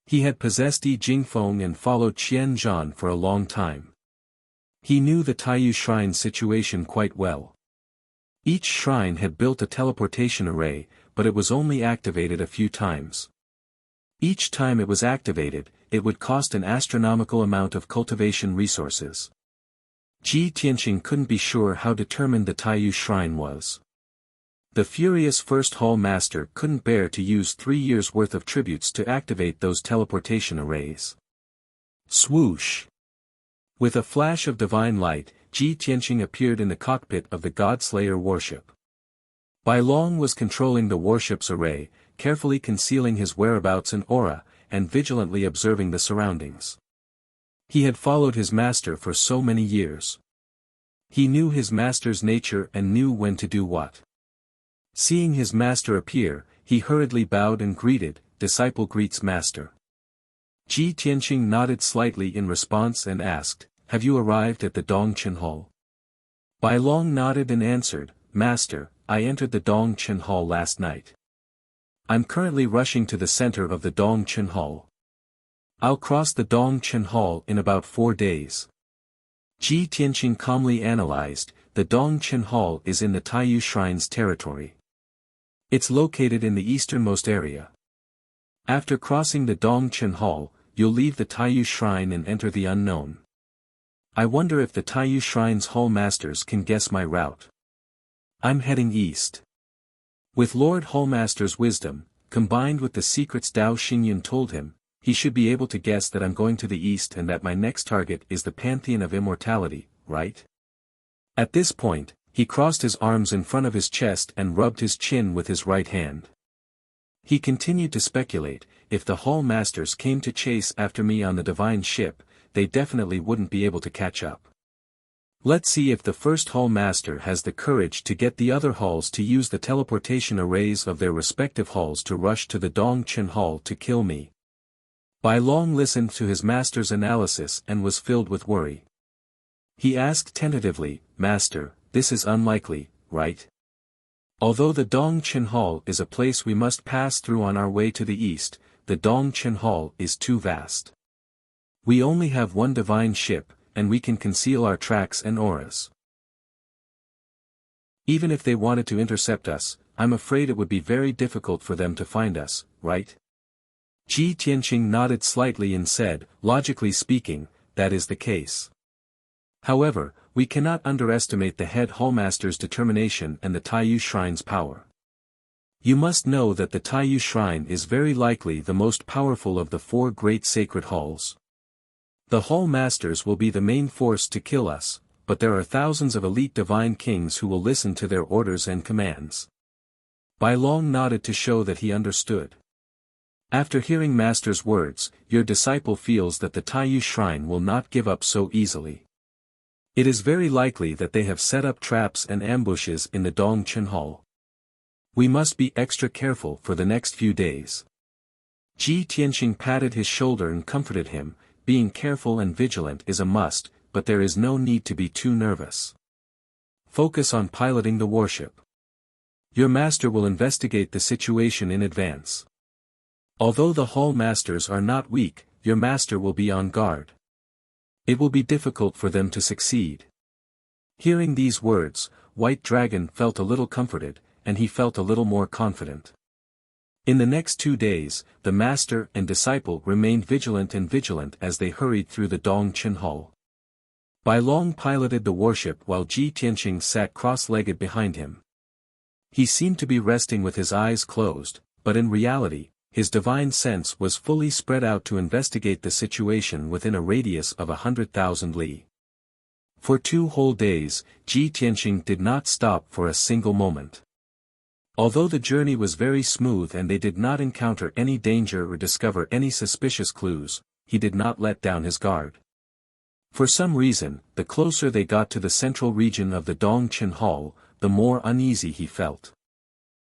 He had possessed Yi Jingfeng and followed Qian Zhan for a long time. He knew the Taiyu Shrine situation quite well. Each shrine had built a teleportation array, but it was only activated a few times. Each time it was activated, it would cost an astronomical amount of cultivation resources. Ji Tianqing couldn't be sure how determined the Taiyu Shrine was. The furious First Hall Master couldn't bear to use 3 years' worth of tributes to activate those teleportation arrays. Swoosh! With a flash of divine light, Ji Tianqing appeared in the cockpit of the God-Slayer warship. Bai Long was controlling the warship's array, carefully concealing his whereabouts and aura, and vigilantly observing the surroundings. He had followed his master for so many years. He knew his master's nature and knew when to do what. Seeing his master appear, he hurriedly bowed and greeted, "Disciple greets master." Ji Tianqing nodded slightly in response and asked, "Have you arrived at the Dongchen Hall?" Bai Long nodded and answered, "Master, I entered the Dongchen Hall last night. I'm currently rushing to the center of the Dongchen Hall. I'll cross the Dongchen Hall in about 4 days." Ji Tianqing calmly analyzed, the Dongchen Hall is in the Taiyu Shrine's territory. It's located in the easternmost area. After crossing the Dongchen Hall, you'll leave the Taiyu Shrine and enter the unknown. I wonder if the Taiyu Shrine's Hall Masters can guess my route. I'm heading east. With Lord Hallmaster's wisdom, combined with the secrets Dao Xingyun told him, he should be able to guess that I'm going to the east and that my next target is the Pantheon of Immortality, right? At this point, he crossed his arms in front of his chest and rubbed his chin with his right hand. He continued to speculate, if the Hall Masters came to chase after me on the divine ship, they definitely wouldn't be able to catch up. Let's see if the first Hall Master has the courage to get the other halls to use the teleportation arrays of their respective halls to rush to the Dongchen Hall to kill me. Bai Long listened to his master's analysis and was filled with worry. He asked tentatively, "Master, this is unlikely, right? Although the Dongchen Hall is a place we must pass through on our way to the east, the Dongchen Hall is too vast. We only have one divine ship, and we can conceal our tracks and auras. Even if they wanted to intercept us, I'm afraid it would be very difficult for them to find us, right?" Ji Tianqing nodded slightly and said, "Logically speaking, that is the case. However, we cannot underestimate the head Hallmaster's determination and the Taiyu Shrine's power. You must know that the Taiyu Shrine is very likely the most powerful of the 4 great sacred halls. The Hall Masters will be the main force to kill us, but there are thousands of elite divine kings who will listen to their orders and commands." Bai Long nodded to show that he understood. After hearing Master's words, your disciple feels that the Taiyu Shrine will not give up so easily. It is very likely that they have set up traps and ambushes in the Dongchen Hall. We must be extra careful for the next few days. Ji Tianqing patted his shoulder and comforted him, being careful and vigilant is a must, but there is no need to be too nervous. Focus on piloting the warship. Your master will investigate the situation in advance. Although the Hall Masters are not weak, your master will be on guard. It will be difficult for them to succeed. Hearing these words, White Dragon felt a little comforted, and he felt a little more confident. In the next 2 days, the master and disciple remained vigilant as they hurried through the Dongchen Hall. Bai Long piloted the warship while Ji Tianqing sat cross-legged behind him. He seemed to be resting with his eyes closed, but in reality, his divine sense was fully spread out to investigate the situation within a radius of 100,000 li. For 2 whole days, Ji Tianqing did not stop for a single moment. Although the journey was very smooth and they did not encounter any danger or discover any suspicious clues, he did not let down his guard. For some reason, the closer they got to the central region of the Dongchen Hall, the more uneasy he felt.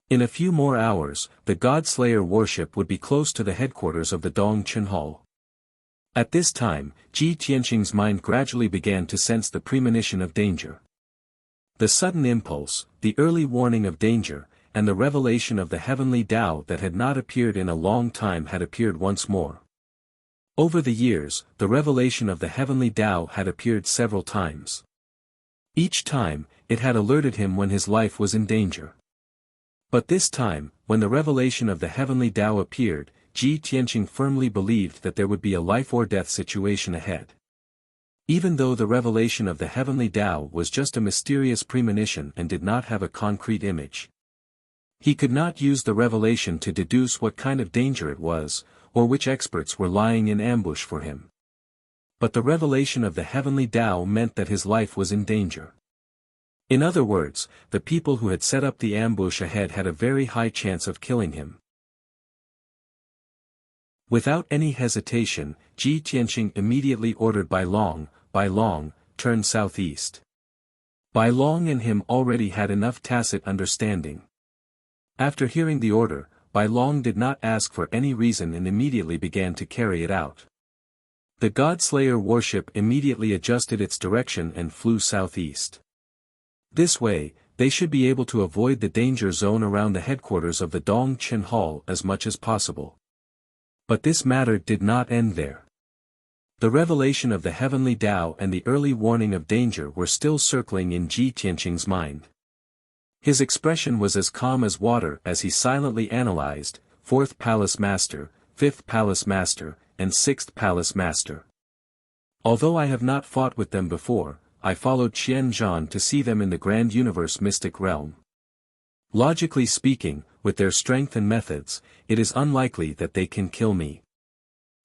In a few more hours, the God-Slayer warship would be close to the headquarters of the Dongchen Hall. At this time, Ji Tianqing's mind gradually began to sense the premonition of danger. The sudden impulse, the early warning of danger, and the revelation of the heavenly Tao that had not appeared in a long time had appeared once more. Over the years, the revelation of the heavenly Tao had appeared several times. Each time, it had alerted him when his life was in danger. But this time, when the revelation of the heavenly Tao appeared, Ji Tianqing firmly believed that there would be a life-or-death situation ahead. Even though the revelation of the heavenly Tao was just a mysterious premonition and did not have a concrete image. He could not use the revelation to deduce what kind of danger it was, or which experts were lying in ambush for him. But the revelation of the heavenly Tao meant that his life was in danger. In other words, the people who had set up the ambush ahead had a very high chance of killing him. Without any hesitation, Ji Tianqing immediately ordered Bai Long, turn southeast. Bai Long and him already had enough tacit understanding. After hearing the order, Bai Long did not ask for any reason and immediately began to carry it out. The God-Slayer warship immediately adjusted its direction and flew southeast. This way, they should be able to avoid the danger zone around the headquarters of the Dong Qin Hall as much as possible. But this matter did not end there. The revelation of the heavenly Tao and the early warning of danger were still circling in Ji Tianqing's mind. His expression was as calm as water as he silently analyzed, 4th Palace Master, 5th Palace Master, and 6th Palace Master. Although I have not fought with them before, I followed Qian Zhan to see them in the Grand Universe Mystic Realm. Logically speaking, with their strength and methods, it is unlikely that they can kill me.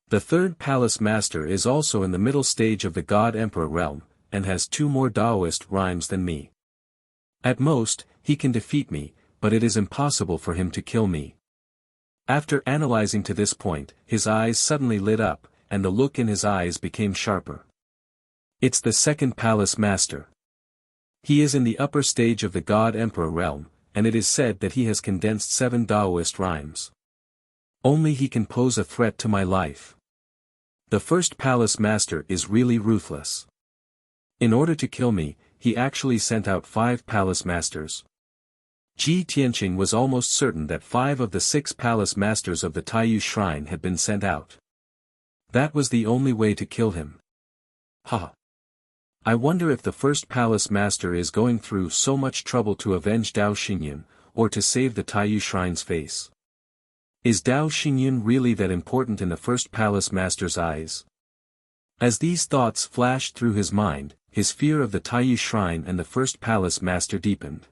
The 3rd Palace Master is also in the middle stage of the God Emperor realm, and has 2 more Taoist rhymes than me. At most, he can defeat me, but it is impossible for him to kill me. After analyzing to this point, his eyes suddenly lit up, and the look in his eyes became sharper. It's the 2nd Palace Master. He is in the upper stage of the God Emperor realm, and it is said that he has condensed 7 Taoist rhymes. Only he can pose a threat to my life. The 1st Palace Master is really ruthless. In order to kill me, he actually sent out 5 Palace Masters. Ji Tianqing was almost certain that 5 of the 6 Palace Masters of the Taiyu Shrine had been sent out. That was the only way to kill him. Ha! I wonder if the 1st Palace Master is going through so much trouble to avenge Dao Xingyun, or to save the Taiyu Shrine's face. Is Dao Xingyun really that important in the 1st Palace Master's eyes? As these thoughts flashed through his mind, his fear of the Taiyu Shrine and the 1st Palace Master deepened.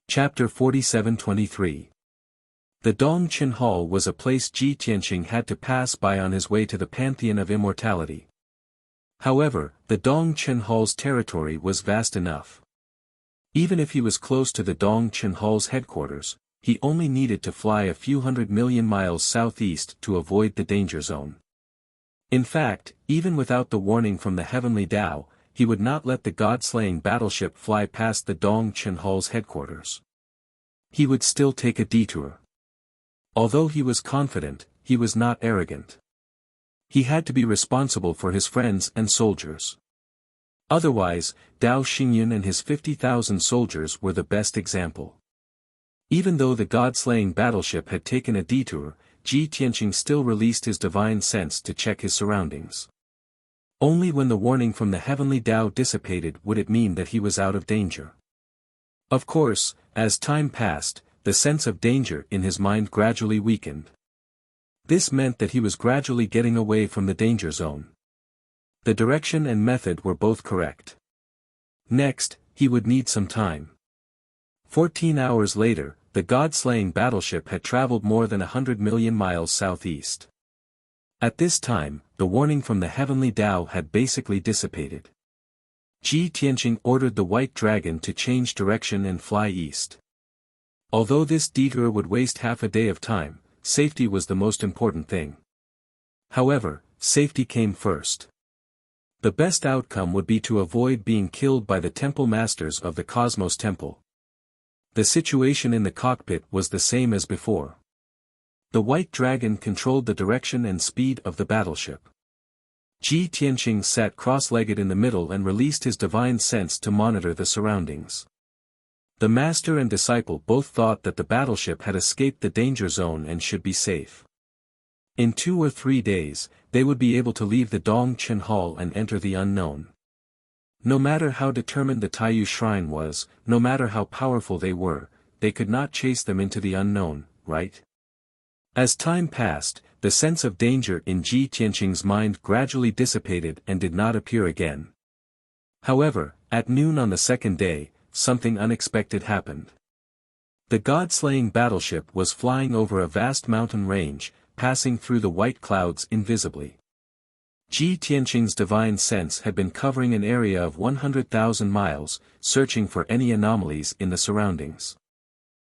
Chapter 47-23. The Dong Qin Hall was a place Ji Tianqing had to pass by on his way to the Pantheon of Immortality. However, the Dong Qin Hall's territory was vast enough. Even if he was close to the Dong Qin Hall's headquarters, he only needed to fly a few 100 million miles southeast to avoid the danger zone. In fact, even without the warning from the heavenly Tao, he would not let the god-slaying battleship fly past the Dong Qin Hall's headquarters. He would still take a detour. Although he was confident, he was not arrogant. He had to be responsible for his friends and soldiers. Otherwise, Dao Xingyun and his 50,000 soldiers were the best example. Even though the god-slaying battleship had taken a detour, Ji Tianqing still released his divine sense to check his surroundings. Only when the warning from the heavenly Tao dissipated would it mean that he was out of danger. Of course, as time passed, the sense of danger in his mind gradually weakened. This meant that he was gradually getting away from the danger zone. The direction and method were both correct. Next, he would need some time. 14 hours later, the god-slaying battleship had traveled more than 100 million miles southeast. At this time, the warning from the heavenly Tao had basically dissipated. Ji Tianqing ordered the White Dragon to change direction and fly east. Although this detour would waste half a day of time, safety was the most important thing. However, safety came first. The best outcome would be to avoid being killed by the temple masters of the Cosmos Temple. The situation in the cockpit was the same as before. The White Dragon controlled the direction and speed of the battleship. Ji Tianqing sat cross-legged in the middle and released his divine sense to monitor the surroundings. The master and disciple both thought that the battleship had escaped the danger zone and should be safe. In 2 or 3 days, they would be able to leave the Dong Qin Hall and enter the unknown. No matter how determined the Taiyu Shrine was, no matter how powerful they were, they could not chase them into the unknown, right? As time passed, the sense of danger in Ji Tianqing's mind gradually dissipated and did not appear again. However, at noon on the 2nd day, something unexpected happened. The god-slaying battleship was flying over a vast mountain range, passing through the white clouds invisibly. Ji Tianqing's divine sense had been covering an area of 100,000 miles, searching for any anomalies in the surroundings.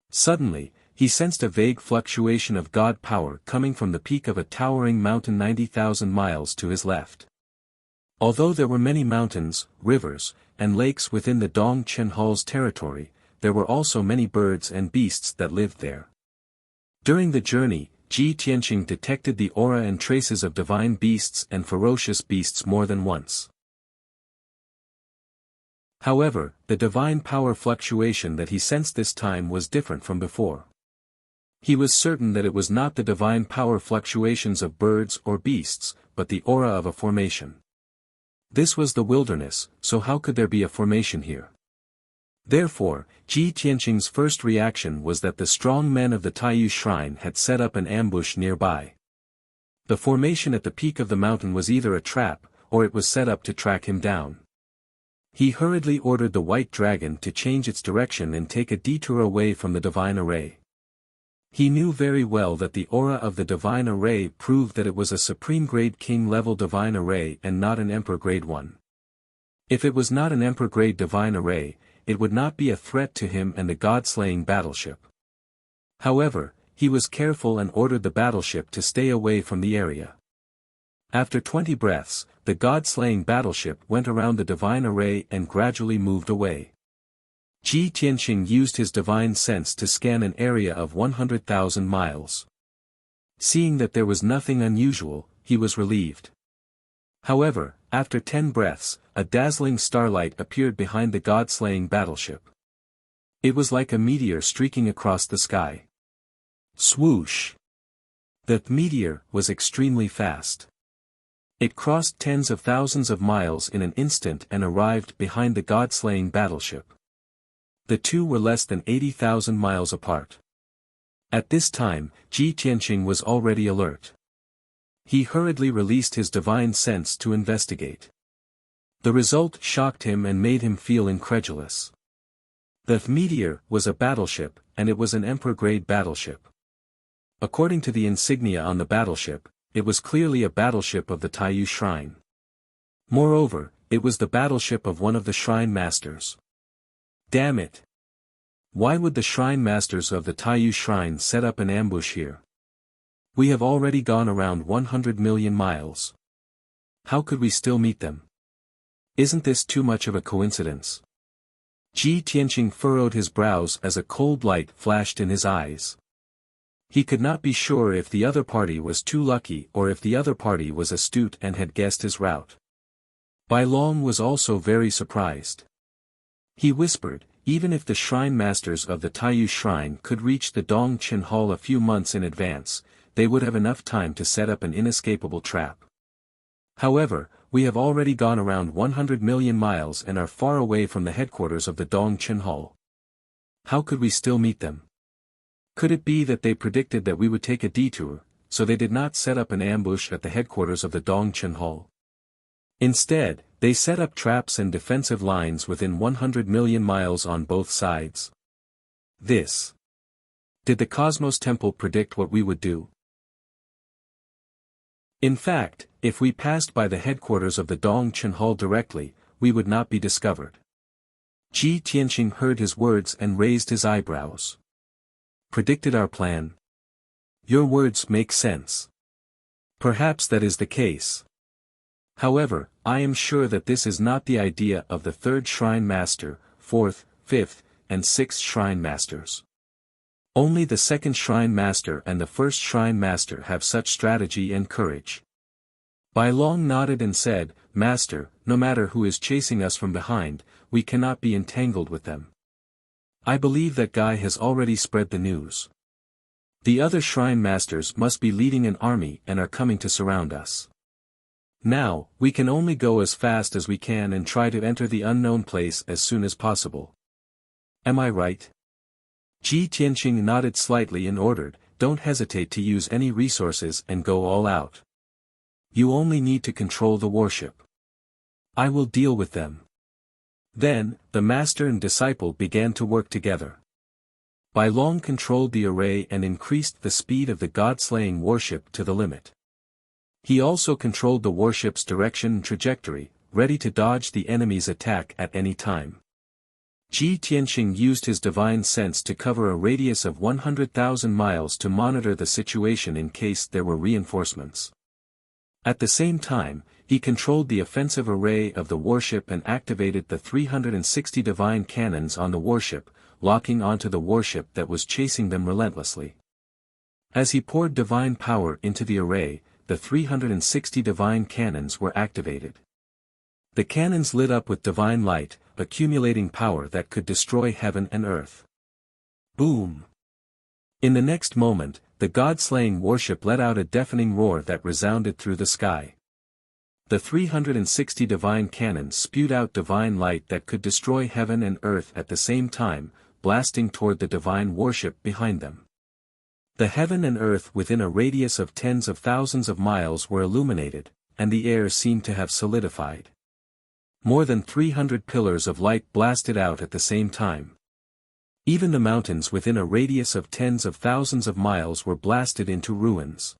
Suddenly, he sensed a vague fluctuation of God power coming from the peak of a towering mountain 90,000 miles to his left. Although there were many mountains, rivers, and lakes within the Dong Chenhal's territory, there were also many birds and beasts that lived there. During the journey, Ji Tianqing detected the aura and traces of divine beasts and ferocious beasts more than once. However, the divine power fluctuation that he sensed this time was different from before. He was certain that it was not the divine power fluctuations of birds or beasts, but the aura of a formation. This was the wilderness, so how could there be a formation here? Therefore, Ji Tianqing's first reaction was that the strong men of the Taiyu Shrine had set up an ambush nearby. The formation at the peak of the mountain was either a trap, or it was set up to track him down. He hurriedly ordered the white dragon to change its direction and take a detour away from the divine array. He knew very well that the aura of the divine array proved that it was a supreme-grade king-level divine array and not an emperor-grade one. If it was not an emperor-grade divine array, it would not be a threat to him and the god-slaying battleship. However, he was careful and ordered the battleship to stay away from the area. After 20 breaths, the god-slaying battleship went around the divine array and gradually moved away. Ji Tianqing used his divine sense to scan an area of 100,000 miles. Seeing that there was nothing unusual, he was relieved. However, after 10 breaths, a dazzling starlight appeared behind the god-slaying battleship. It was like a meteor streaking across the sky. Swoosh! The meteor was extremely fast. It crossed tens of thousands of miles in an instant and arrived behind the god-slaying battleship. The two were less than 80,000 miles apart. At this time, Ji Tianqing was already alert. He hurriedly released his divine sense to investigate. The result shocked him and made him feel incredulous. The meteor was a battleship, and it was an emperor-grade battleship. According to the insignia on the battleship, it was clearly a battleship of the Taiyu Shrine. Moreover, it was the battleship of one of the Shrine Masters. Damn it! Why would the Shrine Masters of the Taiyu Shrine set up an ambush here? We have already gone around 100 million miles. How could we still meet them? Isn't this too much of a coincidence? Ji Tianqing furrowed his brows as a cold light flashed in his eyes. He could not be sure if the other party was too lucky or if the other party was astute and had guessed his route. Bai Long was also very surprised. He whispered, even if the Shrine Masters of the Taiyu Shrine could reach the Dong Chenhal a few months in advance, they would have enough time to set up an inescapable trap. However, we have already gone around 100 million miles and are far away from the headquarters of the Dong Chenhal. How could we still meet them? Could it be that they predicted that we would take a detour, so they did not set up an ambush at the headquarters of the Dong Chenhal? Instead, they set up traps and defensive lines within 100 million miles on both sides. Did the Cosmos Temple predict what we would do? In fact, if we passed by the headquarters of the Dong Chenhal directly, we would not be discovered. Ji Tianqing heard his words and raised his eyebrows. Predicted our plan? Your words make sense. Perhaps that is the case. However, I am sure that this is not the idea of the third Shrine Master, fourth, fifth, and sixth Shrine Masters. Only the second Shrine Master and the first Shrine Master have such strategy and courage. Bai Long nodded and said, Master, no matter who is chasing us from behind, we cannot be entangled with them. I believe that Guy has already spread the news. The other Shrine Masters must be leading an army and are coming to surround us. Now, we can only go as fast as we can and try to enter the unknown place as soon as possible. Am I right? Ji Tianqing nodded slightly and ordered, don't hesitate to use any resources and go all out. You only need to control the warship. I will deal with them. Then, the master and disciple began to work together. Bai Long controlled the array and increased the speed of the god-slaying warship to the limit. He also controlled the warship's direction and trajectory, ready to dodge the enemy's attack at any time. Ji Tianxing used his divine sense to cover a radius of 100,000 miles to monitor the situation in case there were reinforcements. At the same time, he controlled the offensive array of the warship and activated the 360 divine cannons on the warship, locking onto the warship that was chasing them relentlessly. As he poured divine power into the array, the 360 divine cannons were activated. The cannons lit up with divine light, accumulating power that could destroy heaven and earth. Boom! In the next moment, the god-slaying warship let out a deafening roar that resounded through the sky. The 360 divine cannons spewed out divine light that could destroy heaven and earth at the same time, blasting toward the divine warship behind them. The heaven and earth within a radius of tens of thousands of miles were illuminated, and the air seemed to have solidified. More than 300 pillars of light blasted out at the same time. Even the mountains within a radius of tens of thousands of miles were blasted into ruins.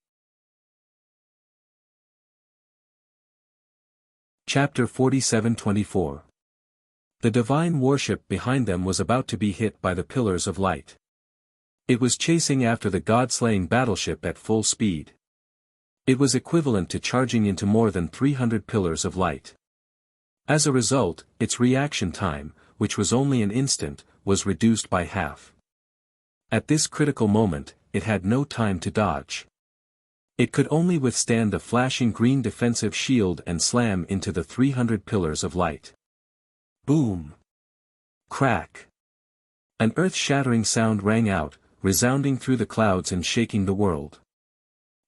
Chapter 47-24. The divine warship behind them was about to be hit by the pillars of light. It was chasing after the god-slaying battleship at full speed. It was equivalent to charging into more than 300 pillars of light. As a result, its reaction time, which was only an instant, was reduced by half. At this critical moment, it had no time to dodge. It could only withstand the flashing green defensive shield and slam into the 300 pillars of light. Boom! Crack! An earth-shattering sound rang out, resounding through the clouds and shaking the world.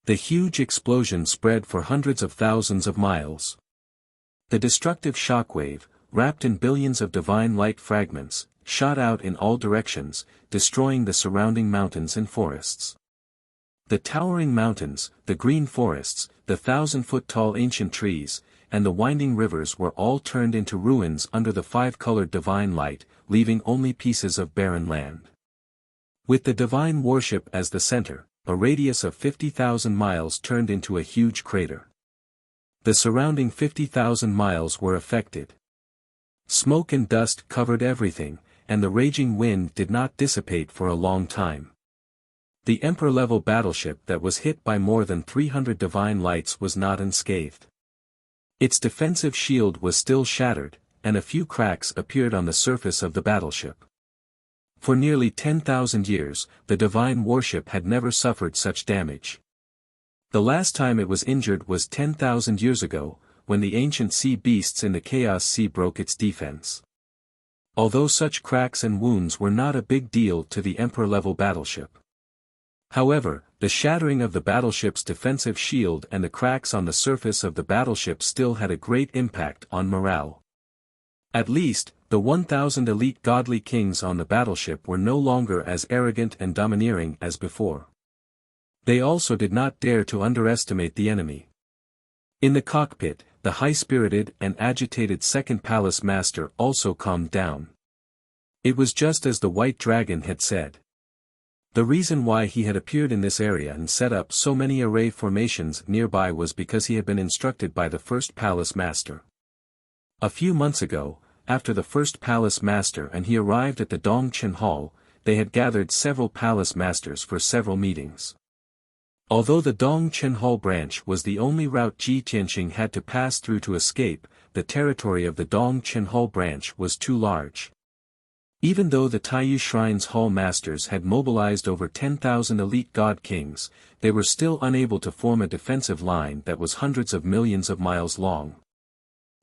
The huge explosion spread for hundreds of thousands of miles. The destructive shockwave, wrapped in billions of divine light fragments, shot out in all directions, destroying the surrounding mountains and forests. The towering mountains, the green forests, the 1,000-foot-tall ancient trees, and the winding rivers were all turned into ruins under the five-colored divine light, leaving only pieces of barren land. With the divine warship as the center, a radius of 50,000 miles turned into a huge crater. The surrounding 50,000 miles were affected. Smoke and dust covered everything, and the raging wind did not dissipate for a long time. The Emperor-level battleship that was hit by more than 300 divine lights was not unscathed. Its defensive shield was still shattered, and a few cracks appeared on the surface of the battleship. For nearly 10,000 years, the divine warship had never suffered such damage. The last time it was injured was 10,000 years ago, when the ancient sea beasts in the Chaos Sea broke its defense. Although such cracks and wounds were not a big deal to the Emperor-level battleship. However, the shattering of the battleship's defensive shield and the cracks on the surface of the battleship still had a great impact on morale. At least, the 1,000 elite godly kings on the battleship were no longer as arrogant and domineering as before. They also did not dare to underestimate the enemy. In the cockpit, the high-spirited and agitated second palace master also calmed down. It was just as the White Dragon had said. The reason why he had appeared in this area and set up so many array formations nearby was because he had been instructed by the first palace master. A few months ago, after the first palace master and he arrived at the Dongchen Hall, they had gathered several palace masters for several meetings. Although the Dongchen Hall branch was the only route Ji Tianxing had to pass through to escape, the territory of the Dongchen Hall branch was too large. Even though the Taiyu Shrine's Hall masters had mobilized over 10,000 elite god kings, they were still unable to form a defensive line that was hundreds of millions of miles long.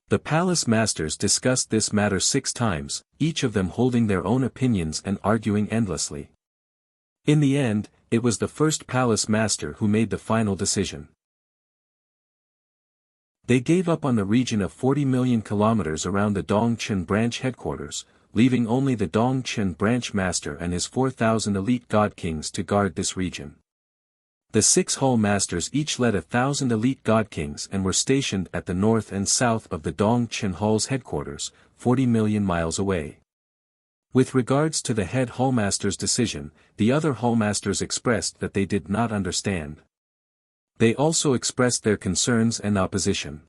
The palace masters discussed this matter 6 times, each of them holding their own opinions and arguing endlessly. In the end, it was the first palace master who made the final decision. They gave up on the region of 40 million kilometers around the Dongchen branch headquarters, leaving only the Dongchen branch master and his 4,000 elite god kings to guard this region. The 6 hall masters each led 1,000 elite god kings and were stationed at the north and south of the Dongchen Hall's headquarters, 40 million miles away. With regards to the head hallmaster's decision, the other hallmasters expressed that they did not understand. They also expressed their concerns and opposition.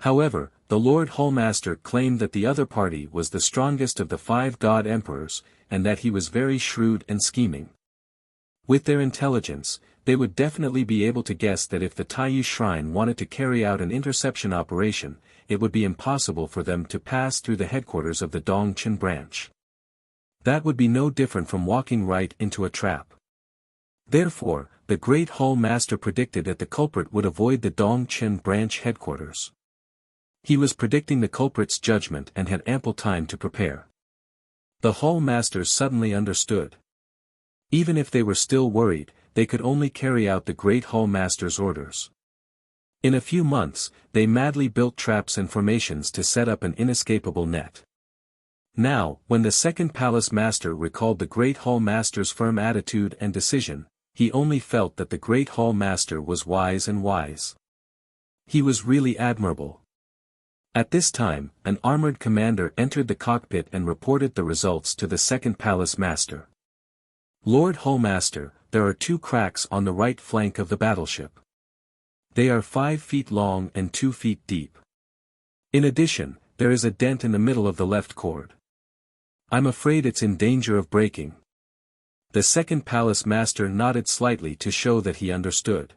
However, the Lord Hallmaster claimed that the other party was the strongest of the 5 god emperors, and that he was very shrewd and scheming. With their intelligence, they would definitely be able to guess that if the Taiyu Shrine wanted to carry out an interception operation, it would be impossible for them to pass through the headquarters of the Dongchen branch. That would be no different from walking right into a trap. Therefore, the Great Hall Master predicted that the culprit would avoid the Dongchen branch headquarters. He was predicting the culprit's judgment and had ample time to prepare. The Hall Masters suddenly understood. Even if they were still worried, they could only carry out the Great Hall Master's orders. In a few months, they madly built traps and formations to set up an inescapable net. Now, when the second Palace Master recalled the Great Hall Master's firm attitude and decision, he only felt that the Great Hall Master was wise and wise. He was really admirable. At this time, an armored commander entered the cockpit and reported the results to the second Palace Master. Lord Hallmaster, there are 2 cracks on the right flank of the battleship. They are 5 feet long and 2 feet deep. In addition, there is a dent in the middle of the left chord. I'm afraid it's in danger of breaking. The second Palace Master nodded slightly to show that he understood.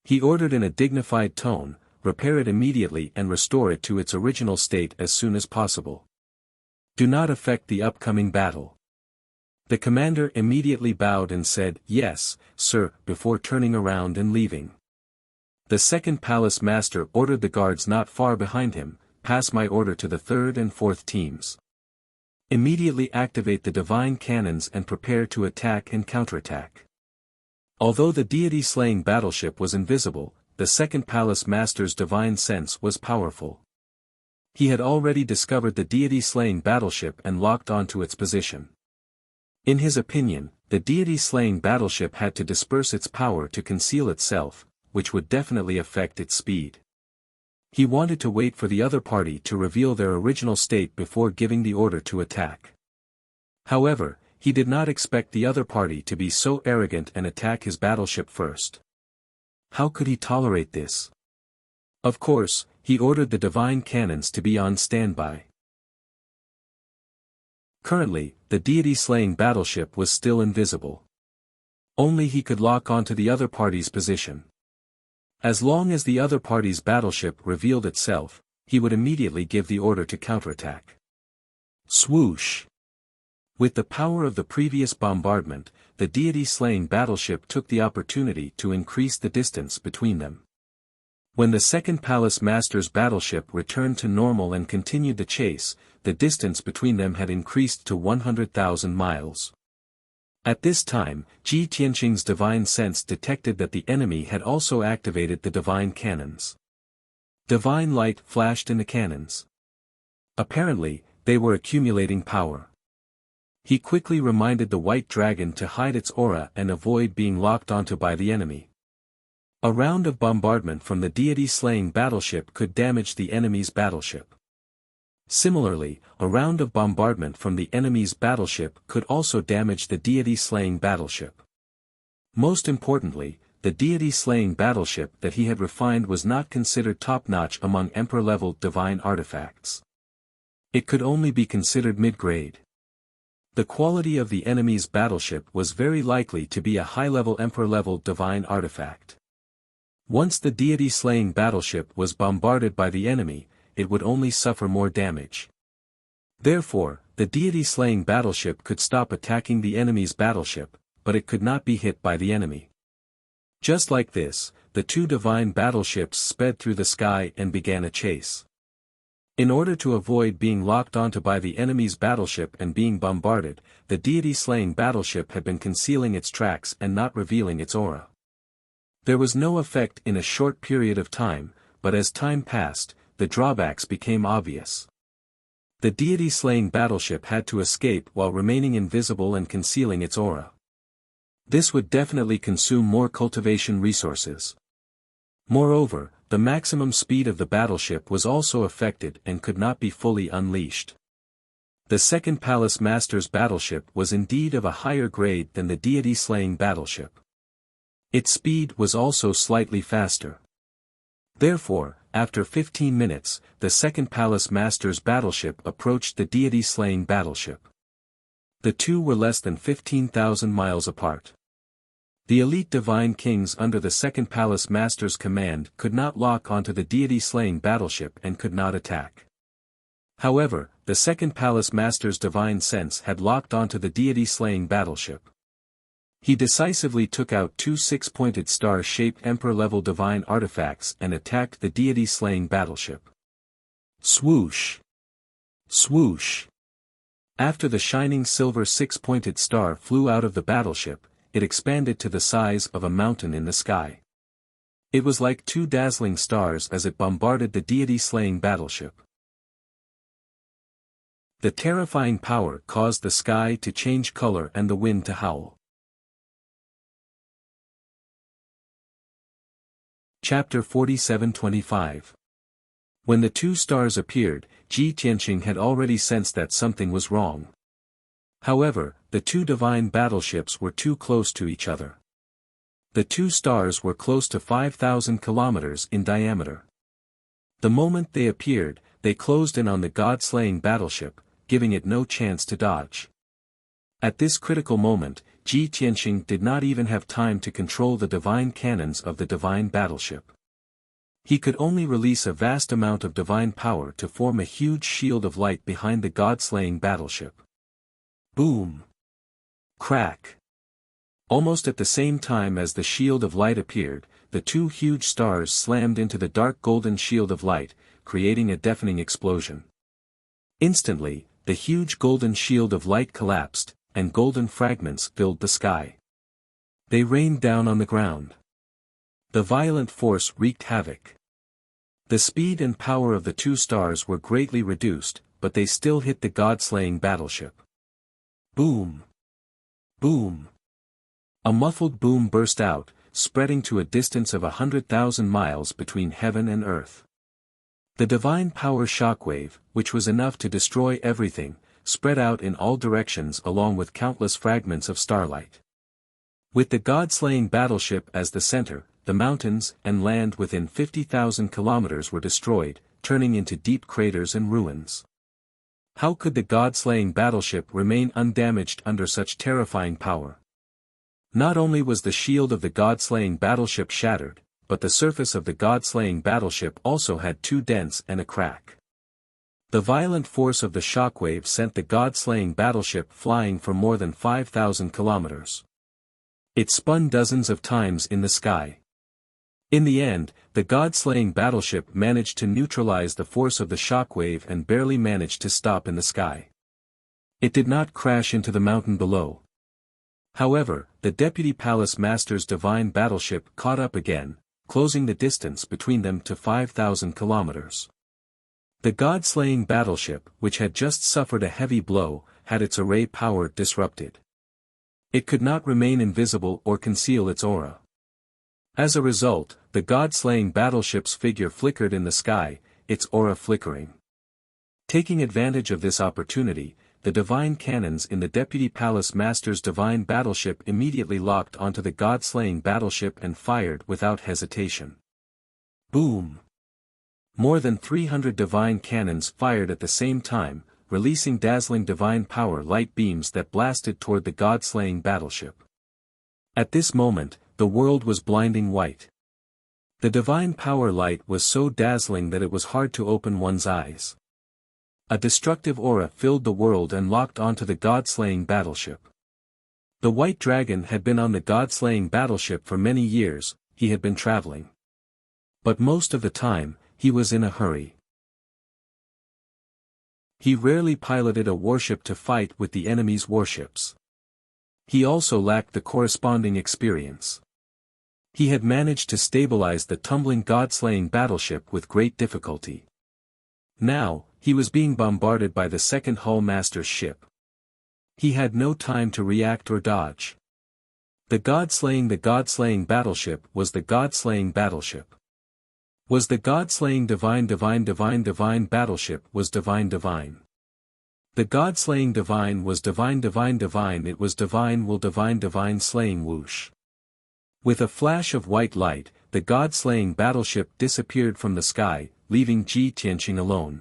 He ordered in a dignified tone, repair it immediately and restore it to its original state as soon as possible. Do not affect the upcoming battle. The commander immediately bowed and said, "Yes, sir," before turning around and leaving. The second Palace Master ordered the guards not far behind him, "Pass my order to the 3rd and 4th teams. Immediately activate the divine cannons and prepare to attack and counterattack." Although the deity-slaying battleship was invisible, the second Palace Master's divine sense was powerful. He had already discovered the deity-slaying battleship and locked onto its position. In his opinion, the deity-slaying battleship had to disperse its power to conceal itself, which would definitely affect its speed. He wanted to wait for the other party to reveal their original state before giving the order to attack. However, he did not expect the other party to be so arrogant and attack his battleship first. How could he tolerate this? Of course, he ordered the divine cannons to be on standby. Currently, the deity-slaying battleship was still invisible. Only he could lock onto the other party's position. As long as the other party's battleship revealed itself, he would immediately give the order to counterattack. Swoosh! With the power of the previous bombardment, the deity-slaying battleship took the opportunity to increase the distance between them. When the second Palace Master's battleship returned to normal and continued the chase, the distance between them had increased to 100,000 miles. At this time, Ji Tianqing's divine sense detected that the enemy had also activated the divine cannons. Divine light flashed in the cannons. Apparently, they were accumulating power. He quickly reminded the White Dragon to hide its aura and avoid being locked onto by the enemy. A round of bombardment from the deity-slaying battleship could damage the enemy's battleship. Similarly, a round of bombardment from the enemy's battleship could also damage the deity-slaying battleship. Most importantly, the deity-slaying battleship that he had refined was not considered top-notch among Emperor-level divine artifacts. It could only be considered mid-grade. The quality of the enemy's battleship was very likely to be a high-level Emperor-level divine artifact. Once the deity-slaying battleship was bombarded by the enemy, it would only suffer more damage. Therefore, the deity-slaying battleship could stop attacking the enemy's battleship, but it could not be hit by the enemy. Just like this, the 2 divine battleships sped through the sky and began a chase. In order to avoid being locked onto by the enemy's battleship and being bombarded, the deity-slaying battleship had been concealing its tracks and not revealing its aura. There was no effect in a short period of time, but as time passed, the drawbacks became obvious. The deity-slaying battleship had to escape while remaining invisible and concealing its aura. This would definitely consume more cultivation resources. Moreover, the maximum speed of the battleship was also affected and could not be fully unleashed. The second Palace Master's battleship was indeed of a higher grade than the deity-slaying battleship. Its speed was also slightly faster. Therefore, after 15 minutes, the second Palace Master's battleship approached the deity-slaying battleship. The two were less than 15,000 miles apart. The elite divine kings under the second Palace Master's command could not lock onto the deity-slaying battleship and could not attack. However, the second Palace Master's divine sense had locked onto the deity-slaying battleship. He decisively took out two six-pointed star-shaped Emperor-level divine artifacts and attacked the deity-slaying battleship. Swoosh! Swoosh! After the shining silver six-pointed star flew out of the battleship, it expanded to the size of a mountain in the sky. It was like two dazzling stars as it bombarded the deity-slaying battleship. The terrifying power caused the sky to change color and the wind to howl. Chapter 47-25. When the two stars appeared, Ji Tianqing had already sensed that something was wrong. However, the two divine battleships were too close to each other. The two stars were close to 5,000 kilometers in diameter. The moment they appeared, they closed in on the god-slaying battleship, giving it no chance to dodge. At this critical moment, Ji Tianqing did not even have time to control the divine cannons of the divine battleship. He could only release a vast amount of divine power to form a huge shield of light behind the god-slaying battleship. Boom! Crack! Almost at the same time as the shield of light appeared, the two huge stars slammed into the dark golden shield of light, creating a deafening explosion. Instantly, the huge golden shield of light collapsed, and golden fragments filled the sky. They rained down on the ground. The violent force wreaked havoc. The speed and power of the two stars were greatly reduced, but they still hit the god-slaying battleship. Boom! Boom! A muffled boom burst out, spreading to a distance of 100,000 miles between heaven and earth. The divine power shockwave, which was enough to destroy everything, spread out in all directions along with countless fragments of starlight. With the god-slaying battleship as the center, the mountains and land within 50,000 kilometers were destroyed, turning into deep craters and ruins. How could the god-slaying battleship remain undamaged under such terrifying power? Not only was the shield of the god-slaying battleship shattered, but the surface of the god-slaying battleship also had two dents and a crack. The violent force of the shockwave sent the god-slaying battleship flying for more than 5,000 kilometers. It spun dozens of times in the sky. In the end, the god-slaying battleship managed to neutralize the force of the shockwave and barely managed to stop in the sky. It did not crash into the mountain below. However, the Deputy Palace Master's divine battleship caught up again, closing the distance between them to 5,000 kilometers. The god-slaying battleship, which had just suffered a heavy blow, had its array power disrupted. It could not remain invisible or conceal its aura. As a result, the god-slaying battleship's figure flickered in the sky, its aura flickering. Taking advantage of this opportunity, the divine cannons in the Deputy Palace Master's divine battleship immediately locked onto the god-slaying battleship and fired without hesitation. Boom! More than 300 divine cannons fired at the same time, releasing dazzling divine power light beams that blasted toward the god-slaying battleship. At this moment, the world was blinding white. The divine power light was so dazzling that it was hard to open one's eyes. A destructive aura filled the world and locked onto the god-slaying battleship. The white dragon had been on the god-slaying battleship for many years, he had been traveling. But most of the time, he was in a hurry. He rarely piloted a warship to fight with the enemy's warships. He also lacked the corresponding experience. He had managed to stabilize the tumbling god-slaying battleship with great difficulty. Now, he was being bombarded by the second Hull Master's ship. He had no time to react or dodge. The god-slaying battleship was the god-slaying battleship. Was the god-slaying divine battleship was divine. The god-slaying divine was divine it was divine will divine slaying whoosh. With a flash of white light, the god-slaying battleship disappeared from the sky, leaving Ji Tianqing alone.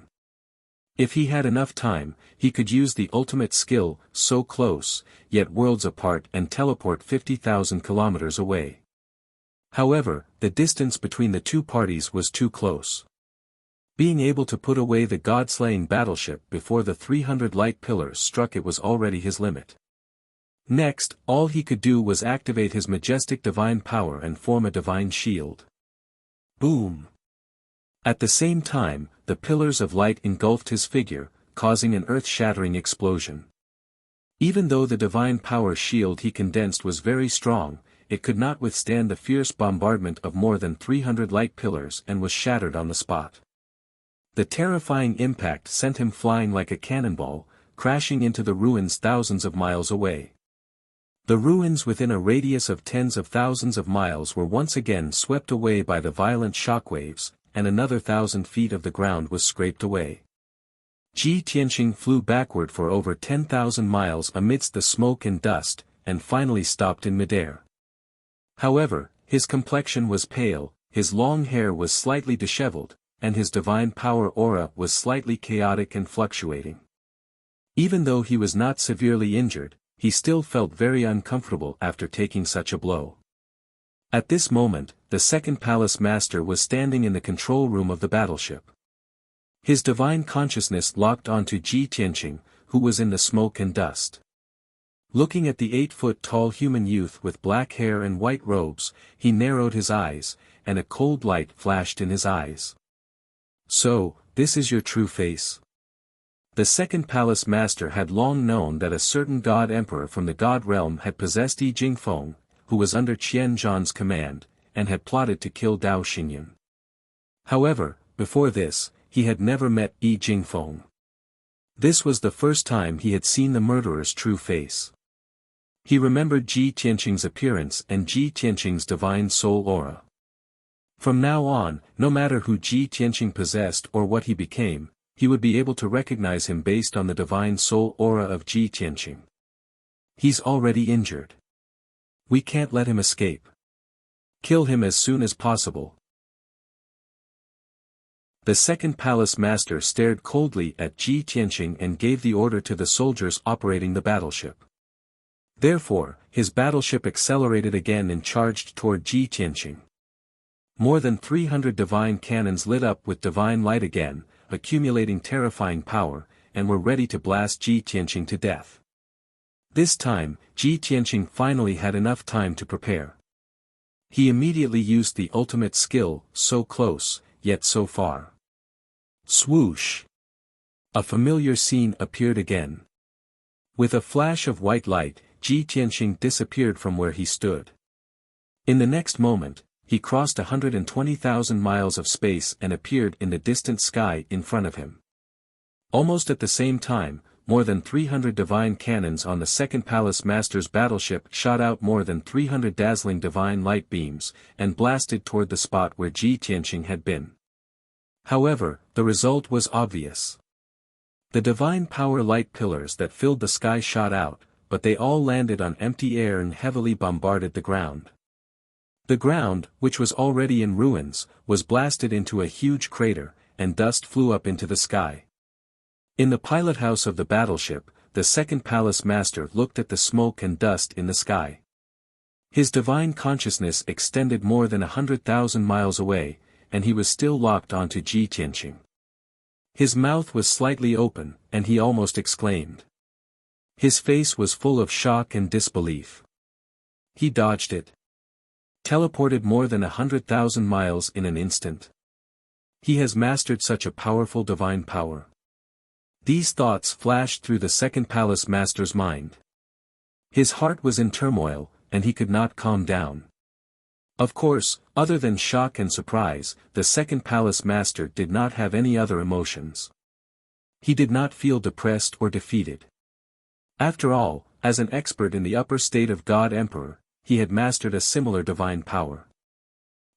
If he had enough time, he could use the ultimate skill, so close, yet worlds apart, and teleport 50,000 kilometers away. However, the distance between the two parties was too close. Being able to put away the god-slaying battleship before the 300 light pillars struck it was already his limit. Next, all he could do was activate his majestic divine power and form a divine shield. Boom! At the same time, the pillars of light engulfed his figure, causing an earth-shattering explosion. Even though the divine power shield he condensed was very strong, it could not withstand the fierce bombardment of more than 300 light pillars and was shattered on the spot. The terrifying impact sent him flying like a cannonball, crashing into the ruins thousands of miles away. The ruins within a radius of tens of thousands of miles were once again swept away by the violent shockwaves, and another 1,000 feet of the ground was scraped away. Ji Tianqing flew backward for over 10,000 miles amidst the smoke and dust, and finally stopped in midair. However, his complexion was pale, his long hair was slightly disheveled, and his divine power aura was slightly chaotic and fluctuating. Even though he was not severely injured, he still felt very uncomfortable after taking such a blow. At this moment, the second palace master was standing in the control room of the battleship. His divine consciousness locked onto Ji Tianqing, who was in the smoke and dust. Looking at the 8-foot-tall human youth with black hair and white robes, he narrowed his eyes, and a cold light flashed in his eyes. "So, this is your true face?" The second palace master had long known that a certain god emperor from the god realm had possessed Yi Jingfeng, who was under Qian Zhan's command, and had plotted to kill Dao Xingyun. However, before this, he had never met Yi Jingfeng. This was the first time he had seen the murderer's true face. He remembered Ji Tianqing's appearance and Ji Tianqing's divine soul aura. From now on, no matter who Ji Tianqing possessed or what he became, he would be able to recognize him based on the divine soul aura of Ji Tianqing. He's already injured. We can't let him escape. Kill him as soon as possible. The second palace master stared coldly at Ji Tianqing and gave the order to the soldiers operating the battleship. Therefore, his battleship accelerated again and charged toward Ji Tianqing. More than 300 divine cannons lit up with divine light again, accumulating terrifying power, and were ready to blast Ji Tianqing to death. This time, Ji Tianqing finally had enough time to prepare. He immediately used the ultimate skill, so close, yet so far. Swoosh! A familiar scene appeared again. With a flash of white light, Ji Tianqing disappeared from where he stood. In the next moment, he crossed 120,000 miles of space and appeared in the distant sky in front of him. Almost at the same time, more than 300 divine cannons on the second palace master's battleship shot out more than 300 dazzling divine light beams, and blasted toward the spot where Ji Tianqing had been. However, the result was obvious. The divine power light pillars that filled the sky shot out, but they all landed on empty air and heavily bombarded the ground. The ground, which was already in ruins, was blasted into a huge crater, and dust flew up into the sky. In the pilot house of the battleship, the second palace master looked at the smoke and dust in the sky. His divine consciousness extended more than 100,000 miles away, and he was still locked onto Ji Tianqing. His mouth was slightly open, and he almost exclaimed. His face was full of shock and disbelief. He dodged it. Teleported more than 100,000 miles in an instant. He has mastered such a powerful divine power. These thoughts flashed through the second palace master's mind. His heart was in turmoil, and he could not calm down. Of course, other than shock and surprise, the second palace master did not have any other emotions. He did not feel depressed or defeated. After all, as an expert in the upper state of God Emperor, he had mastered a similar divine power.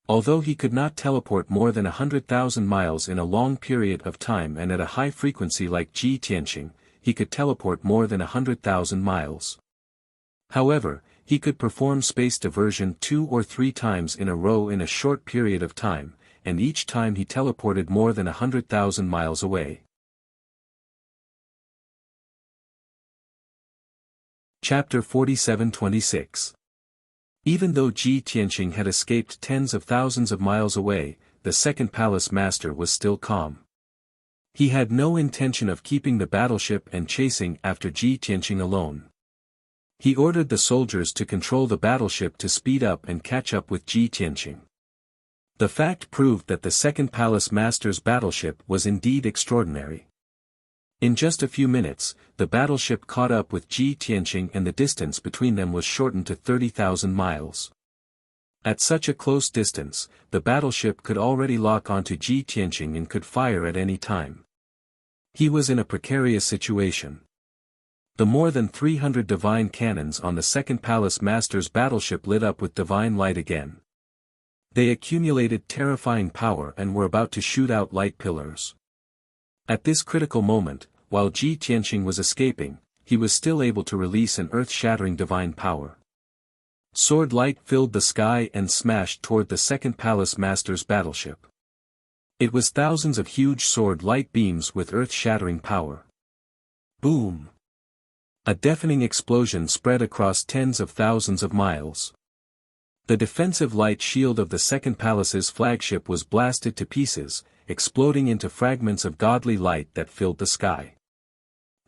Although he could not teleport more than 100,000 miles in a long period of time and at a high frequency like Ji Tianqing, he could teleport more than 100,000 miles. However, He could perform space diversion 2 or 3 times in a row in a short period of time, and each time he teleported more than 100,000 miles away. Chapter 47-26. Even though Ji Tianqing had escaped tens of thousands of miles away, the second palace master was still calm. He had no intention of keeping the battleship and chasing after Ji Tianqing alone. He ordered the soldiers to control the battleship to speed up and catch up with Ji Tianqing. The fact proved that the second palace master's battleship was indeed extraordinary. In just a few minutes, the battleship caught up with Ji Tianqing and the distance between them was shortened to 30,000 miles. At such a close distance, the battleship could already lock onto Ji Tianqing and could fire at any time. He was in a precarious situation. The more than 300 divine cannons on the second palace master's battleship lit up with divine light again. They accumulated terrifying power and were about to shoot out light pillars. At this critical moment, while Ji Tianqing was escaping, he was still able to release an earth-shattering divine power. Sword light filled the sky and smashed toward the second palace master's battleship. It was thousands of huge sword light beams with earth-shattering power. Boom! A deafening explosion spread across tens of thousands of miles. The defensive light shield of the second palace's flagship was blasted to pieces, exploding into fragments of godly light that filled the sky.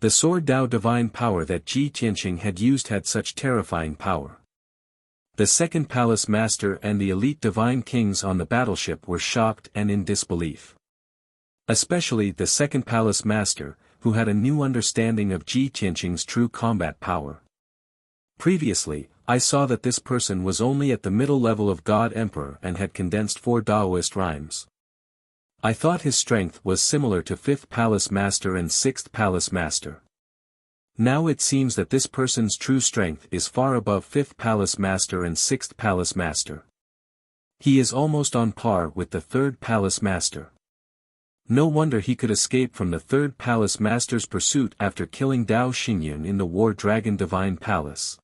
The sword Dao divine power that Ji Tianqing had used had such terrifying power. The second palace master and the elite divine kings on the battleship were shocked and in disbelief. Especially the second palace master, who had a new understanding of Ji Tianqing's true combat power. Previously, I saw that this person was only at the middle level of God Emperor and had condensed 4 Daoist rhymes. I thought his strength was similar to 5th Palace Master and 6th Palace Master. Now it seems that this person's true strength is far above 5th Palace Master and 6th Palace Master. He is almost on par with the 3rd Palace Master. No wonder he could escape from the 3rd Palace Master's pursuit after killing Dao Xingyun in the War Dragon Divine Palace.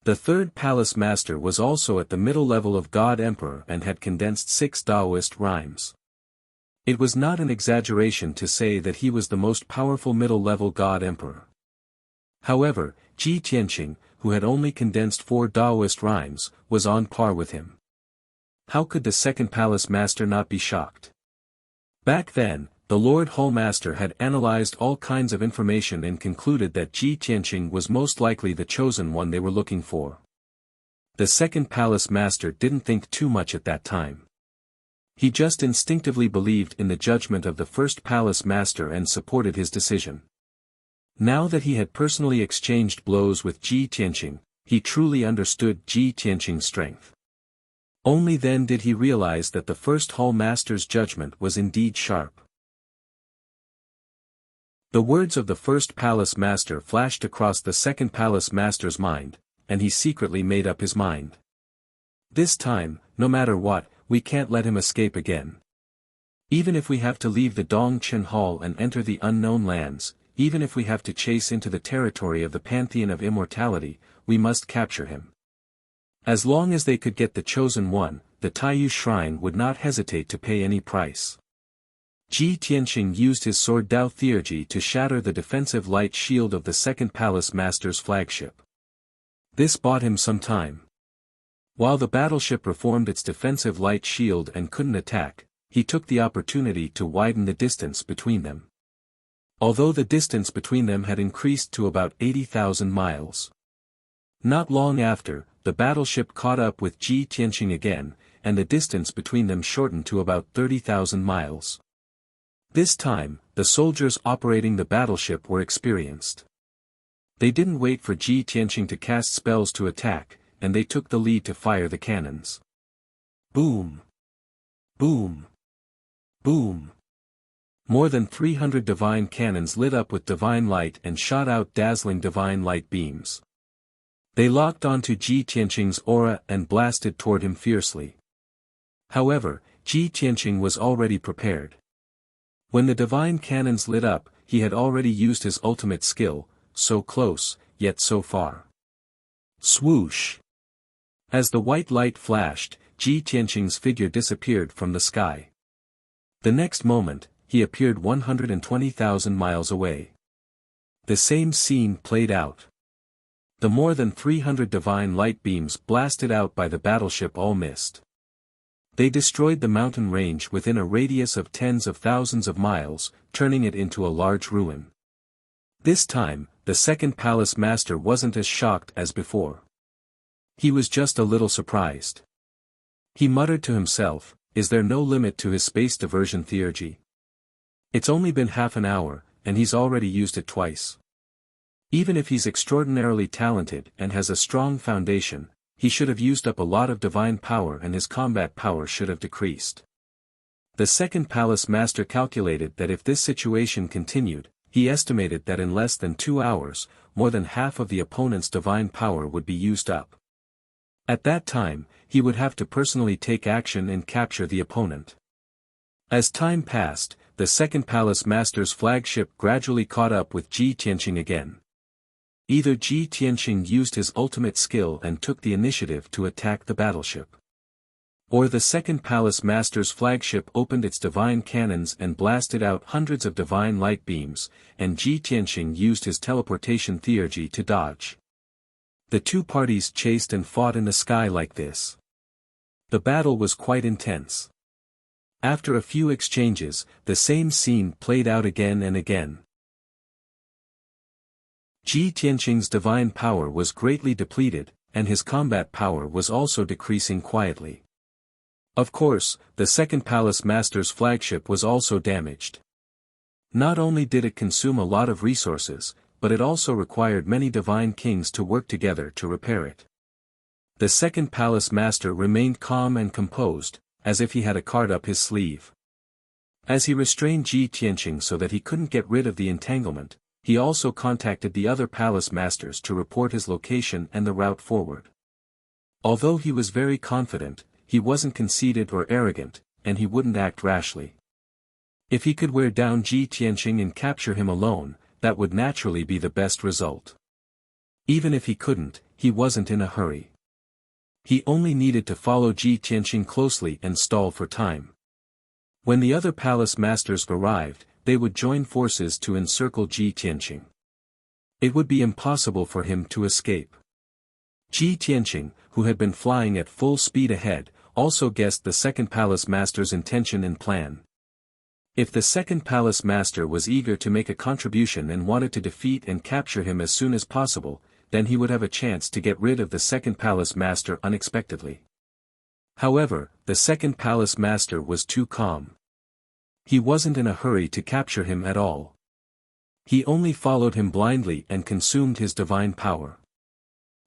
The 3rd Palace Master was also at the middle level of God Emperor and had condensed 6 Daoist rhymes. It was not an exaggeration to say that he was the most powerful middle-level God Emperor. However, Ji Tianqing, who had only condensed 4 Daoist rhymes, was on par with him. How could the second palace master not be shocked? Back then, the Lord Hall Master had analyzed all kinds of information and concluded that Ji Tianqing was most likely the chosen one they were looking for. The second palace master didn't think too much at that time. He just instinctively believed in the judgment of the first palace master and supported his decision. Now that he had personally exchanged blows with Ji Tianqing, he truly understood Ji Tianqing's strength. Only then did he realize that the first hall master's judgment was indeed sharp. The words of the first palace master flashed across the second palace master's mind, and he secretly made up his mind. This time, no matter what, we can't let him escape again. Even if we have to leave the Dongchen Hall and enter the unknown lands, even if we have to chase into the territory of the Pantheon of Immortality, we must capture him. As long as they could get the chosen one, the Taiyu Shrine would not hesitate to pay any price. Ji Tianqing used his sword Dao Theurgy to shatter the defensive light shield of the second palace master's flagship. This bought him some time. While the battleship reformed its defensive light shield and couldn't attack, he took the opportunity to widen the distance between them. Although the distance between them had increased to about 80,000 miles. Not long after, the battleship caught up with Ji Tianqing again, and the distance between them shortened to about 30,000 miles. This time, the soldiers operating the battleship were experienced. They didn't wait for Ji Tianqing to cast spells to attack, and they took the lead to fire the cannons. Boom! Boom! Boom! More than 300 divine cannons lit up with divine light and shot out dazzling divine light beams. They locked onto Ji Tianqing's aura and blasted toward him fiercely. However, Ji Tianqing was already prepared. When the divine cannons lit up, he had already used his ultimate skill, so close, yet so far. Swoosh! As the white light flashed, Ji Tianqing's figure disappeared from the sky. The next moment, he appeared 120,000 miles away. The same scene played out. The more than 300 divine light beams blasted out by the battleship all missed. They destroyed the mountain range within a radius of tens of thousands of miles, turning it into a large ruin. This time, the second palace master wasn't as shocked as before. He was just a little surprised. He muttered to himself, "Is there no limit to his space diversion theurgy? It's only been half an hour, and he's already used it twice. Even if he's extraordinarily talented and has a strong foundation, he should have used up a lot of divine power and his combat power should have decreased." The second palace master calculated that if this situation continued, he estimated that in less than 2 hours, more than half of the opponent's divine power would be used up. At that time, he would have to personally take action and capture the opponent. As time passed, the second palace master's flagship gradually caught up with Ji Tianqing again. Either Ji Tianqing used his ultimate skill and took the initiative to attack the battleship, or the second palace master's flagship opened its divine cannons and blasted out hundreds of divine light beams, and Ji Tianqing used his teleportation theurgy to dodge. The two parties chased and fought in the sky like this. The battle was quite intense. After a few exchanges, the same scene played out again and again. Ji Tianqing's divine power was greatly depleted, and his combat power was also decreasing quietly. Of course, the second palace master's flagship was also damaged. Not only did it consume a lot of resources, but it also required many divine kings to work together to repair it. The second palace master remained calm and composed, as if he had a card up his sleeve. As he restrained Ji Tianqing so that he couldn't get rid of the entanglement, he also contacted the other palace masters to report his location and the route forward. Although he was very confident, he wasn't conceited or arrogant, and he wouldn't act rashly. If he could wear down Ji Tianqing and capture him alone, that would naturally be the best result. Even if he couldn't, he wasn't in a hurry. He only needed to follow Ji Tianqing closely and stall for time. When the other palace masters arrived, they would join forces to encircle Ji Tianqing. It would be impossible for him to escape. Ji Tianqing, who had been flying at full speed ahead, also guessed the second palace master's intention and plan. If the second palace master was eager to make a contribution and wanted to defeat and capture him as soon as possible, then he would have a chance to get rid of the second palace master unexpectedly. However, the second palace master was too calm. He wasn't in a hurry to capture him at all. He only followed him blindly and consumed his divine power.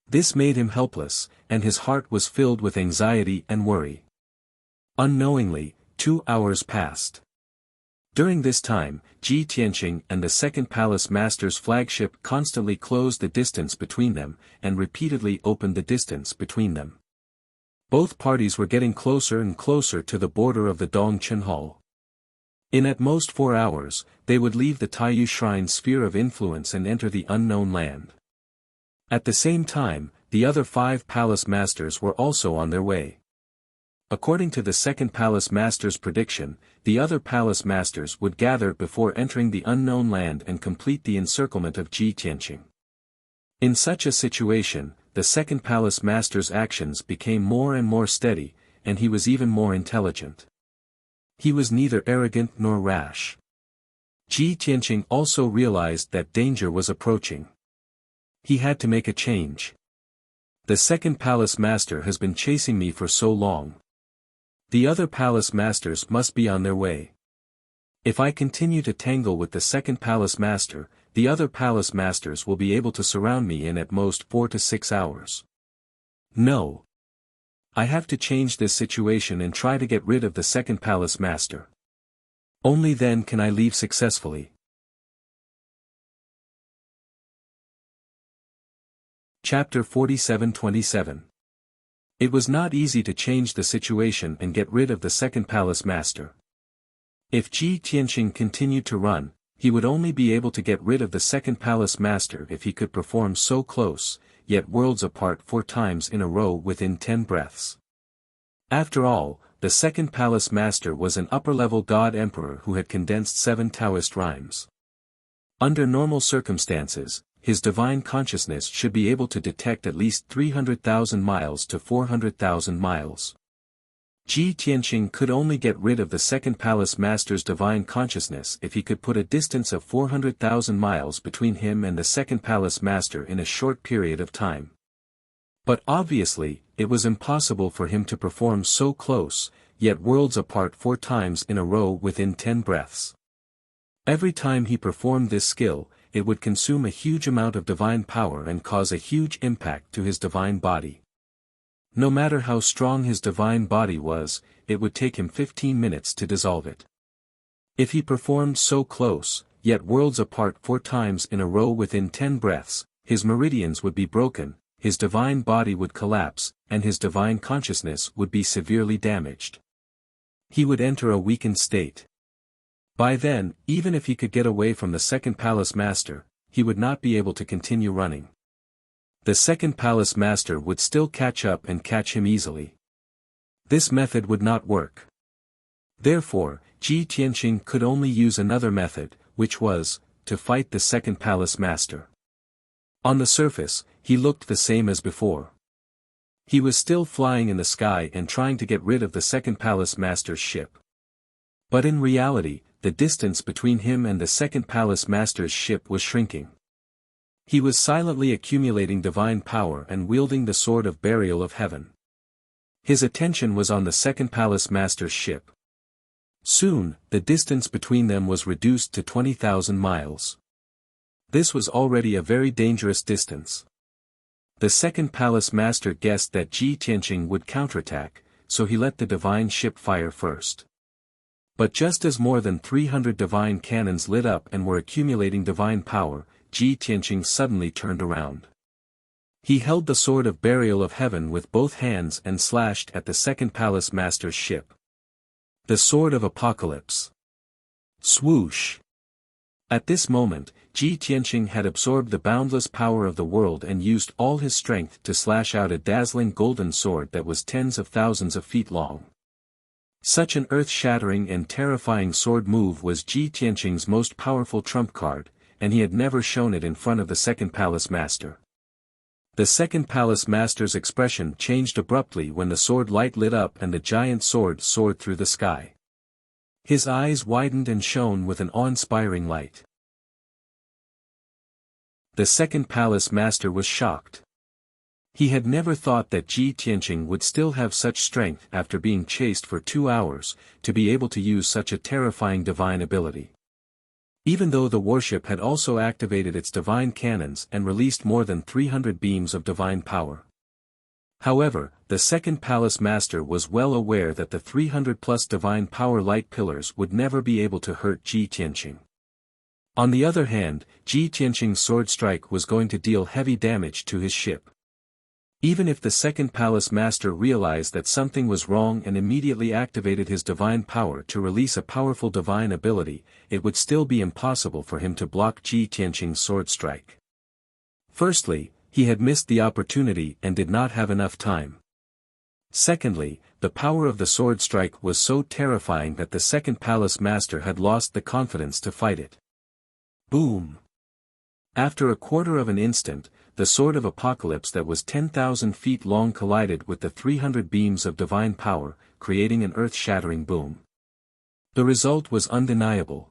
This made him helpless, and his heart was filled with anxiety and worry. Unknowingly, 2 hours passed. During this time, Ji Tianqing and the second palace master's flagship constantly closed the distance between them, and repeatedly opened the distance between them. Both parties were getting closer and closer to the border of the Dongchen Hall. In at most 4 hours, they would leave the Taiyu Shrine sphere of influence and enter the unknown land. At the same time, the other 5 palace masters were also on their way. According to the second palace master's prediction, the other palace masters would gather before entering the unknown land and complete the encirclement of Ji Tianqing. In such a situation, the second palace master's actions became more and more steady, and he was even more intelligent. He was neither arrogant nor rash. Ji Tianqing also realized that danger was approaching. He had to make a change. The second palace master has been chasing me for so long. The other palace masters must be on their way. If I continue to tangle with the second palace master, the other palace masters will be able to surround me in at most 4 to 6 hours. No. I have to change this situation and try to get rid of the second palace master. Only then can I leave successfully. Chapter 47-27. It was not easy to change the situation and get rid of the second palace master. If Ji Tianqing continued to run, he would only be able to get rid of the second palace master if he could perform so close, yet worlds apart 4 times in a row within 10 breaths. After all, the second palace master was an upper-level god emperor who had condensed 7 Taoist rhymes. Under normal circumstances, his divine consciousness should be able to detect at least 300,000 miles to 400,000 miles. Ji Tianqing could only get rid of the second palace master's divine consciousness if he could put a distance of 400,000 miles between him and the second palace master in a short period of time. But obviously, it was impossible for him to perform so close, yet worlds apart 4 times in a row within 10 breaths. Every time he performed this skill, it would consume a huge amount of divine power and cause a huge impact to his divine body. No matter how strong his divine body was, it would take him 15 minutes to dissolve it. If he performed so close, yet worlds apart 4 times in a row within 10 breaths, his meridians would be broken, his divine body would collapse, and his divine consciousness would be severely damaged. He would enter a weakened state. By then, even if he could get away from the second palace master, he would not be able to continue running. The second palace master would still catch up and catch him easily. This method would not work. Therefore, Ji Tianqing could only use another method, which was, to fight the second palace master. On the surface, he looked the same as before. He was still flying in the sky and trying to get rid of the second palace master's ship. But in reality, the distance between him and the second palace master's ship was shrinking. He was silently accumulating divine power and wielding the sword of burial of heaven. His attention was on the second palace master's ship. Soon, the distance between them was reduced to 20,000 miles. This was already a very dangerous distance. The second palace master guessed that Ji Tianqing would counterattack, so he let the divine ship fire first. But just as more than 300 divine cannons lit up and were accumulating divine power, Ji Tianqing suddenly turned around. He held the sword of burial of heaven with both hands and slashed at the second palace master's ship. The sword of apocalypse. Swoosh! At this moment, Ji Tianqing had absorbed the boundless power of the world and used all his strength to slash out a dazzling golden sword that was tens of thousands of feet long. Such an earth-shattering and terrifying sword move was Ji Tianqing's most powerful trump card, and he had never shown it in front of the second palace master. The second palace master's expression changed abruptly when the sword light lit up and the giant sword soared through the sky. His eyes widened and shone with an awe-inspiring light. The second palace master was shocked. He had never thought that Ji Tianqing would still have such strength after being chased for 2 hours, to be able to use such a terrifying divine ability. Even though the warship had also activated its divine cannons and released more than 300 beams of divine power. However, the second palace master was well aware that the 300+ divine power light pillars would never be able to hurt Ji Tianqing. On the other hand, Ji Tianqing's sword strike was going to deal heavy damage to his ship. Even if the second palace master realized that something was wrong and immediately activated his divine power to release a powerful divine ability, it would still be impossible for him to block Ji Tianqing's sword strike. Firstly, he had missed the opportunity and did not have enough time. Secondly, the power of the sword strike was so terrifying that the second palace master had lost the confidence to fight it. Boom! After a quarter of an instant, the sword of apocalypse that was 10,000 feet long collided with the 300 beams of divine power, creating an earth-shattering boom. The result was undeniable.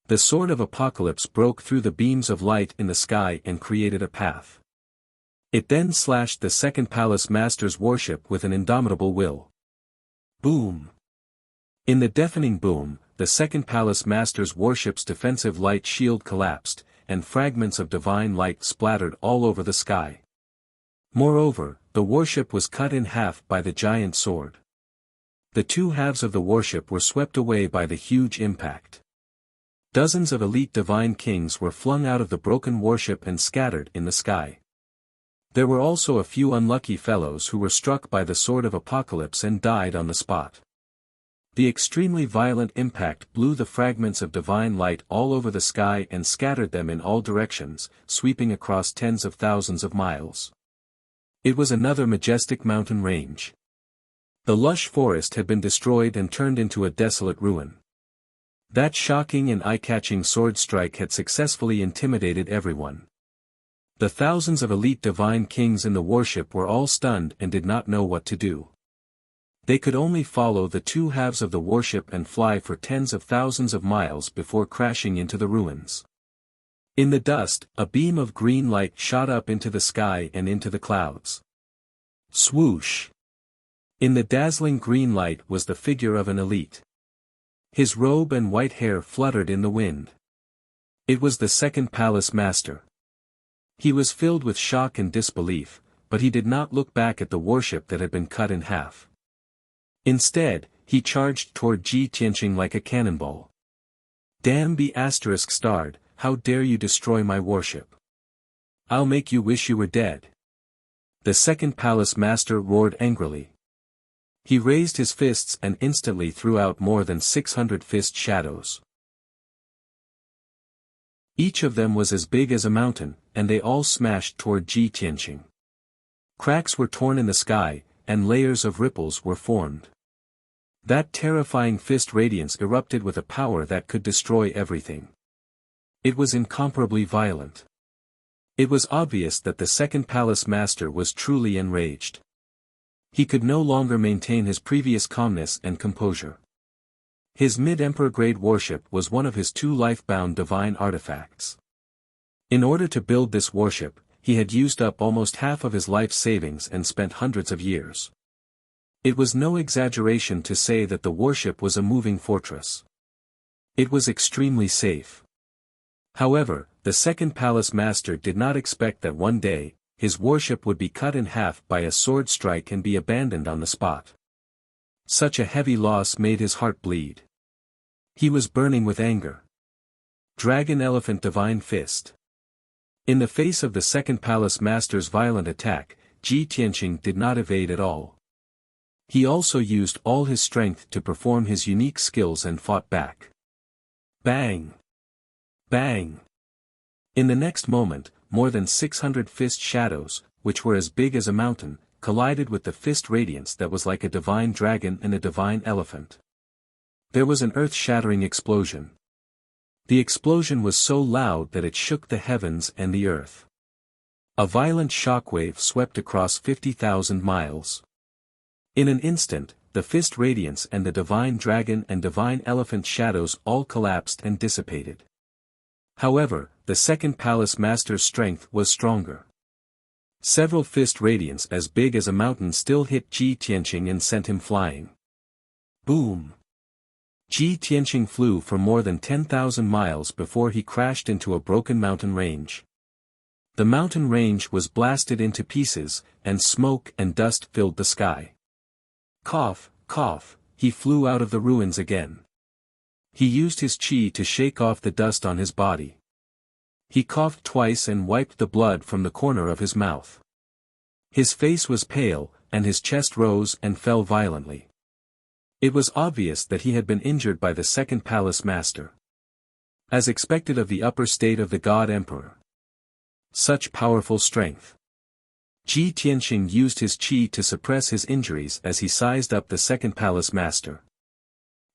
The sword of apocalypse broke through the beams of light in the sky and created a path. It then slashed the second palace master's warship with an indomitable will. Boom! In the deafening boom, the second palace master's warship's defensive light shield collapsed, and fragments of divine light splattered all over the sky. Moreover, the warship was cut in half by the giant sword. The 2 halves of the warship were swept away by the huge impact. Dozens of elite divine kings were flung out of the broken warship and scattered in the sky. There were also a few unlucky fellows who were struck by the sword of apocalypse and died on the spot. The extremely violent impact blew the fragments of divine light all over the sky and scattered them in all directions, sweeping across tens of thousands of miles. It was another majestic mountain range. The lush forest had been destroyed and turned into a desolate ruin. That shocking and eye-catching sword strike had successfully intimidated everyone. The thousands of elite divine kings in the warship were all stunned and did not know what to do. They could only follow the two halves of the warship and fly for tens of thousands of miles before crashing into the ruins. In the dust, a beam of green light shot up into the sky and into the clouds. Swoosh! In the dazzling green light was the figure of an elite. His robe and white hair fluttered in the wind. It was the second palace master. He was filled with shock and disbelief, but he did not look back at the warship that had been cut in half. Instead, he charged toward Ji Tianqing like a cannonball. Damn be ****, how dare you destroy my warship? I'll make you wish you were dead. The second palace master roared angrily. He raised his fists and instantly threw out more than 600 fist shadows. Each of them was as big as a mountain, and they all smashed toward Ji Tianqing. Cracks were torn in the sky, and layers of ripples were formed. That terrifying fist radiance erupted with a power that could destroy everything. It was incomparably violent. It was obvious that the second palace master was truly enraged. He could no longer maintain his previous calmness and composure. His mid-emperor grade warship was one of his two life-bound divine artifacts. In order to build this warship, he had used up almost half of his life savings and spent hundreds of years. It was no exaggeration to say that the warship was a moving fortress. It was extremely safe. However, the second palace master did not expect that one day, his warship would be cut in half by a sword strike and be abandoned on the spot. Such a heavy loss made his heart bleed. He was burning with anger. Dragon Elephant Divine Fist. In the face of the second palace master's violent attack, Ji Tianqing did not evade at all. He also used all his strength to perform his unique skills and fought back. Bang! Bang! In the next moment, more than 600 fist shadows, which were as big as a mountain, collided with the fist radiance that was like a divine dragon and a divine elephant. There was an earth-shattering explosion. The explosion was so loud that it shook the heavens and the earth. A violent shockwave swept across 50,000 miles. In an instant, the fist radiance and the divine dragon and divine elephant shadows all collapsed and dissipated. However, the second palace master's strength was stronger. Several fist radiance as big as a mountain still hit Ji Tianqing and sent him flying. Boom! Ji Tianqing flew for more than 10,000 miles before he crashed into a broken mountain range. The mountain range was blasted into pieces, and smoke and dust filled the sky. Cough, cough, he flew out of the ruins again. He used his qi to shake off the dust on his body. He coughed twice and wiped the blood from the corner of his mouth. His face was pale, and his chest rose and fell violently. It was obvious that he had been injured by the second palace master. As expected of the upper state of the God Emperor. Such powerful strength. Ji Tianqing used his qi to suppress his injuries as he sized up the second palace master.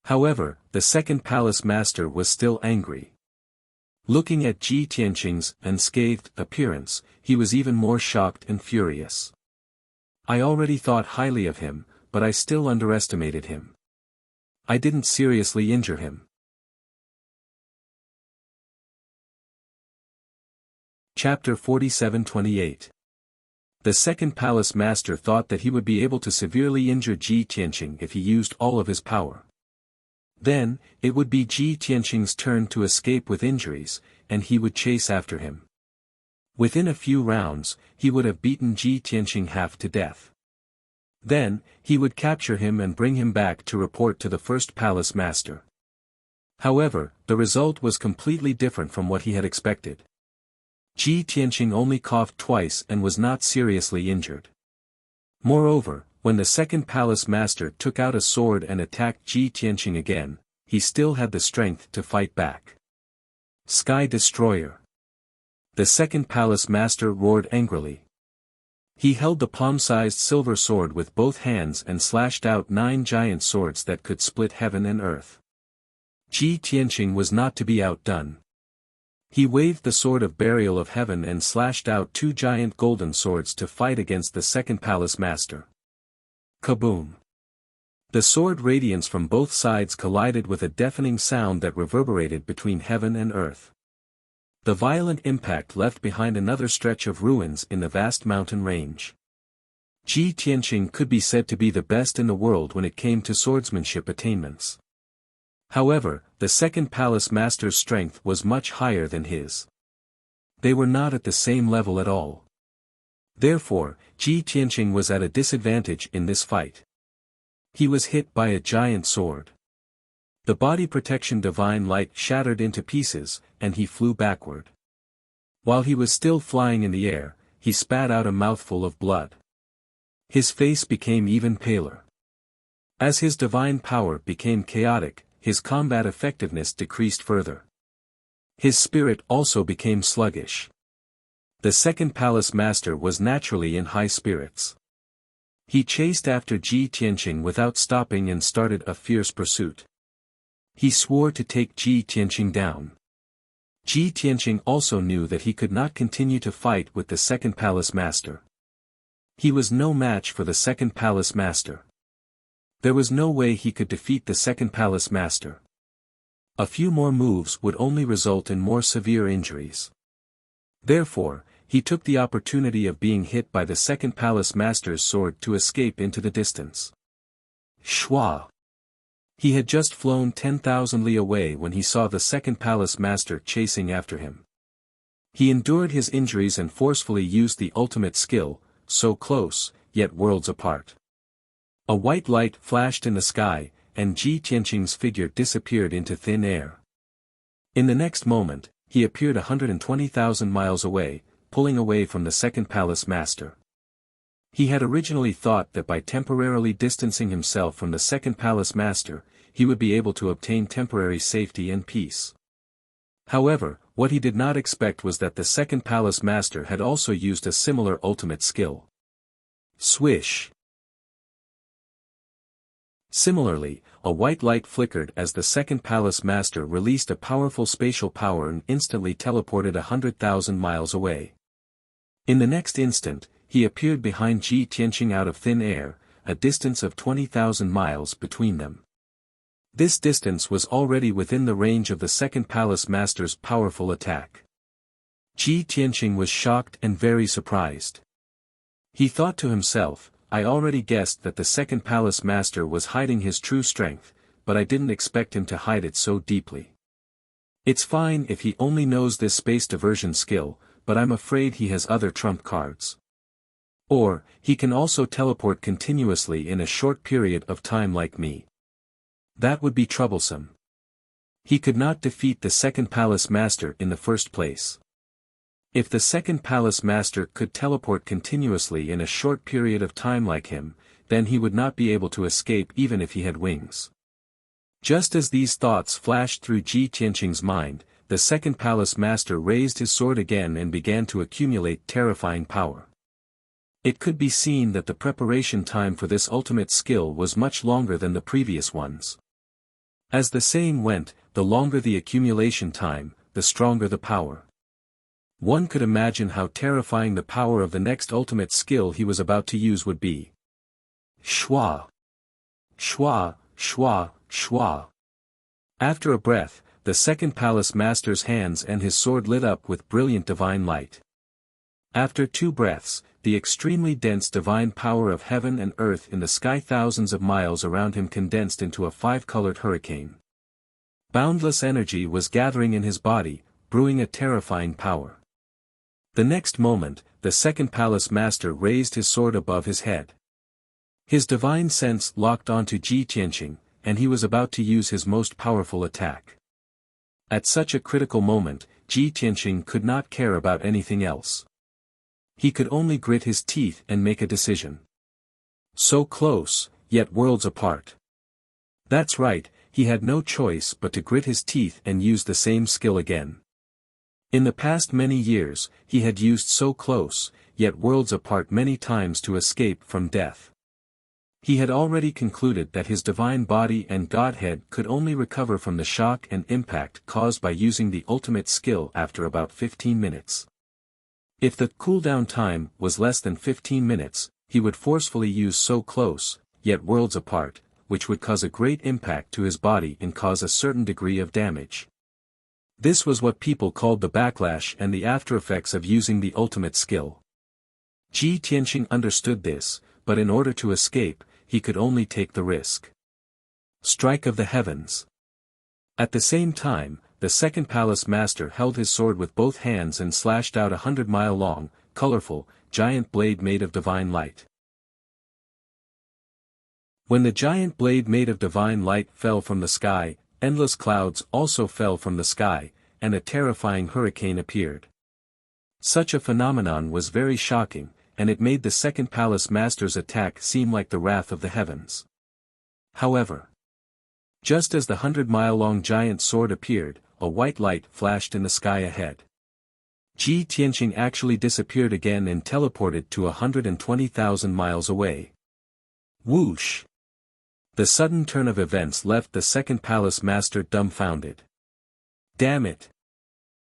However, the second palace master was still angry. Looking at Ji Tianqing's unscathed appearance, he was even more shocked and furious. I already thought highly of him, but I still underestimated him. I didn't seriously injure him. Chapter 47-28. The second palace master thought that he would be able to severely injure Ji Tianqing if he used all of his power. Then, it would be Ji Tianqing's turn to escape with injuries, and he would chase after him. Within a few rounds, he would have beaten Ji Tianqing half to death. Then, he would capture him and bring him back to report to the first palace master. However, the result was completely different from what he had expected. Ji Tianqing only coughed twice and was not seriously injured. Moreover, When the second palace master took out a sword and attacked Ji Tianqing again, he still had the strength to fight back. Sky Destroyer! The second palace master roared angrily. He held the palm-sized silver sword with both hands and slashed out 9 giant swords that could split heaven and earth. Ji Tianqing was not to be outdone. He waved the sword of burial of heaven and slashed out 2 giant golden swords to fight against the second palace master. Kaboom! The sword radiance from both sides collided with a deafening sound that reverberated between heaven and earth. The violent impact left behind another stretch of ruins in the vast mountain range. Ji Tianqing could be said to be the best in the world when it came to swordsmanship attainments. However, the second palace master's strength was much higher than his. They were not at the same level at all. Therefore, Ji Tianqing was at a disadvantage in this fight. He was hit by a giant sword. The body protection divine light shattered into pieces, and he flew backward. While he was still flying in the air, he spat out a mouthful of blood. His face became even paler. As his divine power became chaotic, his combat effectiveness decreased further. His spirit also became sluggish. The second palace master was naturally in high spirits. He chased after Ji Tianqing without stopping and started a fierce pursuit. He swore to take Ji Tianqing down. Ji Tianqing also knew that he could not continue to fight with the second palace master. He was no match for the second palace master. There was no way he could defeat the second palace master. A few more moves would only result in more severe injuries. Therefore, he took the opportunity of being hit by the second palace master's sword to escape into the distance. Shwa! He had just flown 10,000 li away when he saw the second palace master chasing after him. He endured his injuries and forcefully used the ultimate skill, so close, yet worlds apart. A white light flashed in the sky, and Ji Tianqing's figure disappeared into thin air. In the next moment, he appeared 120,000 miles away, pulling away from the second palace master. He had originally thought that by temporarily distancing himself from the second palace master, he would be able to obtain temporary safety and peace. However, what he did not expect was that the second palace master had also used a similar ultimate skill. Swish! Similarly, a white light flickered as the second palace master released a powerful spatial power and instantly teleported 100,000 miles away. In the next instant, he appeared behind Ji Tianqing out of thin air, a distance of 20,000 miles between them. This distance was already within the range of the second palace master's powerful attack. Ji Tianqing was shocked and very surprised. He thought to himself, I already guessed that the second palace master was hiding his true strength, but I didn't expect him to hide it so deeply. It's fine if he only knows this space diversion skill, but I'm afraid he has other trump cards. Or, he can also teleport continuously in a short period of time like me. That would be troublesome. He could not defeat the second palace master in the first place. If the second palace master could teleport continuously in a short period of time like him, then he would not be able to escape even if he had wings. Just as these thoughts flashed through Ji Tianqing's mind, the second palace master raised his sword again and began to accumulate terrifying power. It could be seen that the preparation time for this ultimate skill was much longer than the previous ones. As the saying went, the longer the accumulation time, the stronger the power. One could imagine how terrifying the power of the next ultimate skill he was about to use would be. Shwa! Shwa, shwa, shwa. After a breath, the second palace master's hands and his sword lit up with brilliant divine light. After 2 breaths, the extremely dense divine power of heaven and earth in the sky thousands of miles around him condensed into a 5-colored hurricane. Boundless energy was gathering in his body, brewing a terrifying power. The next moment, the second palace master raised his sword above his head. His divine sense locked onto Ji Tianqing, and he was about to use his most powerful attack. At such a critical moment, Ji Tianqing could not care about anything else. He could only grit his teeth and make a decision. So close, yet worlds apart. That's right, he had no choice but to grit his teeth and use the same skill again. In the past many years, he had used so close, yet worlds apart many times to escape from death. He had already concluded that his divine body and Godhead could only recover from the shock and impact caused by using the ultimate skill after about 15 minutes. If the cooldown time was less than 15 minutes, he would forcefully use so close, yet worlds apart, which would cause a great impact to his body and cause a certain degree of damage. This was what people called the backlash and the aftereffects of using the ultimate skill. Ji Tianqing understood this, but in order to escape, he could only take the risk. Strike of the heavens. At the same time, the second palace master held his sword with both hands and slashed out 100-mile-long, colorful, giant blade made of divine light. When the giant blade made of divine light fell from the sky, endless clouds also fell from the sky, and a terrifying hurricane appeared. Such a phenomenon was very shocking, and it made the second palace master's attack seem like the wrath of the heavens. However, just as the 100-mile-long giant sword appeared, a white light flashed in the sky ahead. Ji Tianqing actually disappeared again and teleported to 120,000 miles away. Whoosh! The sudden turn of events left the second palace master dumbfounded. Damn it!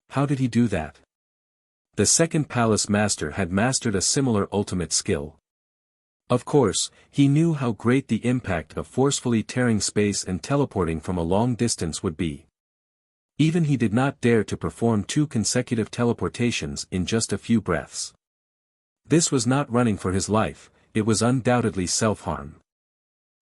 How did he do that? The second palace master had mastered a similar ultimate skill. Of course, he knew how great the impact of forcefully tearing space and teleporting from a long distance would be. Even he did not dare to perform 2 consecutive teleportations in just a few breaths. This was not running for his life, it was undoubtedly self-harm.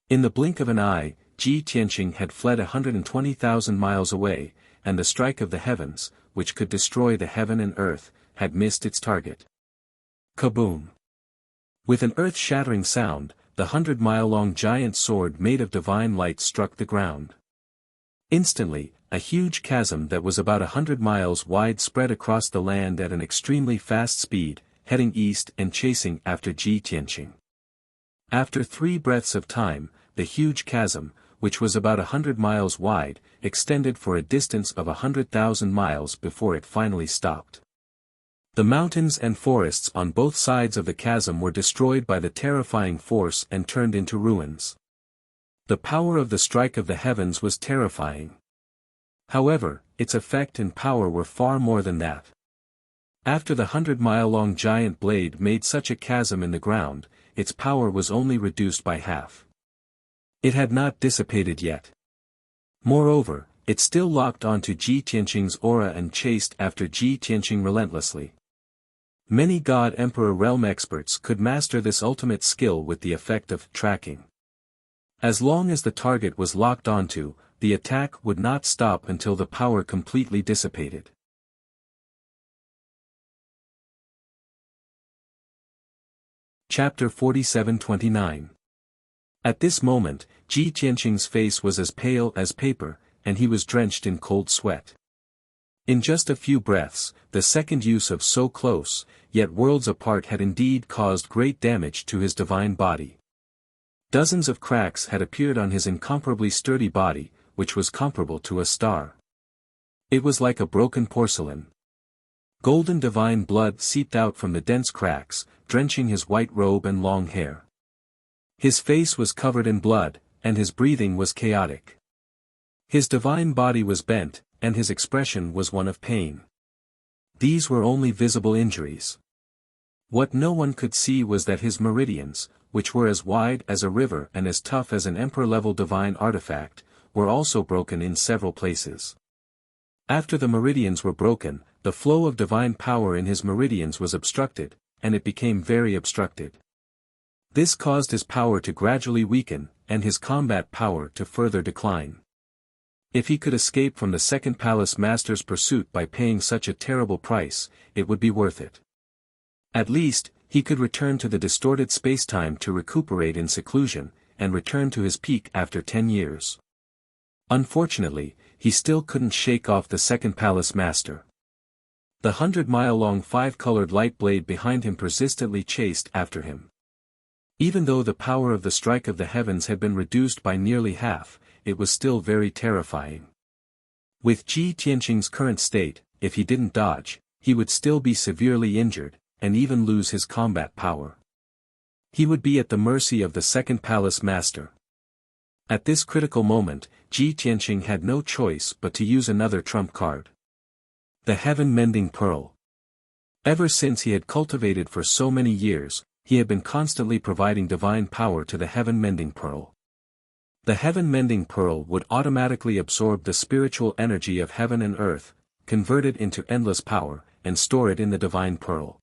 In the blink of an eye, Ji Tianqing had fled 120,000 miles away, and the strike of the heavens, which could destroy the heaven and earth, had missed its target. Kaboom! With an earth-shattering sound, the 100-mile-long giant sword made of divine light struck the ground. Instantly, a huge chasm that was about 100 miles wide spread across the land at an extremely fast speed, heading east and chasing after Ji Tianqing. After 3 breaths of time, the huge chasm, which was about 100 miles wide, extended for a distance of 100,000 miles before it finally stopped. The mountains and forests on both sides of the chasm were destroyed by the terrifying force and turned into ruins. The power of the strike of the heavens was terrifying. However, its effect and power were far more than that. After the 100-mile-long giant blade made such a chasm in the ground, its power was only reduced by half. It had not dissipated yet. Moreover, it still locked onto Ji Tianqing's aura and chased after Ji Tianqing relentlessly. Many God Emperor realm experts could master this ultimate skill with the effect of tracking. As long as the target was locked onto, the attack would not stop until the power completely dissipated. Chapter 47-29. At this moment, Ji Tianqing's face was as pale as paper, and he was drenched in cold sweat. In just a few breaths, the second use of so close, yet worlds apart had indeed caused great damage to his divine body. Dozens of cracks had appeared on his incomparably sturdy body, which was comparable to a star. It was like a broken porcelain. Golden divine blood seeped out from the dense cracks, drenching his white robe and long hair. His face was covered in blood, and his breathing was chaotic. His divine body was bent, and his expression was one of pain. These were only visible injuries. What no one could see was that his meridians, which were as wide as a river and as tough as an emperor-level divine artifact, were also broken in several places. After the meridians were broken, the flow of divine power in his meridians was obstructed, and it became very obstructed. This caused his power to gradually weaken, and his combat power to further decline. If he could escape from the second palace master's pursuit by paying such a terrible price, it would be worth it. At least, he could return to the distorted spacetime to recuperate in seclusion, and return to his peak after 10 years. Unfortunately, he still couldn't shake off the second palace master. The 100-mile-long 5-colored light blade behind him persistently chased after him. Even though the power of the strike of the heavens had been reduced by nearly half, it was still very terrifying. With Ji Tianqing's current state, if he didn't dodge, he would still be severely injured, and even lose his combat power. He would be at the mercy of the second palace master. At this critical moment, Ji Tianqing had no choice but to use another trump card. The heaven-mending pearl. Ever since he had cultivated for so many years, he had been constantly providing divine power to the heaven-mending pearl. The heaven-mending pearl would automatically absorb the spiritual energy of heaven and earth, convert it into endless power, and store it in the divine pearl.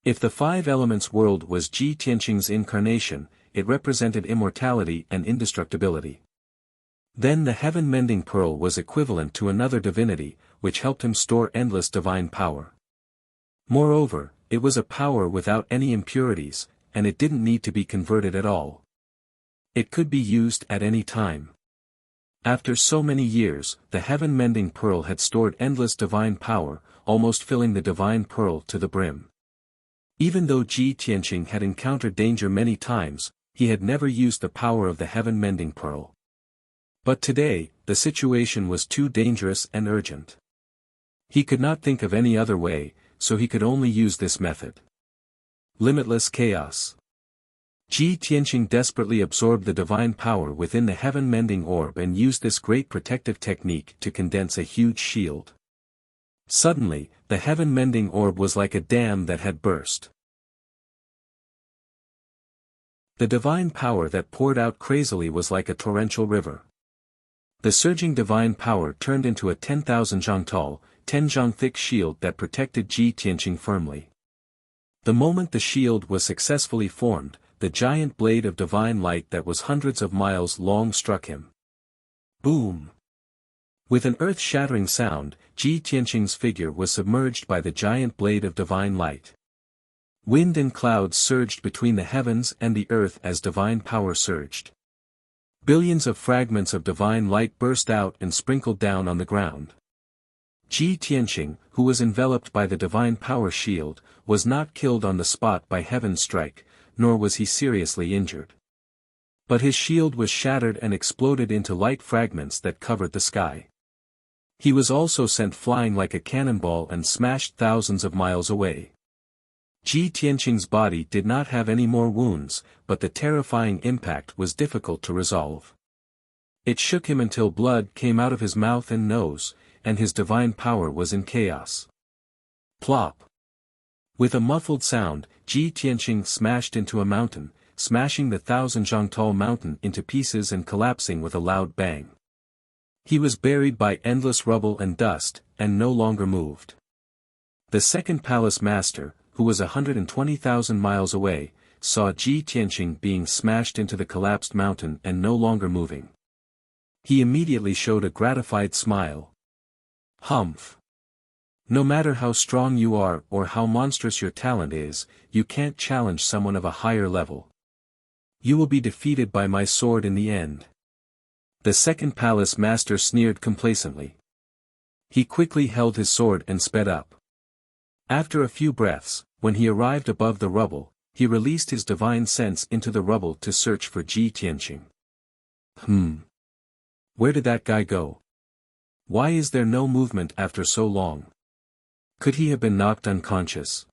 If the five elements world was Ji Tianqing's incarnation, it represented immortality and indestructibility. Then the heaven-mending pearl was equivalent to another divinity, which helped him store endless divine power. Moreover, it was a power without any impurities, and it didn't need to be converted at all. It could be used at any time. After so many years, the heaven-mending pearl had stored endless divine power, almost filling the divine pearl to the brim. Even though Ji Tianqing had encountered danger many times, he had never used the power of the heaven-mending pearl. But today, the situation was too dangerous and urgent. He could not think of any other way, so he could only use this method. Limitless chaos. Ji Tianqing desperately absorbed the divine power within the heaven-mending orb and used this great protective technique to condense a huge shield. Suddenly, the heaven-mending orb was like a dam that had burst. The divine power that poured out crazily was like a torrential river. The surging divine power turned into a 10,000 zhang tall, 10 zhang thick shield that protected Ji Tianqing firmly. The moment the shield was successfully formed, the giant blade of divine light that was hundreds of miles long struck him. Boom! With an earth-shattering sound, Ji Tianqing's figure was submerged by the giant blade of divine light. Wind and clouds surged between the heavens and the earth as divine power surged. Billions of fragments of divine light burst out and sprinkled down on the ground. Ji Tianqing, who was enveloped by the divine power shield, was not killed on the spot by heaven's strike, nor was he seriously injured. But his shield was shattered and exploded into light fragments that covered the sky. He was also sent flying like a cannonball and smashed thousands of miles away. Ji Tianqing's body did not have any more wounds, but the terrifying impact was difficult to resolve. It shook him until blood came out of his mouth and nose, and his divine power was in chaos. Plop! With a muffled sound, Ji Tianqing smashed into a mountain, smashing the 1,000 zhang tall mountain into pieces and collapsing with a loud bang. He was buried by endless rubble and dust, and no longer moved. The second palace master, who was 120,000 miles away, saw Ji Tianqing being smashed into the collapsed mountain and no longer moving. He immediately showed a gratified smile. Humph! No matter how strong you are or how monstrous your talent is, you can't challenge someone of a higher level. You will be defeated by my sword in the end. The second palace master sneered complacently. He quickly held his sword and sped up. After a few breaths, when he arrived above the rubble, he released his divine sense into the rubble to search for Ji Tianqing. Where did that guy go? Why is there no movement after so long? Could he have been knocked unconscious?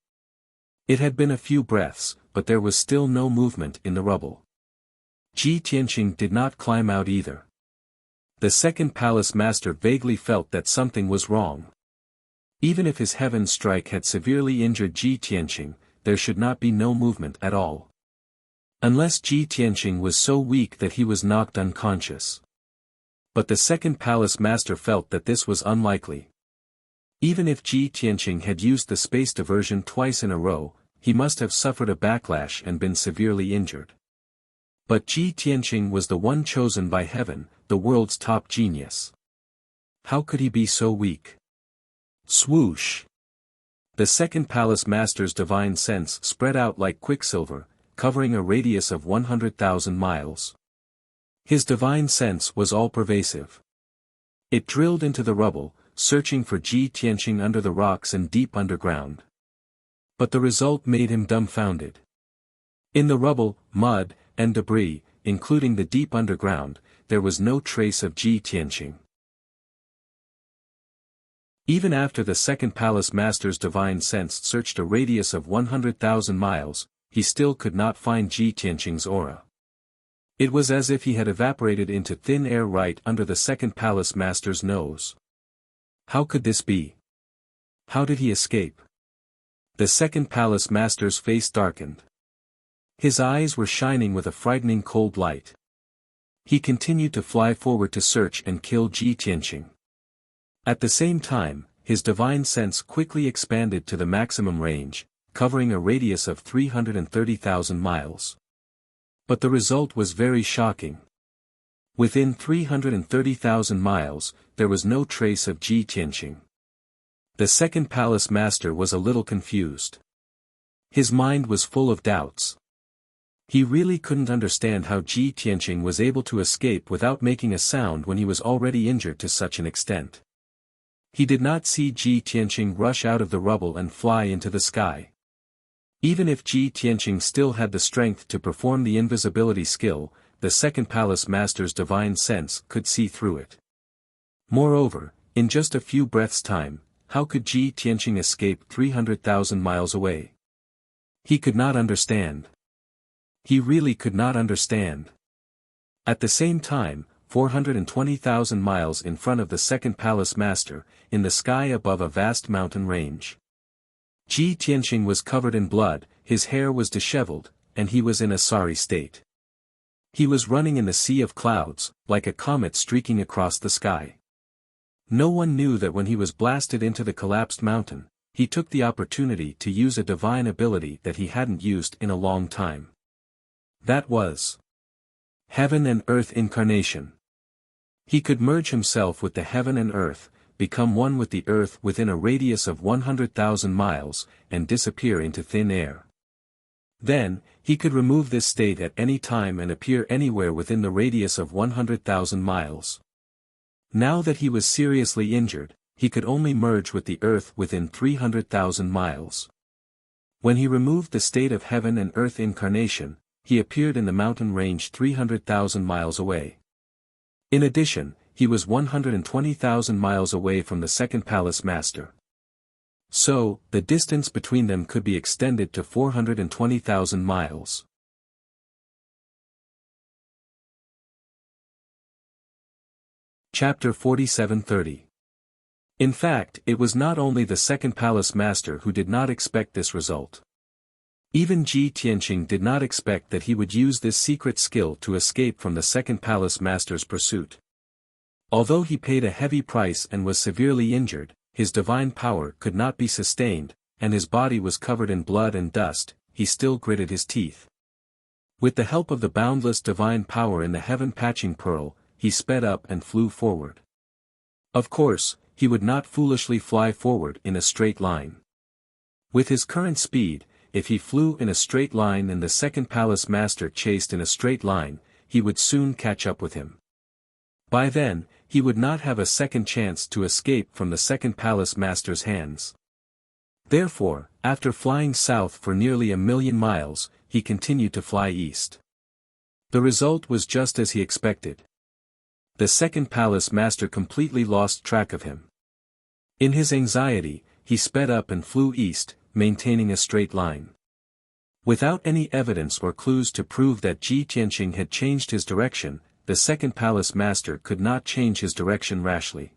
It had been a few breaths, but there was still no movement in the rubble. Ji Tianqing did not climb out either. The second palace master vaguely felt that something was wrong. Even if his heaven strike had severely injured Ji Tianqing, there should not be no movement at all. Unless Ji Tianqing was so weak that he was knocked unconscious. But the second palace master felt that this was unlikely. Even if Ji Tianqing had used the space diversion twice in a row, he must have suffered a backlash and been severely injured. But Ji Tianqing was the one chosen by heaven, the world's top genius. How could he be so weak? Swoosh! The second palace master's divine sense spread out like quicksilver, covering a radius of 100,000 miles. His divine sense was all-pervasive. It drilled into the rubble, searching for Ji Tianqing under the rocks and deep underground. But the result made him dumbfounded. In the rubble, mud, and debris, including the deep underground, there was no trace of Ji Tianqing. Even after the second palace master's divine sense searched a radius of 100,000 miles, he still could not find Ji Tianqing's aura. It was as if he had evaporated into thin air right under the second palace master's nose. How could this be? How did he escape? The second palace master's face darkened. His eyes were shining with a frightening cold light. He continued to fly forward to search and kill Ji Tianqing. At the same time, his divine sense quickly expanded to the maximum range, covering a radius of 330,000 miles. But the result was very shocking. Within 330,000 miles, there was no trace of Ji Tianqing. The second palace master was a little confused. His mind was full of doubts. He really couldn't understand how Ji Tianqing was able to escape without making a sound when he was already injured to such an extent. He did not see Ji Tianqing rush out of the rubble and fly into the sky. Even if Ji Tianqing still had the strength to perform the invisibility skill, the second palace master's divine sense could see through it. Moreover, in just a few breaths' time, how could Ji Tianqing escape 300,000 miles away? He could not understand. He really could not understand. At the same time, 420,000 miles in front of the second palace master, in the sky above a vast mountain range. Ji Tianqing was covered in blood, his hair was disheveled, and he was in a sorry state. He was running in the sea of clouds, like a comet streaking across the sky. No one knew that when he was blasted into the collapsed mountain, he took the opportunity to use a divine ability that he hadn't used in a long time. That was Heaven and Earth Incarnation. He could merge himself with the heaven and earth, become one with the earth within a radius of 100,000 miles, and disappear into thin air. Then, he could remove this state at any time and appear anywhere within the radius of 100,000 miles. Now that he was seriously injured, he could only merge with the earth within 300,000 miles. When he removed the state of heaven and earth incarnation, he appeared in the mountain range 300,000 miles away. In addition, he was 120,000 miles away from the second palace master. So, the distance between them could be extended to 420,000 miles. Chapter 47:30. In fact, it was not only the second palace master who did not expect this result. Even Ji Tianqing did not expect that he would use this secret skill to escape from the second palace master's pursuit. Although he paid a heavy price and was severely injured, his divine power could not be sustained, and his body was covered in blood and dust, he still gritted his teeth. With the help of the boundless divine power in the heaven patching pearl, he sped up and flew forward. Of course, he would not foolishly fly forward in a straight line. With his current speed, if he flew in a straight line and the second palace master chased in a straight line, he would soon catch up with him. By then, he would not have a second chance to escape from the second palace master's hands. Therefore, after flying south for nearly 1,000,000 miles, he continued to fly east. The result was just as he expected. The second palace master completely lost track of him. In his anxiety, he sped up and flew east, maintaining a straight line. Without any evidence or clues to prove that Ji Tianqing had changed his direction, the second palace master could not change his direction rashly.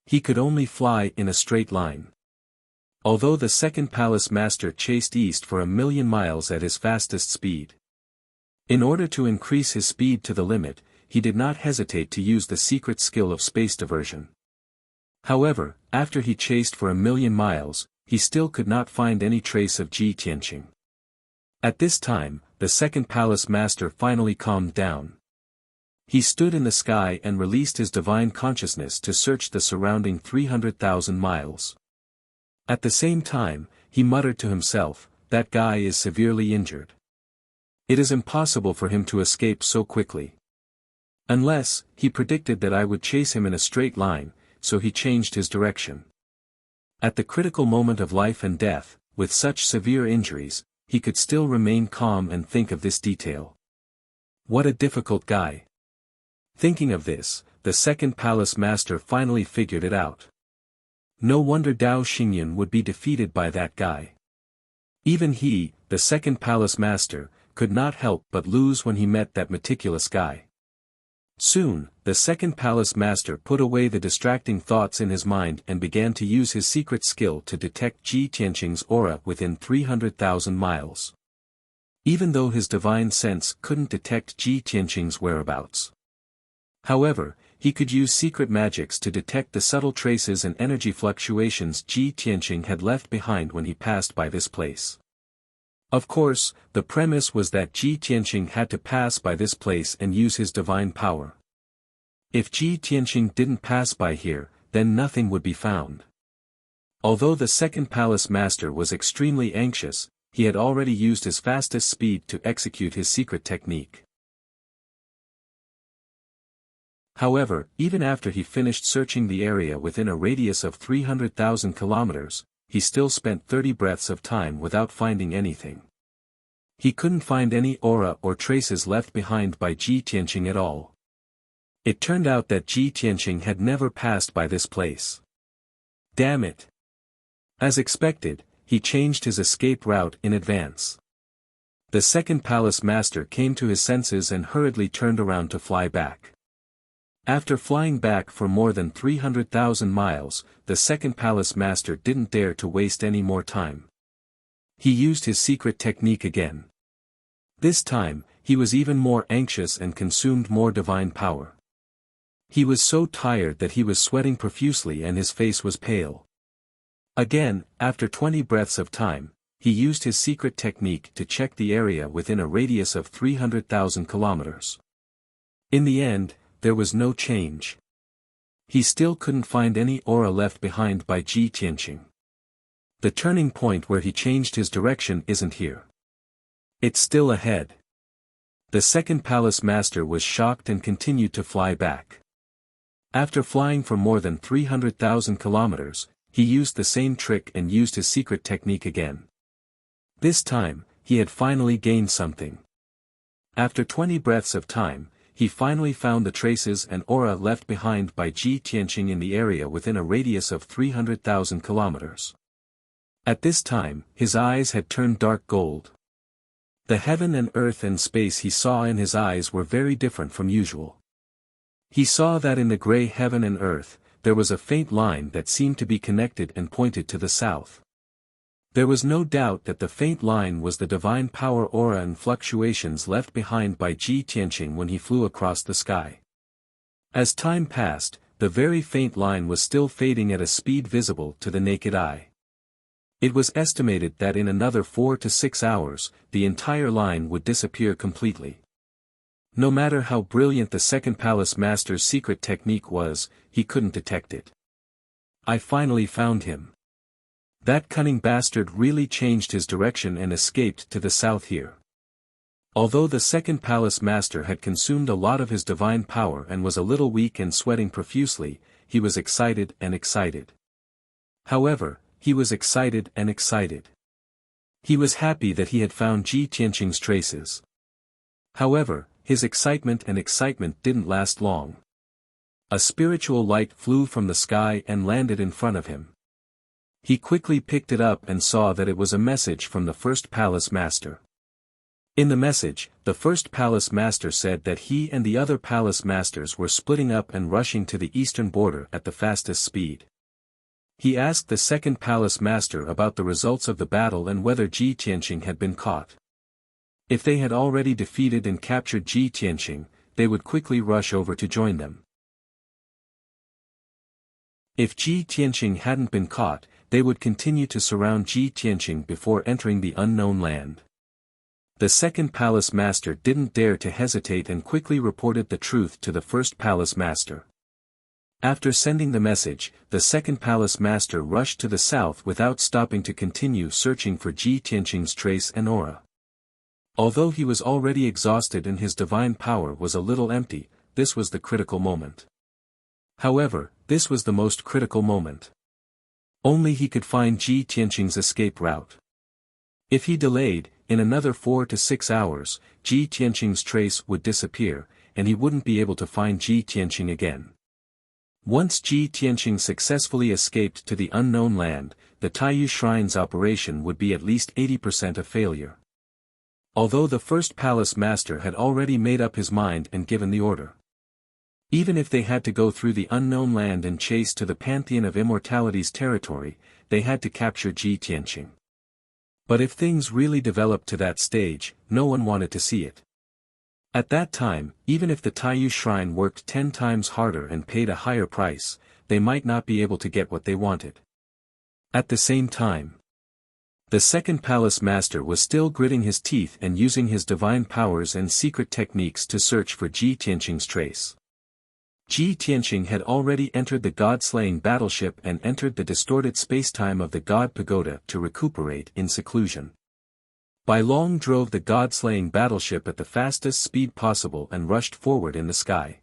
He could only fly in a straight line. Although the second palace master chased east for 1,000,000 miles at his fastest speed. In order to increase his speed to the limit, he did not hesitate to use the secret skill of space diversion. However, after he chased for 1,000,000 miles, he still could not find any trace of Ji Tianqing. At this time, the second palace master finally calmed down. He stood in the sky and released his divine consciousness to search the surrounding 300,000 miles. At the same time, he muttered to himself, "That guy is severely injured. It is impossible for him to escape so quickly. Unless, he predicted that I would chase him in a straight line, so he changed his direction." At the critical moment of life and death, with such severe injuries, he could still remain calm and think of this detail. What a difficult guy. Thinking of this, the second palace master finally figured it out. No wonder Dao Xingyun would be defeated by that guy. Even he, the second palace master, could not help but lose when he met that meticulous guy. Soon, the second palace master put away the distracting thoughts in his mind and began to use his secret skill to detect Ji Tianqing's aura within 300,000 miles. Even though his divine sense couldn't detect Ji Tianqing's whereabouts. However, he could use secret magics to detect the subtle traces and energy fluctuations Ji Tianqing had left behind when he passed by this place. Of course, the premise was that Ji Tianqing had to pass by this place and use his divine power. If Ji Tianqing didn't pass by here, then nothing would be found. Although the second palace master was extremely anxious, he had already used his fastest speed to execute his secret technique. However, even after he finished searching the area within a radius of 300,000 kilometers, he still spent 30 breaths of time without finding anything. He couldn't find any aura or traces left behind by Ji Tianqing at all. It turned out that Ji Tianqing had never passed by this place. Damn it! As expected, he changed his escape route in advance. The second palace master came to his senses and hurriedly turned around to fly back. After flying back for more than 300,000 miles, the second palace master didn't dare to waste any more time. He used his secret technique again. This time, he was even more anxious and consumed more divine power. He was so tired that he was sweating profusely and his face was pale. Again, after 20 breaths of time, he used his secret technique to check the area within a radius of 300,000 kilometers. In the end, there was no change. He still couldn't find any aura left behind by Ji Tianqing. The turning point where he changed his direction isn't here. It's still ahead. The second palace master was shocked and continued to fly back. After flying for more than 300,000 kilometers, he used the same trick and used his secret technique again. This time, he had finally gained something. After 20 breaths of time, he finally found the traces and aura left behind by Ji Tianqing in the area within a radius of 300,000 kilometers. At this time, his eyes had turned dark gold. The heaven and earth and space he saw in his eyes were very different from usual. He saw that in the gray heaven and earth, there was a faint line that seemed to be connected and pointed to the south. There was no doubt that the faint line was the divine power aura and fluctuations left behind by Ji Tianqing when he flew across the sky. As time passed, the very faint line was still fading at a speed visible to the naked eye. It was estimated that in another 4 to 6 hours, the entire line would disappear completely. No matter how brilliant the second palace master's secret technique was, he couldn't detect it. I finally found him. That cunning bastard really changed his direction and escaped to the south here. Although the second palace master had consumed a lot of his divine power and was a little weak and sweating profusely, he was excited and excited. However, he was excited and excited. He was happy that he had found Ji Tianqing's traces. However, his excitement didn't last long. A spiritual light flew from the sky and landed in front of him. He quickly picked it up and saw that it was a message from the first palace master. In the message, the first palace master said that he and the other palace masters were splitting up and rushing to the eastern border at the fastest speed. He asked the second palace master about the results of the battle and whether Ji Tianqing had been caught. If they had already defeated and captured Ji Tianqing, they would quickly rush over to join them. If Ji Tianqing hadn't been caught, they would continue to surround Ji Tianqing before entering the unknown land. The second palace master didn't dare to hesitate and quickly reported the truth to the first palace master. After sending the message, the second palace master rushed to the south without stopping to continue searching for Ji Tianqing's trace and aura. Although he was already exhausted and his divine power was a little empty, this was the critical moment. However, this was the most critical moment. Only he could find Ji Tianqing's escape route. If he delayed, in another 4 to 6 hours, Ji Tianqing's trace would disappear, and he wouldn't be able to find Ji Tianqing again. Once Ji Tianqing successfully escaped to the unknown land, the Taiyu Shrine's operation would be at least 80% a failure. Although the first palace master had already made up his mind and given the order. Even if they had to go through the unknown land and chase to the Pantheon of Immortality's territory, they had to capture Ji Tianqing. But if things really developed to that stage, no one wanted to see it. At that time, even if the Taiyu Shrine worked 10 times harder and paid a higher price, they might not be able to get what they wanted. At the same time, the second palace master was still gritting his teeth and using his divine powers and secret techniques to search for Ji Tianqing's trace. Ji Tianqing had already entered the god-slaying battleship and entered the distorted spacetime of the god pagoda to recuperate in seclusion. Bai Long drove the god-slaying battleship at the fastest speed possible and rushed forward in the sky.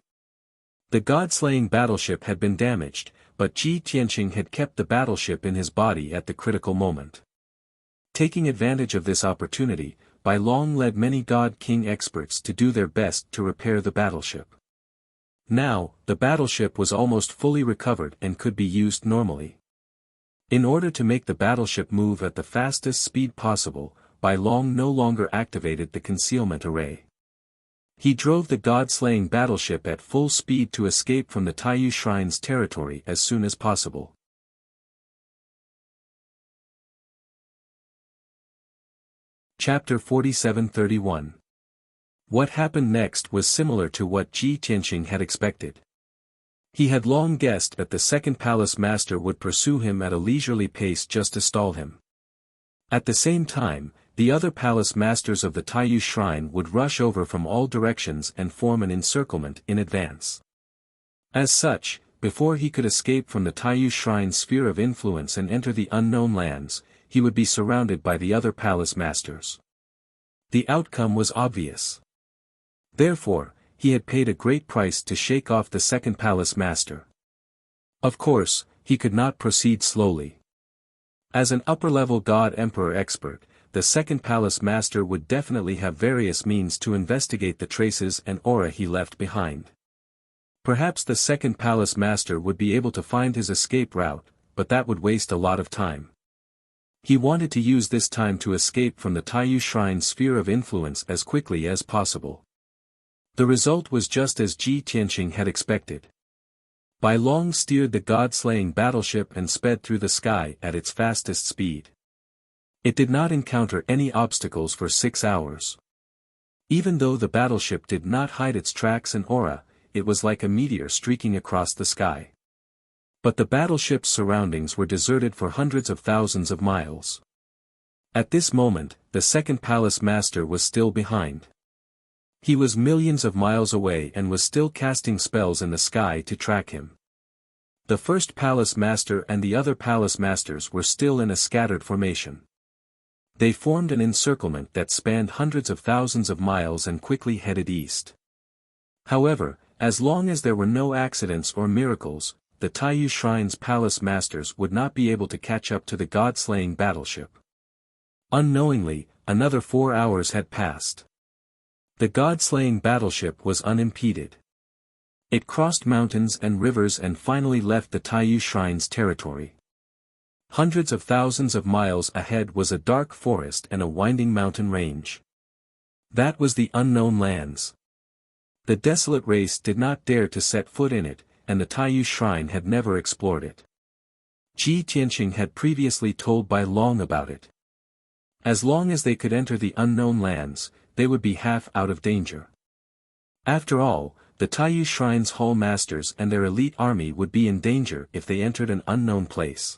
The god-slaying battleship had been damaged, but Ji Tianqing had kept the battleship in his body at the critical moment. Taking advantage of this opportunity, Bai Long led many God King experts to do their best to repair the battleship. Now, the battleship was almost fully recovered and could be used normally. In order to make the battleship move at the fastest speed possible, Bai Long no longer activated the concealment array. He drove the god-slaying battleship at full speed to escape from the Taiyu Shrine's territory as soon as possible. Chapter 47-31. What happened next was similar to what Ji Tianqing had expected. He had long guessed that the second palace master would pursue him at a leisurely pace just to stall him. At the same time, the other palace masters of the Taiyu Shrine would rush over from all directions and form an encirclement in advance. As such, before he could escape from the Taiyu Shrine's sphere of influence and enter the unknown lands, he would be surrounded by the other palace masters. The outcome was obvious. Therefore, he had paid a great price to shake off the second palace master. Of course, he could not proceed slowly. As an upper-level God-Emperor expert, the second palace master would definitely have various means to investigate the traces and aura he left behind. Perhaps the second palace master would be able to find his escape route, but that would waste a lot of time. He wanted to use this time to escape from the Taiyu Shrine's sphere of influence as quickly as possible. The result was just as Ji Tianqing had expected. Bai Long steered the god-slaying battleship and sped through the sky at its fastest speed. It did not encounter any obstacles for 6 hours. Even though the battleship did not hide its tracks and aura, it was like a meteor streaking across the sky. But the battleship's surroundings were deserted for hundreds of thousands of miles. At this moment, the second palace master was still behind. He was millions of miles away and was still casting spells in the sky to track him. The first palace master and the other palace masters were still in a scattered formation. They formed an encirclement that spanned hundreds of thousands of miles and quickly headed east. However, as long as there were no accidents or miracles, the Taiyu Shrine's palace masters would not be able to catch up to the god-slaying battleship. Unknowingly, another 4 hours had passed. The god-slaying battleship was unimpeded. It crossed mountains and rivers and finally left the Taiyu Shrine's territory. Hundreds of thousands of miles ahead was a dark forest and a winding mountain range. That was the unknown lands. The desolate race did not dare to set foot in it, and the Taiyu Shrine had never explored it. Ji Tianqing had previously told Bai Long about it. As long as they could enter the unknown lands, they would be half out of danger. After all, the Taiyu Shrine's hall masters and their elite army would be in danger if they entered an unknown place.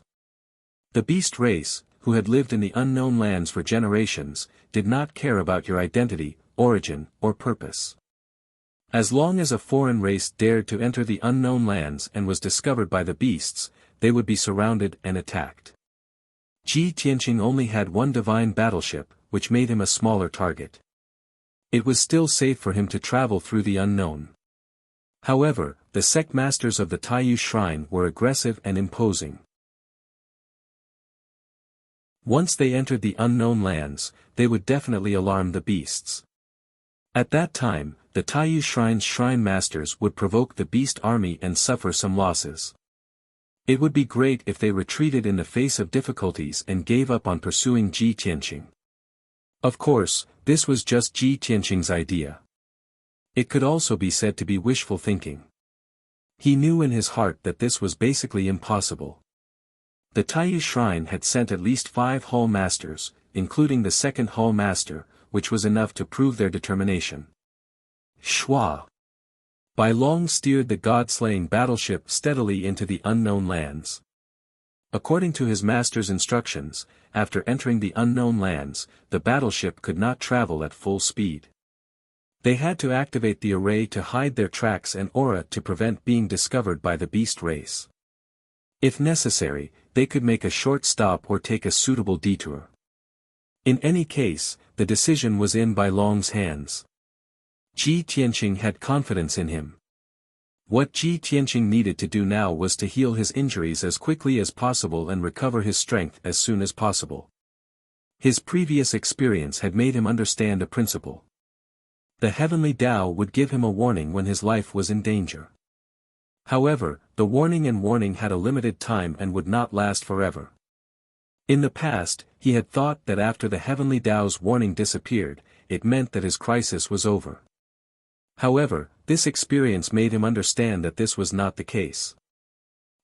The beast race, who had lived in the unknown lands for generations, did not care about your identity, origin, or purpose. As long as a foreign race dared to enter the unknown lands and was discovered by the beasts, they would be surrounded and attacked. Ji Tianqing only had one divine battleship, which made him a smaller target. It was still safe for him to travel through the unknown. However, the sect masters of the Taiyu Shrine were aggressive and imposing. Once they entered the unknown lands, they would definitely alarm the beasts. At that time, the Taiyu Shrine's shrine masters would provoke the beast army and suffer some losses. It would be great if they retreated in the face of difficulties and gave up on pursuing Ji Tianqing. Of course, this was just Ji Tianqing's idea. It could also be said to be wishful thinking. He knew in his heart that this was basically impossible. The Taiyu Shrine had sent at least 5 hall masters, including the second hall master, which was enough to prove their determination. Shua Bai Long steered the god-slaying battleship steadily into the unknown lands. According to his master's instructions, after entering the unknown lands, the battleship could not travel at full speed. They had to activate the array to hide their tracks and aura to prevent being discovered by the beast race. If necessary, they could make a short stop or take a suitable detour. In any case, the decision was in Bai Long's hands. Ji Tianqing had confidence in him. What Ji Tianqing needed to do now was to heal his injuries as quickly as possible and recover his strength as soon as possible. His previous experience had made him understand a principle. The heavenly Tao would give him a warning when his life was in danger. However, the warning had a limited time and would not last forever. In the past, he had thought that after the heavenly Tao's warning disappeared, it meant that his crisis was over. However, this experience made him understand that this was not the case.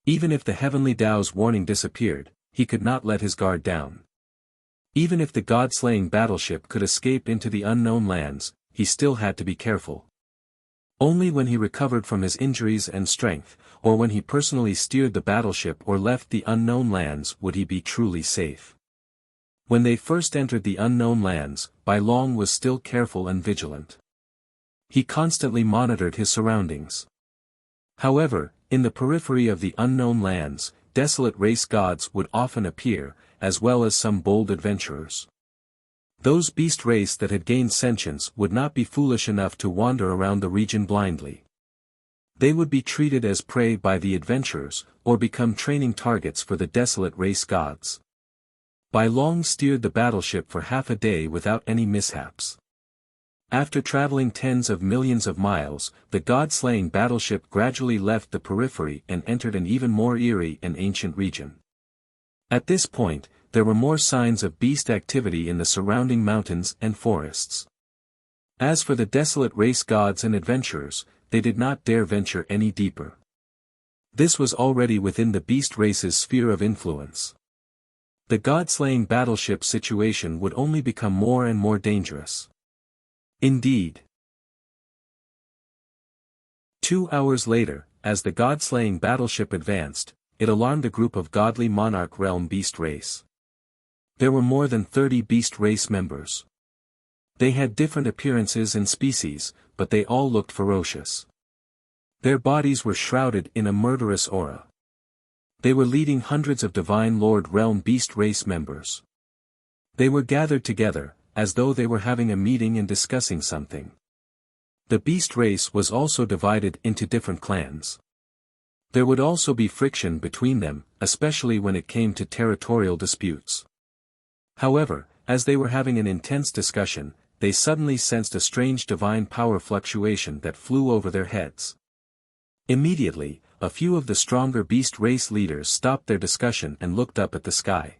Even if the heavenly Tao's warning disappeared, he could not let his guard down. Even if the god-slaying battleship could escape into the unknown lands, he still had to be careful. Only when he recovered from his injuries and strength, or when he personally steered the battleship or left the unknown lands would he be truly safe. When they first entered the unknown lands, Bai Long was still careful and vigilant. He constantly monitored his surroundings. However, in the periphery of the unknown lands, desolate race gods would often appear, as well as some bold adventurers. Those beast race that had gained sentience would not be foolish enough to wander around the region blindly. They would be treated as prey by the adventurers, or become training targets for the desolate race gods. Bai Long steered the battleship for half a day without any mishaps. After traveling tens of millions of miles, the god-slaying battleship gradually left the periphery and entered an even more eerie and ancient region. At this point, there were more signs of beast activity in the surrounding mountains and forests. As for the desolate race gods and adventurers, they did not dare venture any deeper. This was already within the beast race's sphere of influence. The god-slaying battleship situation would only become more and more dangerous. Indeed. 2 hours later, as the god-slaying battleship advanced, it alarmed a group of godly monarch realm beast race. There were more than 30 beast race members. They had different appearances and species, but they all looked ferocious. Their bodies were shrouded in a murderous aura. They were leading hundreds of divine lord realm beast race members. They were gathered together, as though they were having a meeting and discussing something. The beast race was also divided into different clans. There would also be friction between them, especially when it came to territorial disputes. However, as they were having an intense discussion, they suddenly sensed a strange divine power fluctuation that flew over their heads. Immediately, a few of the stronger beast race leaders stopped their discussion and looked up at the sky.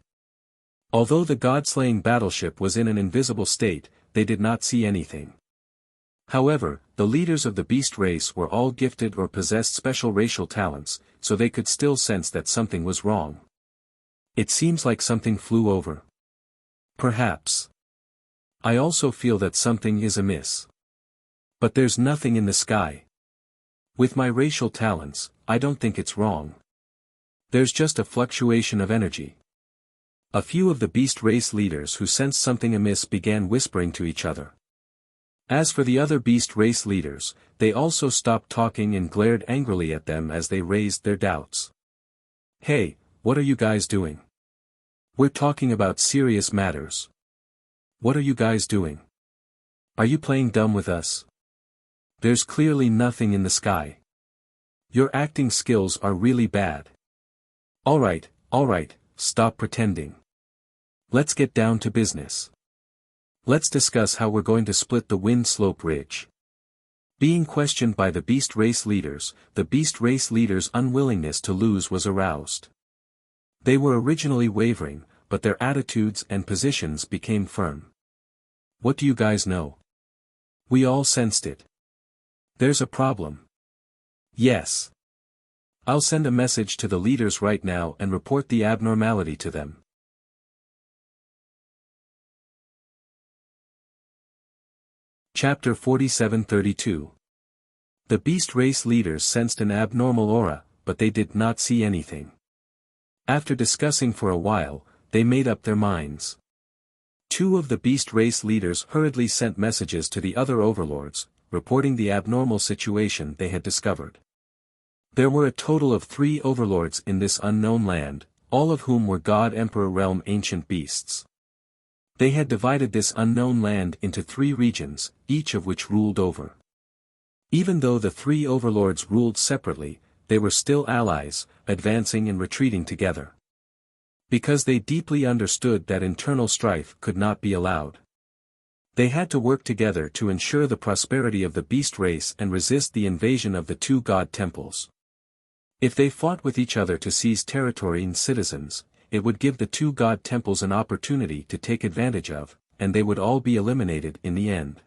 Although the god-slaying battleship was in an invisible state, they did not see anything. However, the leaders of the beast race were all gifted or possessed special racial talents, so they could still sense that something was wrong. It seems like something flew over. Perhaps. I also feel that something is amiss. But there's nothing in the sky. With my racial talents, I don't think it's wrong. There's just a fluctuation of energy. A few of the beast race leaders who sensed something amiss began whispering to each other. As for the other beast race leaders, they also stopped talking and glared angrily at them as they raised their doubts. Hey, what are you guys doing? We're talking about serious matters. What are you guys doing? Are you playing dumb with us? There's clearly nothing in the sky. Your acting skills are really bad. Alright, stop pretending. Let's get down to business. Let's discuss how we're going to split the wind slope ridge. Being questioned by the beast race leaders, the beast race leaders' unwillingness to lose was aroused. They were originally wavering, but their attitudes and positions became firm. What do you guys know? We all sensed it. There's a problem. Yes. I'll send a message to the leaders right now and report the abnormality to them. Chapter 47:32. The beast race leaders sensed an abnormal aura, but they did not see anything. After discussing for a while, they made up their minds. Two of the beast race leaders hurriedly sent messages to the other overlords, reporting the abnormal situation they had discovered. There were a total of 3 overlords in this unknown land, all of whom were God Emperor realm ancient beasts. They had divided this unknown land into 3 regions, each of which ruled over. Even though the 3 overlords ruled separately, they were still allies, advancing and retreating together. Because they deeply understood that internal strife could not be allowed. They had to work together to ensure the prosperity of the beast race and resist the invasion of the 2 god temples. If they fought with each other to seize territory and citizens, it would give the 2 god temples an opportunity to take advantage of, and they would all be eliminated in the end.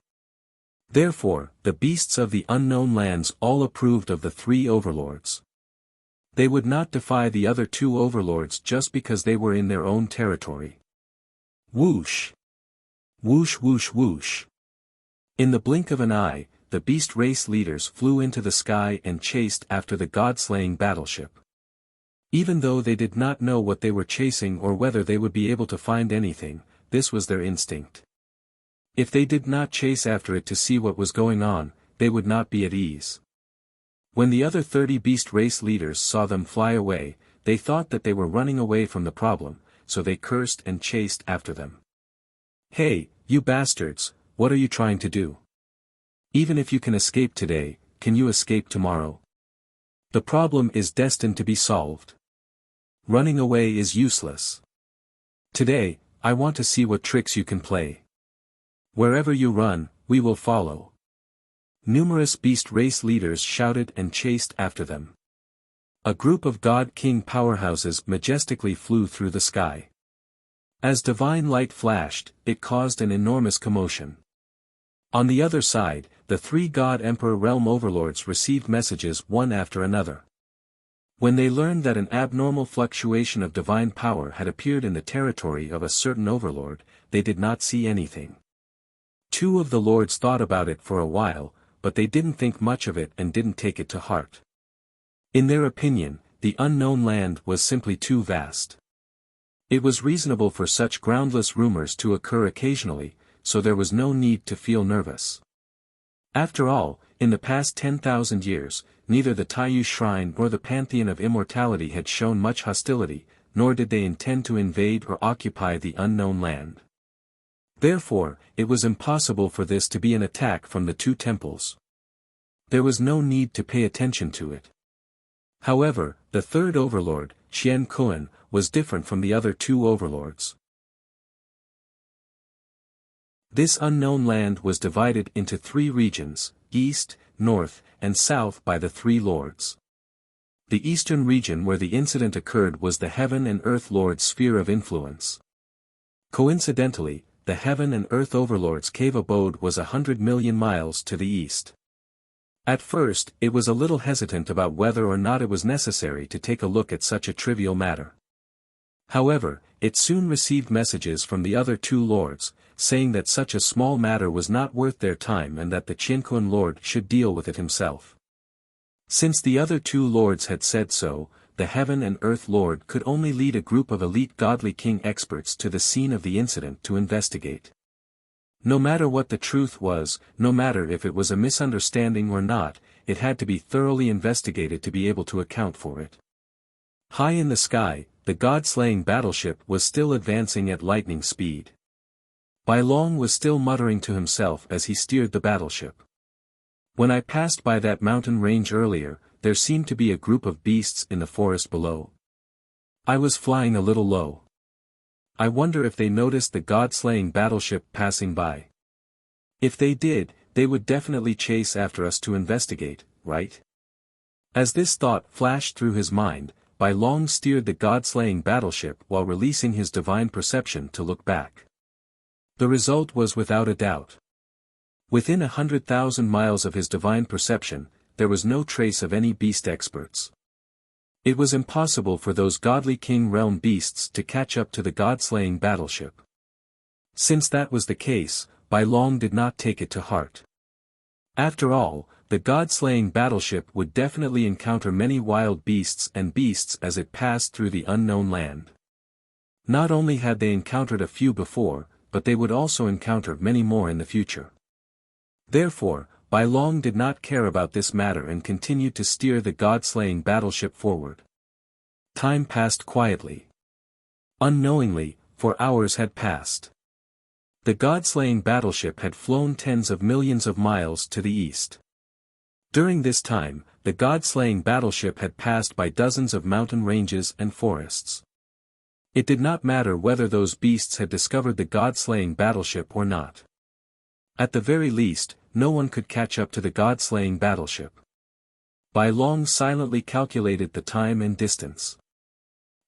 Therefore, the beasts of the unknown lands all approved of the 3 overlords. They would not defy the other 2 overlords just because they were in their own territory. Whoosh! Whoosh whoosh whoosh! In the blink of an eye, the beast race leaders flew into the sky and chased after the god-slaying battleship. Even though they did not know what they were chasing or whether they would be able to find anything, this was their instinct. If they did not chase after it to see what was going on, they would not be at ease. When the other 30 beast race leaders saw them fly away, they thought that they were running away from the problem, so they cursed and chased after them. Hey, you bastards, what are you trying to do? Even if you can escape today, can you escape tomorrow? The problem is destined to be solved. Running away is useless. Today, I want to see what tricks you can play. Wherever you run, we will follow. Numerous beast race leaders shouted and chased after them. A group of god-king powerhouses majestically flew through the sky. As divine light flashed, it caused an enormous commotion. On the other side, the 3 god emperor realm overlords received messages one after another. When they learned that an abnormal fluctuation of divine power had appeared in the territory of a certain overlord, they did not see anything. 2 of the lords thought about it for a while, but they didn't think much of it and didn't take it to heart. In their opinion, the unknown land was simply too vast. It was reasonable for such groundless rumors to occur occasionally, so there was no need to feel nervous. After all, in the past 10,000 years, neither the Taiyu Shrine nor the Pantheon of Immortality had shown much hostility, nor did they intend to invade or occupy the unknown land. Therefore, it was impossible for this to be an attack from the 2 temples. There was no need to pay attention to it. However, the 3rd overlord, Xian Kuan, was different from the other 2 overlords. This unknown land was divided into 3 regions, east, north, and south by the 3 lords. The eastern region where the incident occurred was the Heaven and Earth Lord's sphere of influence. Coincidentally, the Heaven and Earth Overlord's cave abode was 100 million miles to the east. At first, it was a little hesitant about whether or not it was necessary to take a look at such a trivial matter. However, it soon received messages from the other 2 lords, saying that such a small matter was not worth their time and that the Qianquan Lord should deal with it himself. Since the other 2 lords had said so, the Heaven and Earth Lord could only lead a group of elite godly king experts to the scene of the incident to investigate. No matter what the truth was, no matter if it was a misunderstanding or not, it had to be thoroughly investigated to be able to account for it. High in the sky, the god-slaying battleship was still advancing at lightning speed. Bai Long was still muttering to himself as he steered the battleship. When I passed by that mountain range earlier, there seemed to be a group of beasts in the forest below. I was flying a little low. I wonder if they noticed the god-slaying battleship passing by. If they did, they would definitely chase after us to investigate, right? As this thought flashed through his mind, Bai Long steered the god-slaying battleship while releasing his divine perception to look back. The result was without a doubt. Within 100,000 miles of his divine perception, there was no trace of any beast experts. It was impossible for those godly king realm beasts to catch up to the god-slaying battleship. Since that was the case, Bai Long did not take it to heart. After all, the god-slaying battleship would definitely encounter many wild beasts as it passed through the unknown land. Not only had they encountered a few before, but they would also encounter many more in the future. Therefore, Bai Long did not care about this matter and continued to steer the god-slaying battleship forward. Time passed quietly. Unknowingly, 4 hours had passed. The god-slaying battleship had flown tens of millions of miles to the east. During this time, the god-slaying battleship had passed by dozens of mountain ranges and forests. It did not matter whether those beasts had discovered the god-slaying battleship or not. At the very least, no one could catch up to the god-slaying battleship. Bai Long silently calculated the time and distance.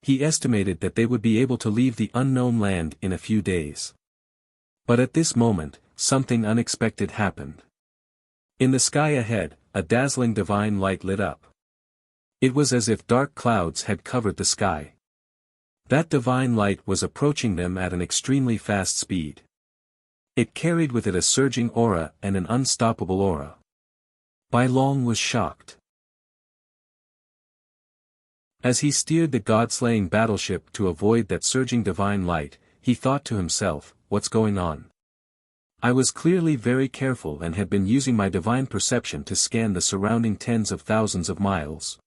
He estimated that they would be able to leave the unknown land in a few days. But at this moment, something unexpected happened. In the sky ahead, a dazzling divine light lit up. It was as if dark clouds had covered the sky. That divine light was approaching them at an extremely fast speed. It carried with it a surging aura and an unstoppable aura. Bai Long was shocked. As he steered the god-slaying battleship to avoid that surging divine light, he thought to himself, "What's going on? I was clearly very careful and had been using my divine perception to scan the surrounding tens of thousands of miles.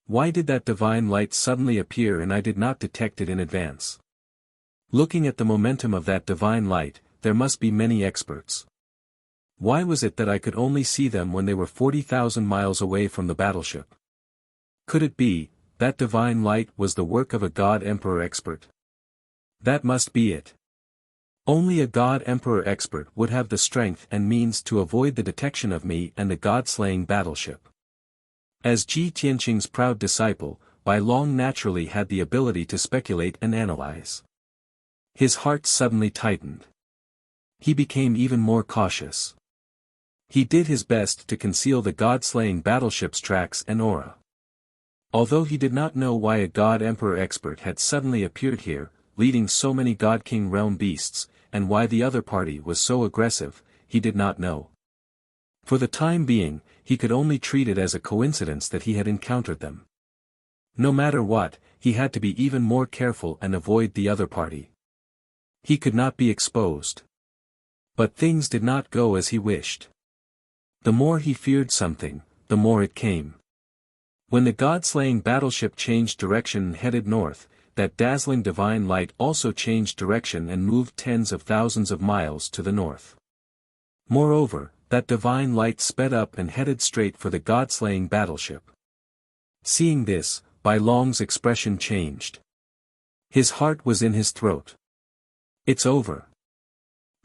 Why did that divine light suddenly appear and I did not detect it in advance? Looking at the momentum of that divine light, there must be many experts. Why was it that I could only see them when they were 40,000 miles away from the battleship? Could it be that divine light was the work of a god emperor expert? That must be it. Only a god emperor expert would have the strength and means to avoid the detection of me and the god-slaying battleship." As Ji Tianqing's proud disciple, Bai Long naturally had the ability to speculate and analyze. His heart suddenly tightened. He became even more cautious. He did his best to conceal the god-slaying battleship's tracks and aura. Although he did not know why a god emperor expert had suddenly appeared here, leading so many god king realm beasts, and why the other party was so aggressive, he did not know. For the time being, he could only treat it as a coincidence that he had encountered them. No matter what, he had to be even more careful and avoid the other party. He could not be exposed. But things did not go as he wished. The more he feared something, the more it came. When the god-slaying battleship changed direction and headed north, that dazzling divine light also changed direction and moved tens of thousands of miles to the north. Moreover, that divine light sped up and headed straight for the god-slaying battleship. Seeing this, Bai Long's expression changed. His heart was in his throat. It's over.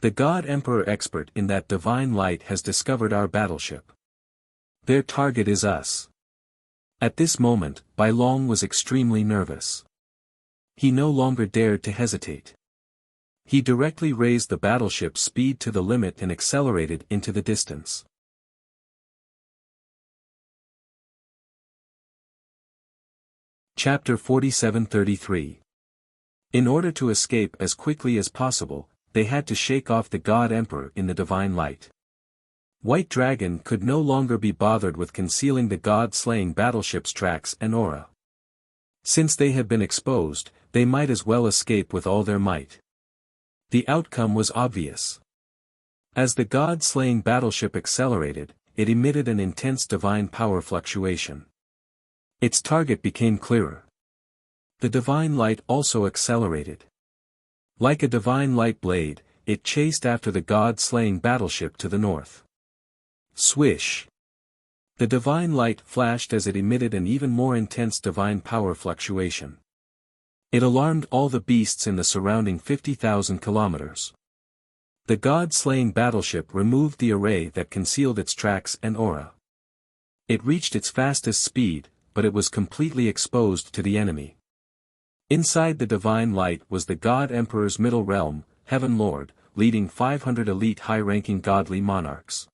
The God Emperor expert in that divine light has discovered our battleship. Their target is us. At this moment, Bai Long was extremely nervous. He no longer dared to hesitate. He directly raised the battleship's speed to the limit and accelerated into the distance. Chapter 47-33. In order to escape as quickly as possible, they had to shake off the God Emperor in the divine light. White Dragon could no longer be bothered with concealing the god-slaying battleship's tracks and aura. Since they had been exposed, they might as well escape with all their might. The outcome was obvious. As the god-slaying battleship accelerated, it emitted an intense divine power fluctuation. Its target became clearer. The divine light also accelerated. Like a divine light blade, it chased after the god-slaying battleship to the north. Swish! The divine light flashed as it emitted an even more intense divine power fluctuation. It alarmed all the beasts in the surrounding 50,000 kilometers. The god-slaying battleship removed the array that concealed its tracks and aura. It reached its fastest speed, but it was completely exposed to the enemy. Inside the divine light was the God Emperor's middle realm, Heaven Lord, leading 500 elite high-ranking godly monarchs.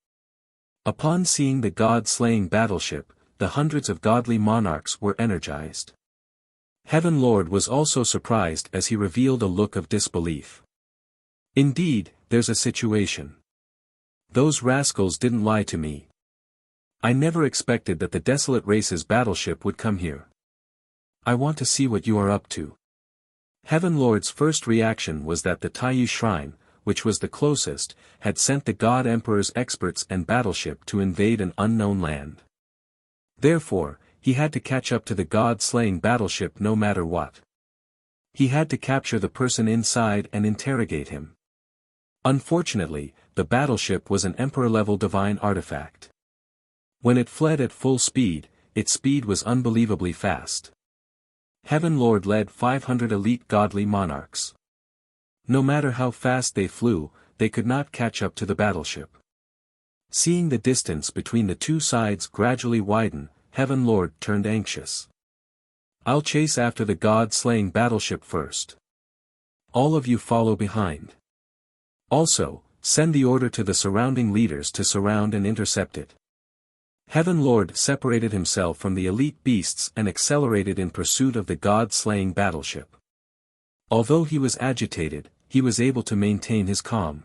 Upon seeing the god-slaying battleship, the hundreds of godly monarchs were energized. Heaven Lord was also surprised as he revealed a look of disbelief. Indeed, there's a situation. Those rascals didn't lie to me. I never expected that the desolate race's battleship would come here. I want to see what you are up to. Heaven Lord's first reaction was that the Taiyu Shrine, which was the closest, had sent the God Emperor's experts and battleship to invade an unknown land. Therefore, he had to catch up to the god-slaying battleship no matter what. He had to capture the person inside and interrogate him. Unfortunately, the battleship was an Emperor-level divine artifact. When it fled at full speed, its speed was unbelievably fast. Heaven Lord led 500 elite godly monarchs. No matter how fast they flew, they could not catch up to the battleship. Seeing the distance between the two sides gradually widen, Heaven Lord turned anxious. I'll chase after the god-slaying battleship first. All of you follow behind. Also, send the order to the surrounding leaders to surround and intercept it. Heaven Lord separated himself from the elite beasts and accelerated in pursuit of the god-slaying battleship. Although he was agitated, he was able to maintain his calm.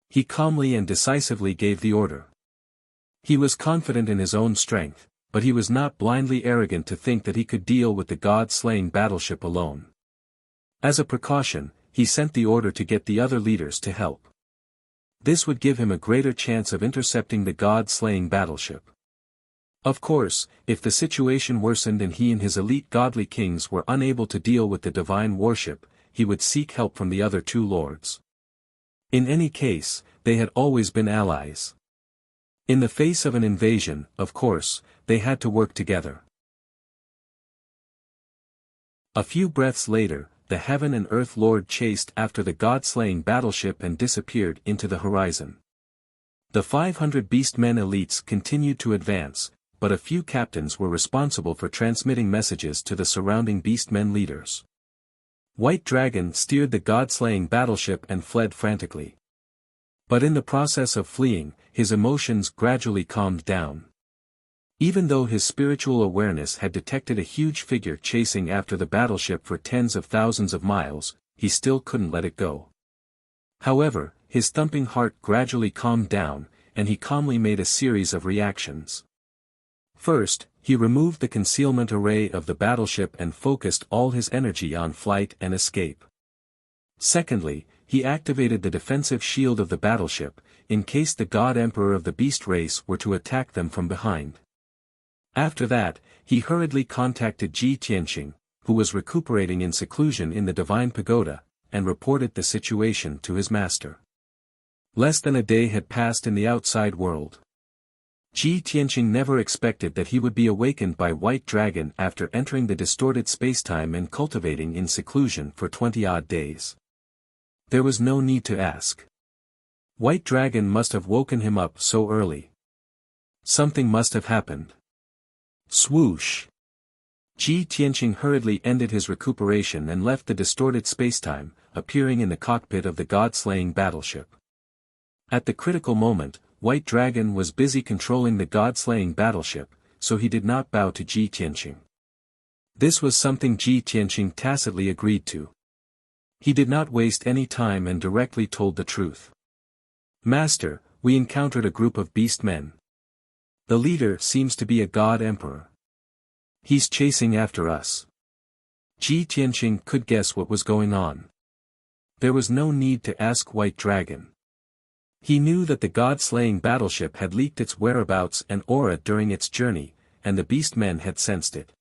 He calmly and decisively gave the order. He was confident in his own strength, but he was not blindly arrogant to think that he could deal with the god-slaying battleship alone. As a precaution, he sent the order to get the other leaders to help. This would give him a greater chance of intercepting the god-slaying battleship. Of course, if the situation worsened and he and his elite godly kings were unable to deal with the divine warship, he would seek help from the other two lords. In any case, they had always been allies. In the face of an invasion, of course, they had to work together. A few breaths later, the Heaven and Earth Lord chased after the god-slaying battleship and disappeared into the horizon. The 500 beastmen elites continued to advance, but a few captains were responsible for transmitting messages to the surrounding beastmen leaders. White Dragon steered the god-slaying battleship and fled frantically. But in the process of fleeing, his emotions gradually calmed down. Even though his spiritual awareness had detected a huge figure chasing after the battleship for tens of thousands of miles, he still couldn't let it go. However, his thumping heart gradually calmed down, and he calmly made a series of reactions. First, he removed the concealment array of the battleship and focused all his energy on flight and escape. Secondly, he activated the defensive shield of the battleship, in case the God Emperor of the Beast race were to attack them from behind. After that, he hurriedly contacted Ji Tianqing, who was recuperating in seclusion in the Divine Pagoda, and reported the situation to his master. Less than a day had passed in the outside world. Ji Tianqing never expected that he would be awakened by White Dragon after entering the distorted spacetime and cultivating in seclusion for 20-odd days. There was no need to ask. White Dragon must have woken him up so early. Something must have happened. Swoosh! Ji Tianqing hurriedly ended his recuperation and left the distorted spacetime, appearing in the cockpit of the god-slaying battleship. At the critical moment, White Dragon was busy controlling the god-slaying battleship, so he did not bow to Ji Tianqing. This was something Ji Tianqing tacitly agreed to. He did not waste any time and directly told the truth. Master, we encountered a group of beast men. The leader seems to be a god emperor. He's chasing after us. Ji Tianqing could guess what was going on. There was no need to ask White Dragon. He knew that the god-slaying battleship had leaked its whereabouts and aura during its journey, and the beastmen had sensed it.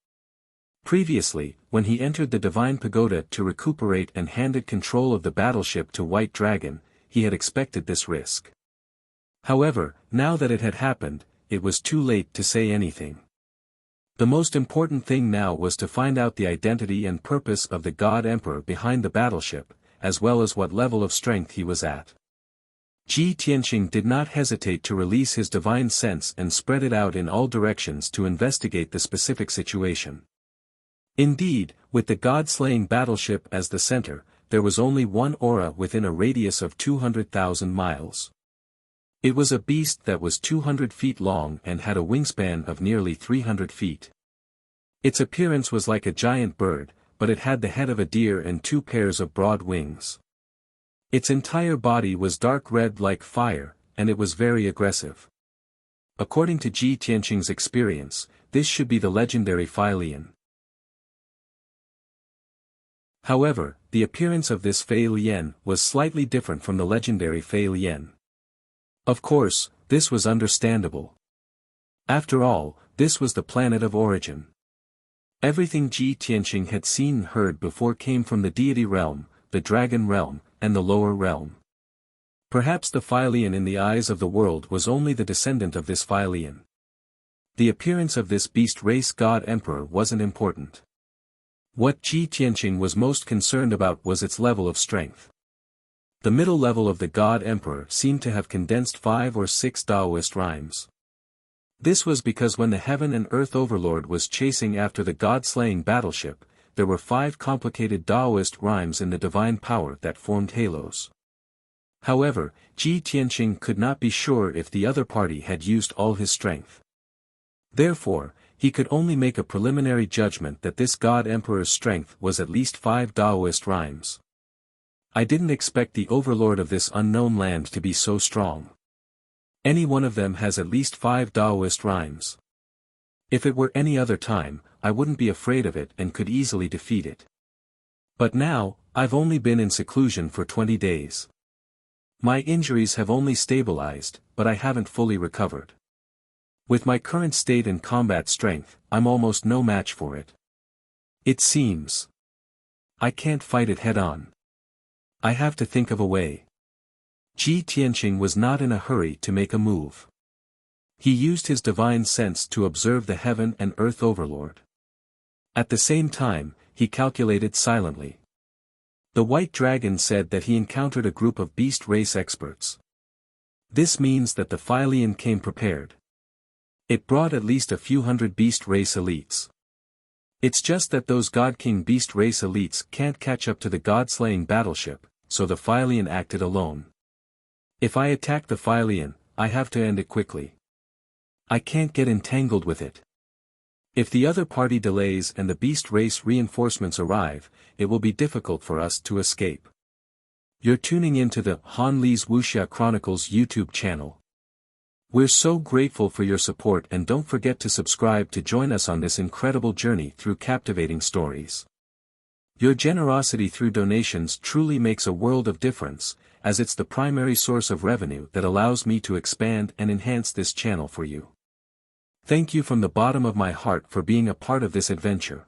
Previously, when he entered the Divine Pagoda to recuperate and handed control of the battleship to White Dragon, he had expected this risk. However, now that it had happened, it was too late to say anything. The most important thing now was to find out the identity and purpose of the God Emperor behind the battleship, as well as what level of strength he was at. Ji Tianqing did not hesitate to release his divine sense and spread it out in all directions to investigate the specific situation. Indeed, with the god-slaying battleship as the center, there was only one aura within a radius of 200,000 miles. It was a beast that was 200 feet long and had a wingspan of nearly 300 feet. Its appearance was like a giant bird, but it had the head of a deer and 2 pairs of broad wings. Its entire body was dark red like fire, and it was very aggressive. According to Ji Tianqing's experience, this should be the legendary Fei Lian. However, the appearance of this Fei Lian was slightly different from the legendary Fei Lian. Of course, this was understandable. After all, this was the planet of origin. Everything Ji Tianqing had seen and heard before came from the deity realm, the dragon realm, and the lower realm. Perhaps the Fei Lian in the eyes of the world was only the descendant of this Fei Lian. The appearance of this beast race god emperor wasn't important. What Ji Tianqing was most concerned about was its level of strength. The middle level of the god emperor seemed to have condensed 5 or 6 Taoist rhymes. This was because when the heaven and earth overlord was chasing after the god-slaying battleship, there were 5 complicated Taoist rhymes in the divine power that formed halos. However, Ji Tianqing could not be sure if the other party had used all his strength. Therefore, he could only make a preliminary judgment that this god emperor's strength was at least 5 Taoist rhymes. I didn't expect the overlord of this unknown land to be so strong. Any one of them has at least 5 Taoist rhymes. If it were any other time, I wouldn't be afraid of it and could easily defeat it. But now, I've only been in seclusion for 20 days. My injuries have only stabilized, but I haven't fully recovered. With my current state and combat strength, I'm almost no match for it. It seems. I can't fight it head-on. I have to think of a way. Ji Tianqing was not in a hurry to make a move. He used his divine sense to observe the heaven and earth overlord. At the same time, he calculated silently. The white dragon said that he encountered a group of beast race experts. This means that the Fei Lian came prepared. It brought at least a few hundred beast race elites. It's just that those God King beast race elites can't catch up to the god-slaying battleship, so the Fei Lian acted alone. If I attack the Fei Lian, I have to end it quickly. I can't get entangled with it. If the other party delays and the beast race reinforcements arrive, it will be difficult for us to escape. You're tuning into the Han Li's Wuxia Chronicles YouTube channel. We're so grateful for your support, and don't forget to subscribe to join us on this incredible journey through captivating stories. Your generosity through donations truly makes a world of difference, as it's the primary source of revenue that allows me to expand and enhance this channel for you. Thank you from the bottom of my heart for being a part of this adventure.